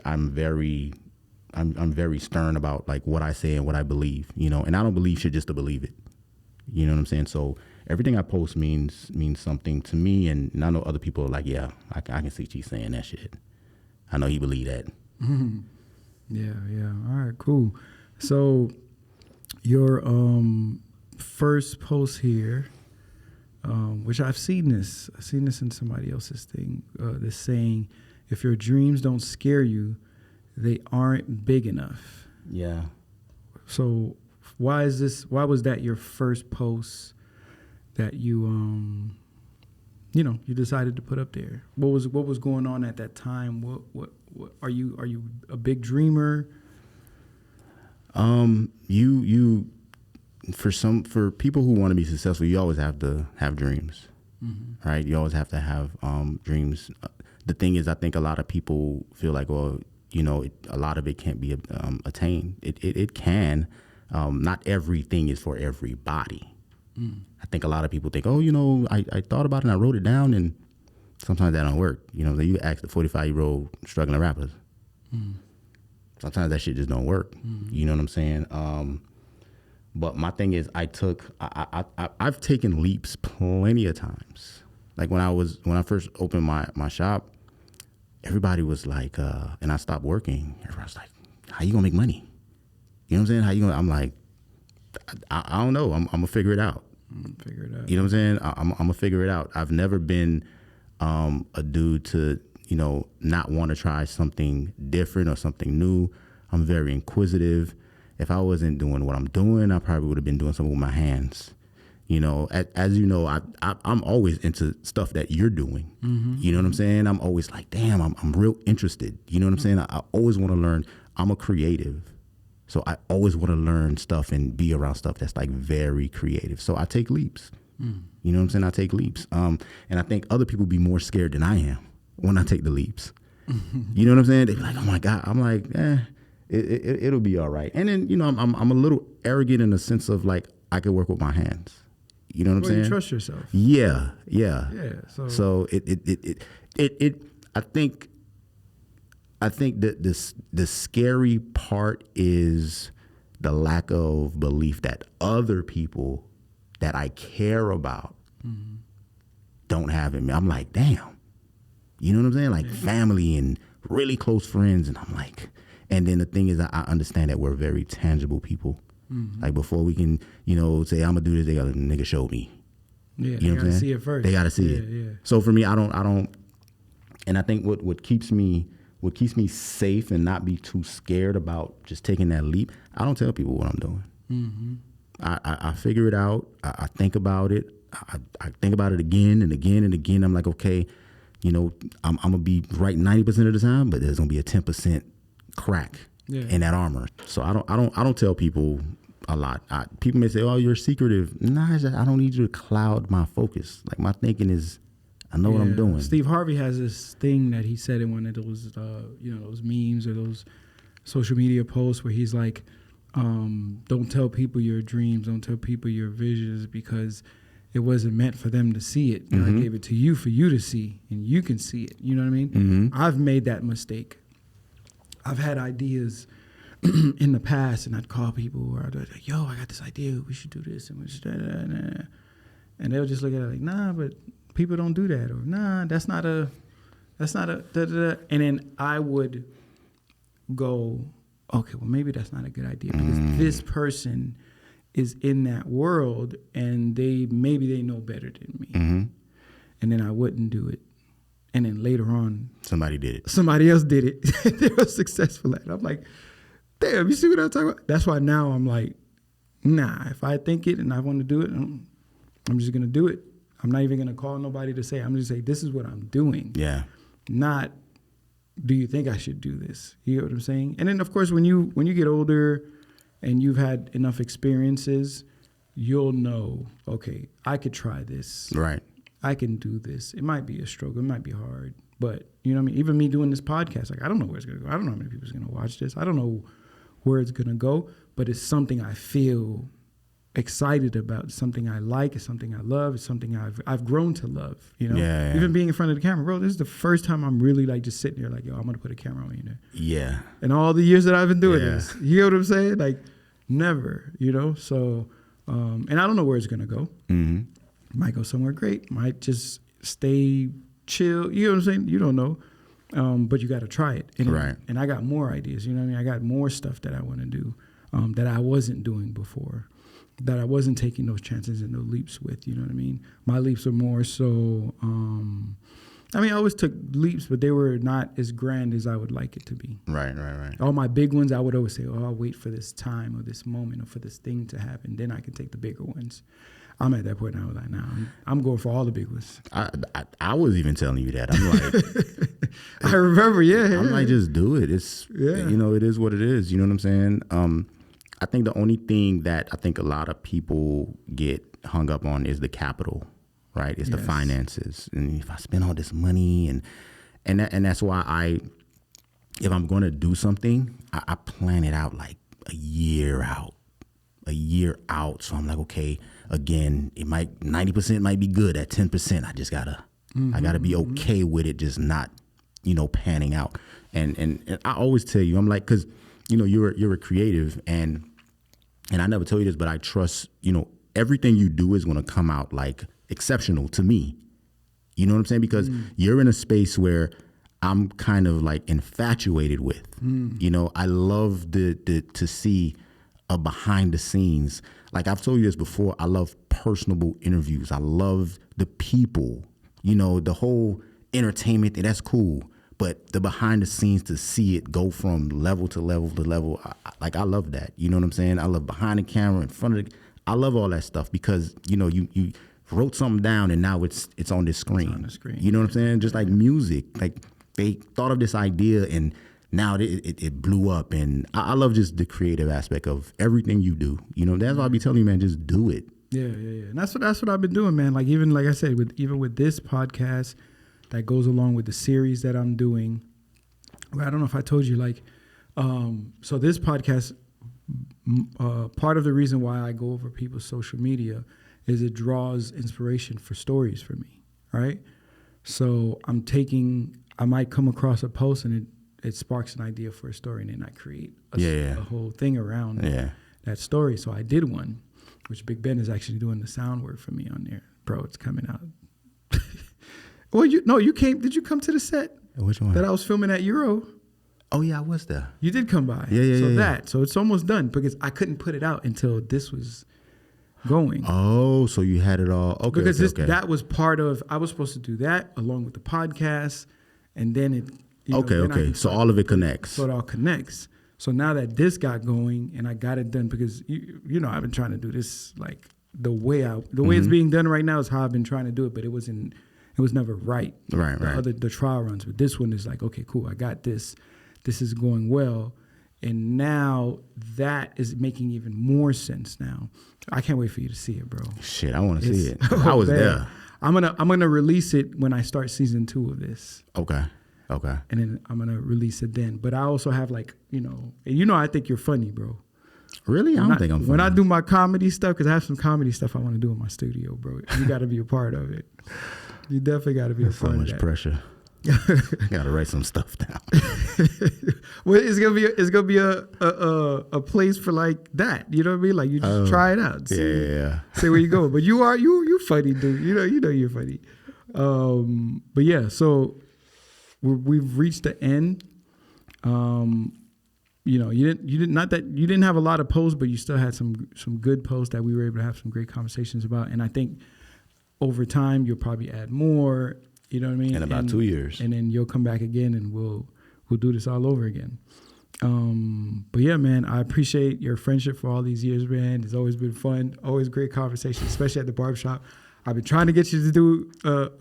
I'm very stern about like what I say and what I believe. And I don't believe shit just to believe it. You know what I'm saying? So everything I post means something to me, and I know other people are like, yeah, I can see Chee saying that shit. I know he believe that. Yeah. All right, cool. So your first post here, which I've seen this in somebody else's thing, this saying, if your dreams don't scare you, they aren't big enough. Yeah. So why was that your first post that you you decided to put up there? What was going on at that time? What are you a big dreamer? You for people who want to be successful, you always have to have dreams. Right? You always have to have dreams. The thing is, I think a lot of people feel like, well, a lot of it can't be attained. It can. Not everything is for everybody. I think a lot of people think, oh, I thought about it and I wrote it down, and sometimes that don't work. You ask the 45-year-old struggling rappers. Sometimes that shit just don't work. You know what I'm saying? But my thing is, I've taken leaps plenty of times. Like when I first opened my shop, everybody was like, and I stopped working. Everybody was like, "How you gonna make money?" You know what I'm saying? How you gonna? I'm like, I don't know. I'm gonna figure it out. Figure it out. You know what I'm saying? I'm gonna figure it out. I've never been a dude to not want to try something different or something new. I'm very inquisitive. If I wasn't doing what I'm doing, I probably would have been doing something with my hands. As you know, I'm always into stuff that you're doing. Mm-hmm. You know what I'm saying? I'm always like, damn, I'm real interested. You know what I'm saying? I always want to learn. I'm a creative. So I always want to learn stuff and be around stuff that's like very creative. So I take leaps. You know what I'm saying? I take leaps. And I think other people be more scared than I am when I take the leaps. You know what I'm saying? They be like, oh my God. I'm like, it'll be all right. And then, I'm a little arrogant in the sense of like, I can work with my hands. You know what I'm saying? You trust yourself. Yeah. So I think that the scary part is the lack of belief that other people that I care about don't have in me. I'm like, damn. You know what I'm saying? Like family and really close friends. And I'm like, and then the thing is, I understand that we're very tangible people. Mm-hmm. Like before we can, say I'm gonna do this, they gotta nigga show me. Yeah, you know what I'm saying? See it first. They gotta see it. Yeah. So for me, I don't. And I think what keeps me safe and not be too scared about just taking that leap. I don't tell people what I'm doing. Mm-hmm. I figure it out. I think about it. I think about it again and again and again. I'm like, okay, I'm gonna be right 90% of the time, but there's gonna be a 10% crack in that armor. So I don't tell people a lot. People may say, "Oh, you're secretive." Nah, I don't need you to cloud my focus. Like my thinking is, I know what I'm doing. Steve Harvey has this thing that he said in one of those, those memes or those social media posts where he's like, "Don't tell people your dreams. Don't tell people your visions because it wasn't meant for them to see it. I gave it to you for you to see, and you can see it." You know what I mean? Mm-hmm. I've made that mistake. I've had ideas in the past, and I'd call people where I'd be like, "Yo, I got this idea. We should do this, and we should do that." And they'll just look at it like, "Nah, but people don't do that," or "Nah, that's not a da-da-da." And then I would go, "Okay, well maybe that's not a good idea because this person is in that world, and maybe they know better than me." Mm-hmm. And then I wouldn't do it. And then later on, somebody did it. Somebody else did it. They were successful at it. I'm like, damn, you see what I'm talking about? That's why now I'm like, nah, if I think it and I want to do it, I'm just going to do it. I'm not even going to call nobody to say, I'm just going to say, this is what I'm doing. Yeah. Not, do you think I should do this? You know what I'm saying? And then, of course, when you get older and you've had enough experiences, you'll know, okay, I could try this. Right. I can do this. It might be a struggle. It might be hard. But, you know what I mean? Even me doing this podcast, like, I don't know where it's going to go. I don't know how many people's going to watch this. I don't know where it's going to go. But it's something I feel excited about. It's something I like. It's something I love. It's something I've grown to love, Yeah. Even being in front of the camera. Bro, this is the first time I'm really, like, just sitting there like, yo, I'm going to put a camera on you there. Yeah. And all the years that I've been doing this. You know what I'm saying? Like, never, So, and I don't know where it's going to go. Mm-hmm. Might go somewhere great. Might just stay chill. You know what I'm saying? You don't know. But you got to try it. And I got more ideas. You know what I mean? I got more stuff that I want to do that I wasn't doing before, that I wasn't taking those chances and those leaps with. You know what I mean? My leaps are more so, I always took leaps, but they were not as grand as I would like it to be. Right. All my big ones, I would always say, I'll wait for this time or this moment or for this thing to happen. Then I can take the bigger ones. I'm at that point now. I was like, nah, I'm going for all the big ones. I was even telling you that. I'm like, I remember, I'm like, just do it. It's, it is what it is. You know what I'm saying? I think the only thing that I think a lot of people get hung up on is the capital, right? It's the finances. And if I spend all this money and that's why if I'm going to do something, I plan it out like a year out. So I'm like, okay, again, 90% might be good. At 10%, I just I gotta be okay with it just not, panning out. And I always tell you, I'm like, cause you're a creative, and and I never tell you this, but I trust, everything you do is going to come out like exceptional to me. You know what I'm saying? Because you're in a space where I'm kind of like infatuated with. I love to see a behind the scenes. Like I've told you this before, I love personable interviews. I love the people, the whole entertainment, that's cool. But the behind the scenes, to see it go from level to level to level, I love that. You know what I'm saying? I love behind the camera, in front of I love all that stuff because, you wrote something down and now it's on this screen. It's on the screen. You know what I'm saying? Just like music, like they thought of this idea and now it blew up. And I love just the creative aspect of everything you do. That's why I be telling you, man, just do it. Yeah. And that's what I've been doing, man. Like even like I said, with this podcast that goes along with the series that I'm doing. I don't know if I told you, like, so this podcast, part of the reason why I go over people's social media is it draws inspiration for stories for me, right? So I might come across a post and it sparks an idea for a story, and then I create a whole thing around that story. So I did one, which Big Ben is actually doing the sound work for me on there. Bro, it's coming out. Well, you came. Did you come to the set? Which one? That I was filming at Euro. Oh yeah, I was there. You did come by. So it's almost done because I couldn't put it out until this was going. Oh, so you had it all. Okay. Because that was part of. I was supposed to do that along with the podcast, and then it. Okay. So all of it connects. So it all connects. So now that this got going and I got it done, because I've been trying to do this like the way it's being done right now is how I've been trying to do it, but it was never right. Right. The trial runs, but this one is like, okay, cool, I got this. This is going well, and now that is making even more sense. Now, I can't wait for you to see it, bro. Shit, I want to see it. I was there. I'm gonna release it when I start season 2 of this. Okay. And then I'm gonna release it then. But I also have like, I think you're funny, bro. Really? I don't think I'm funny. When I do my comedy stuff, because I have some comedy stuff I want to do in my studio, bro. You got to be a part of it. You definitely got to be a part of that. So much pressure. I got to write some stuff down. Well, it's gonna be a place for like that. You know what I mean? Like you just try it out. See where you go. But you're funny, dude. You know you're funny. But yeah, so we've reached the end. You didn't have a lot of posts, but you still had some good posts that we were able to have some great conversations about. And I think over time you'll probably add more. You know what I mean? In about 2 years, and then you'll come back again, and we'll do this all over again. But yeah, man, I appreciate your friendship for all these years, man. It's always been fun, always great conversation, especially at the barbershop. I've been trying to get you to do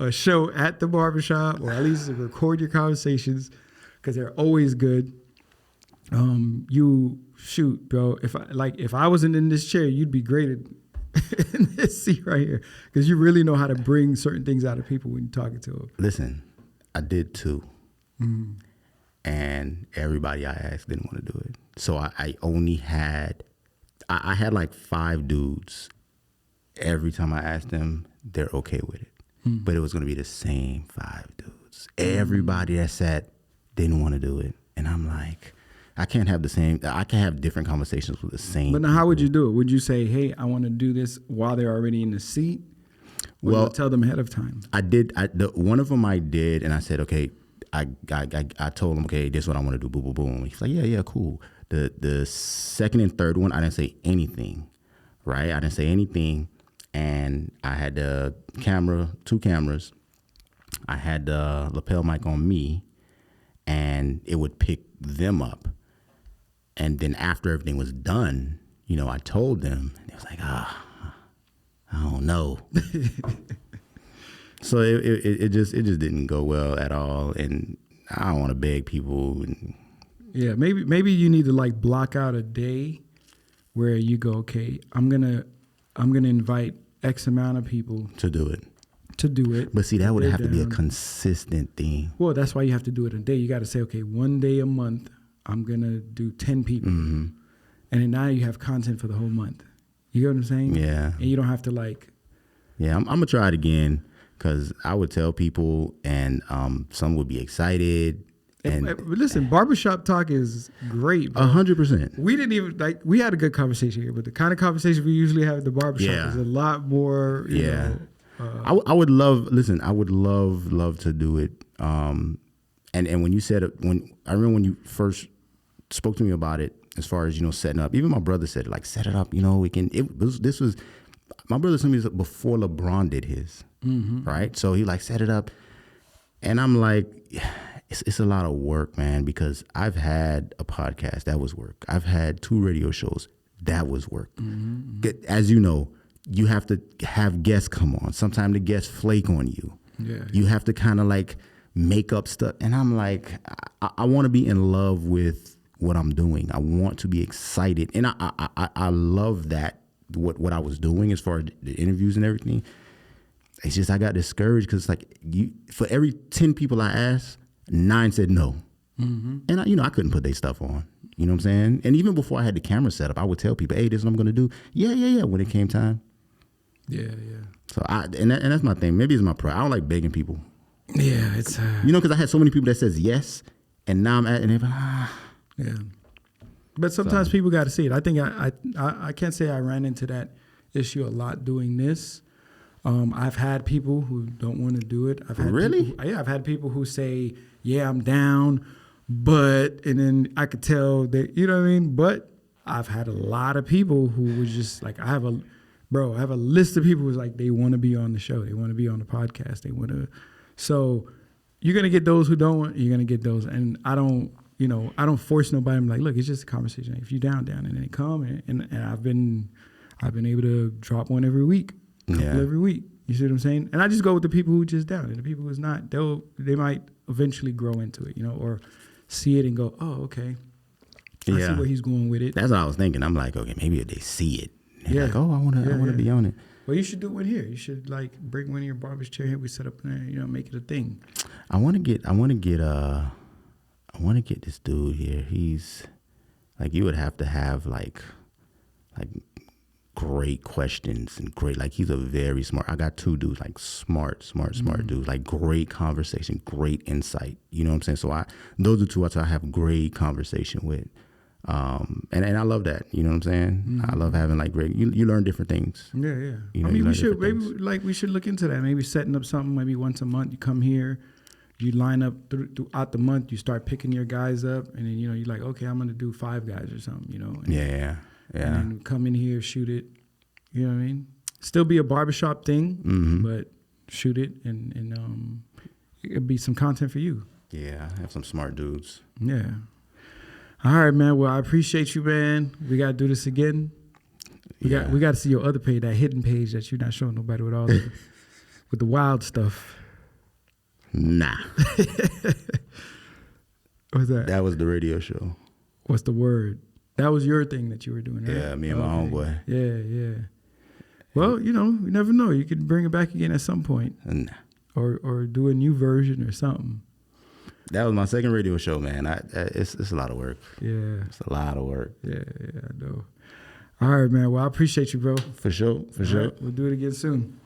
a show at the barbershop, or at least record your conversations, because they're always good. Shoot, bro. If I wasn't in this chair, you'd be great in this seat right here, because you really know how to bring certain things out of people when you're talking to them. Listen, I did too, and everybody I asked didn't want to do it. So I only had, I had like 5 dudes. Every time I asked them, they're okay with it, but it was going to be the same 5 dudes. Everybody that sat didn't want to do it, and I'm like, I can't have different conversations with the same. But now, how would you do it? Would you say, hey, I want to do this while they're already in the seat? Well, tell them ahead of time. I did. One of them I did, and I said, okay, I told him, okay, this is what I want to do, boom, boom, boom. He's like, yeah, cool. The second and third one, I didn't say anything, right? I didn't say anything, and I had the camera, 2 cameras. I had the lapel mic on me, and it would pick them up. And then after everything was done, I told them, and they was like, I don't know. So it just didn't go well at all, and I don't want to beg people. Yeah, maybe you need to like block out a day where you go, okay, I'm gonna invite X amount of people to do it. But see, that would have to be a consistent thing. Well, that's why you have to do it a day. You got to say, okay, one day a month, I'm gonna do 10 people, and then now you have content for the whole month. You get what I'm saying? Yeah. And you don't have to like. Yeah, I'm gonna try it again, because I would tell people, and some would be excited, And listen, barbershop talk is great. 100%. We didn't even we had a good conversation here, but the kind of conversation we usually have at the barbershop is a lot more. You know, I would love to do it. And when you said it, I remember when you first spoke to me about it, as far as, setting up, even my brother said, like, set it up, we can, this was, my brother told me this before LeBron did his, right? So he set it up. And I'm like, it's a lot of work, man, because I've had a podcast, that was work. I've had 2 radio shows, that was work. As you know, you have to have guests come on. Sometimes the guests flake on you. Yeah. You have to kind of make up stuff. And I'm like, I want to be in love with what I'm doing. I want to be excited. And I love that, what I was doing as far as the interviews and everything. It's just I got discouraged because for every 10 people I asked, 9 said no. And I couldn't put their stuff on. You know what I'm saying? And even before I had the camera set up, I would tell people, hey, this is what I'm going to do. Yeah, when it came time. Yeah. So and that's my thing. Maybe it's my pride. I don't like begging people. Yeah, it's because I had so many people that says yes, and now I'm and they're like, yeah. But sometimes people got to see it. I think I can't say I ran into that issue a lot doing this. I've had people who don't want to do it. I've had I've had people who say, yeah, I'm down, and then I could tell that, you know what I mean? But I've had a lot of people who was just like, I have a list of people who's like, they want to be on the show. They want to be on the podcast. They want to. So you're going to get those who don't want, you're going to get those. And I don't force nobody. I'm like, look, it's just a conversation. If you're down, and then they come and I've been able to drop one every week. Every week. You see what I'm saying? And I just go with the people who just down, and the people who's not, they might eventually grow into it, or see it and go, oh, okay. I see where he's going with it. That's what I was thinking. I'm like, okay, maybe if they see it. They're like, oh, I want to be on it. Well, you should do one here. You should bring one of your barber's chair here. We set up there, make it a thing. I want to get this dude here. He's you would have to have great questions and great, he's a very smart, I got 2 dudes, smart dudes, great conversation, great insight. You know what I'm saying? So those are 2 I have great conversation with. And I love that. You know what I'm saying? I love having great, you learn different things. Yeah. We should look into that. Maybe setting up something, maybe once a month you come here, you line up throughout the month, you start picking your guys up, and then, you're like, okay, I'm going to do 5 guys or something, And Yeah. And then come in here, shoot it. You know what I mean? Still be a barbershop thing, but shoot it, and it'll be some content for you. Yeah, I have some smart dudes. Yeah. All right, man. Well, I appreciate you, man. We got to do this again. We got to see your other page, that hidden page that you're not showing nobody with all the with the wild stuff. Nah. What's that? That was the radio show. What's the word? That was your thing that you were doing, right? Yeah, me and my homeboy. Yeah. Well, you never know. You could bring it back again at some point. Nah. Or do a new version or something. That was my second radio show, man. It's a lot of work. Yeah. It's a lot of work. Yeah, I know. All right, man. Well, I appreciate you, bro. For sure. Right, we'll do it again soon.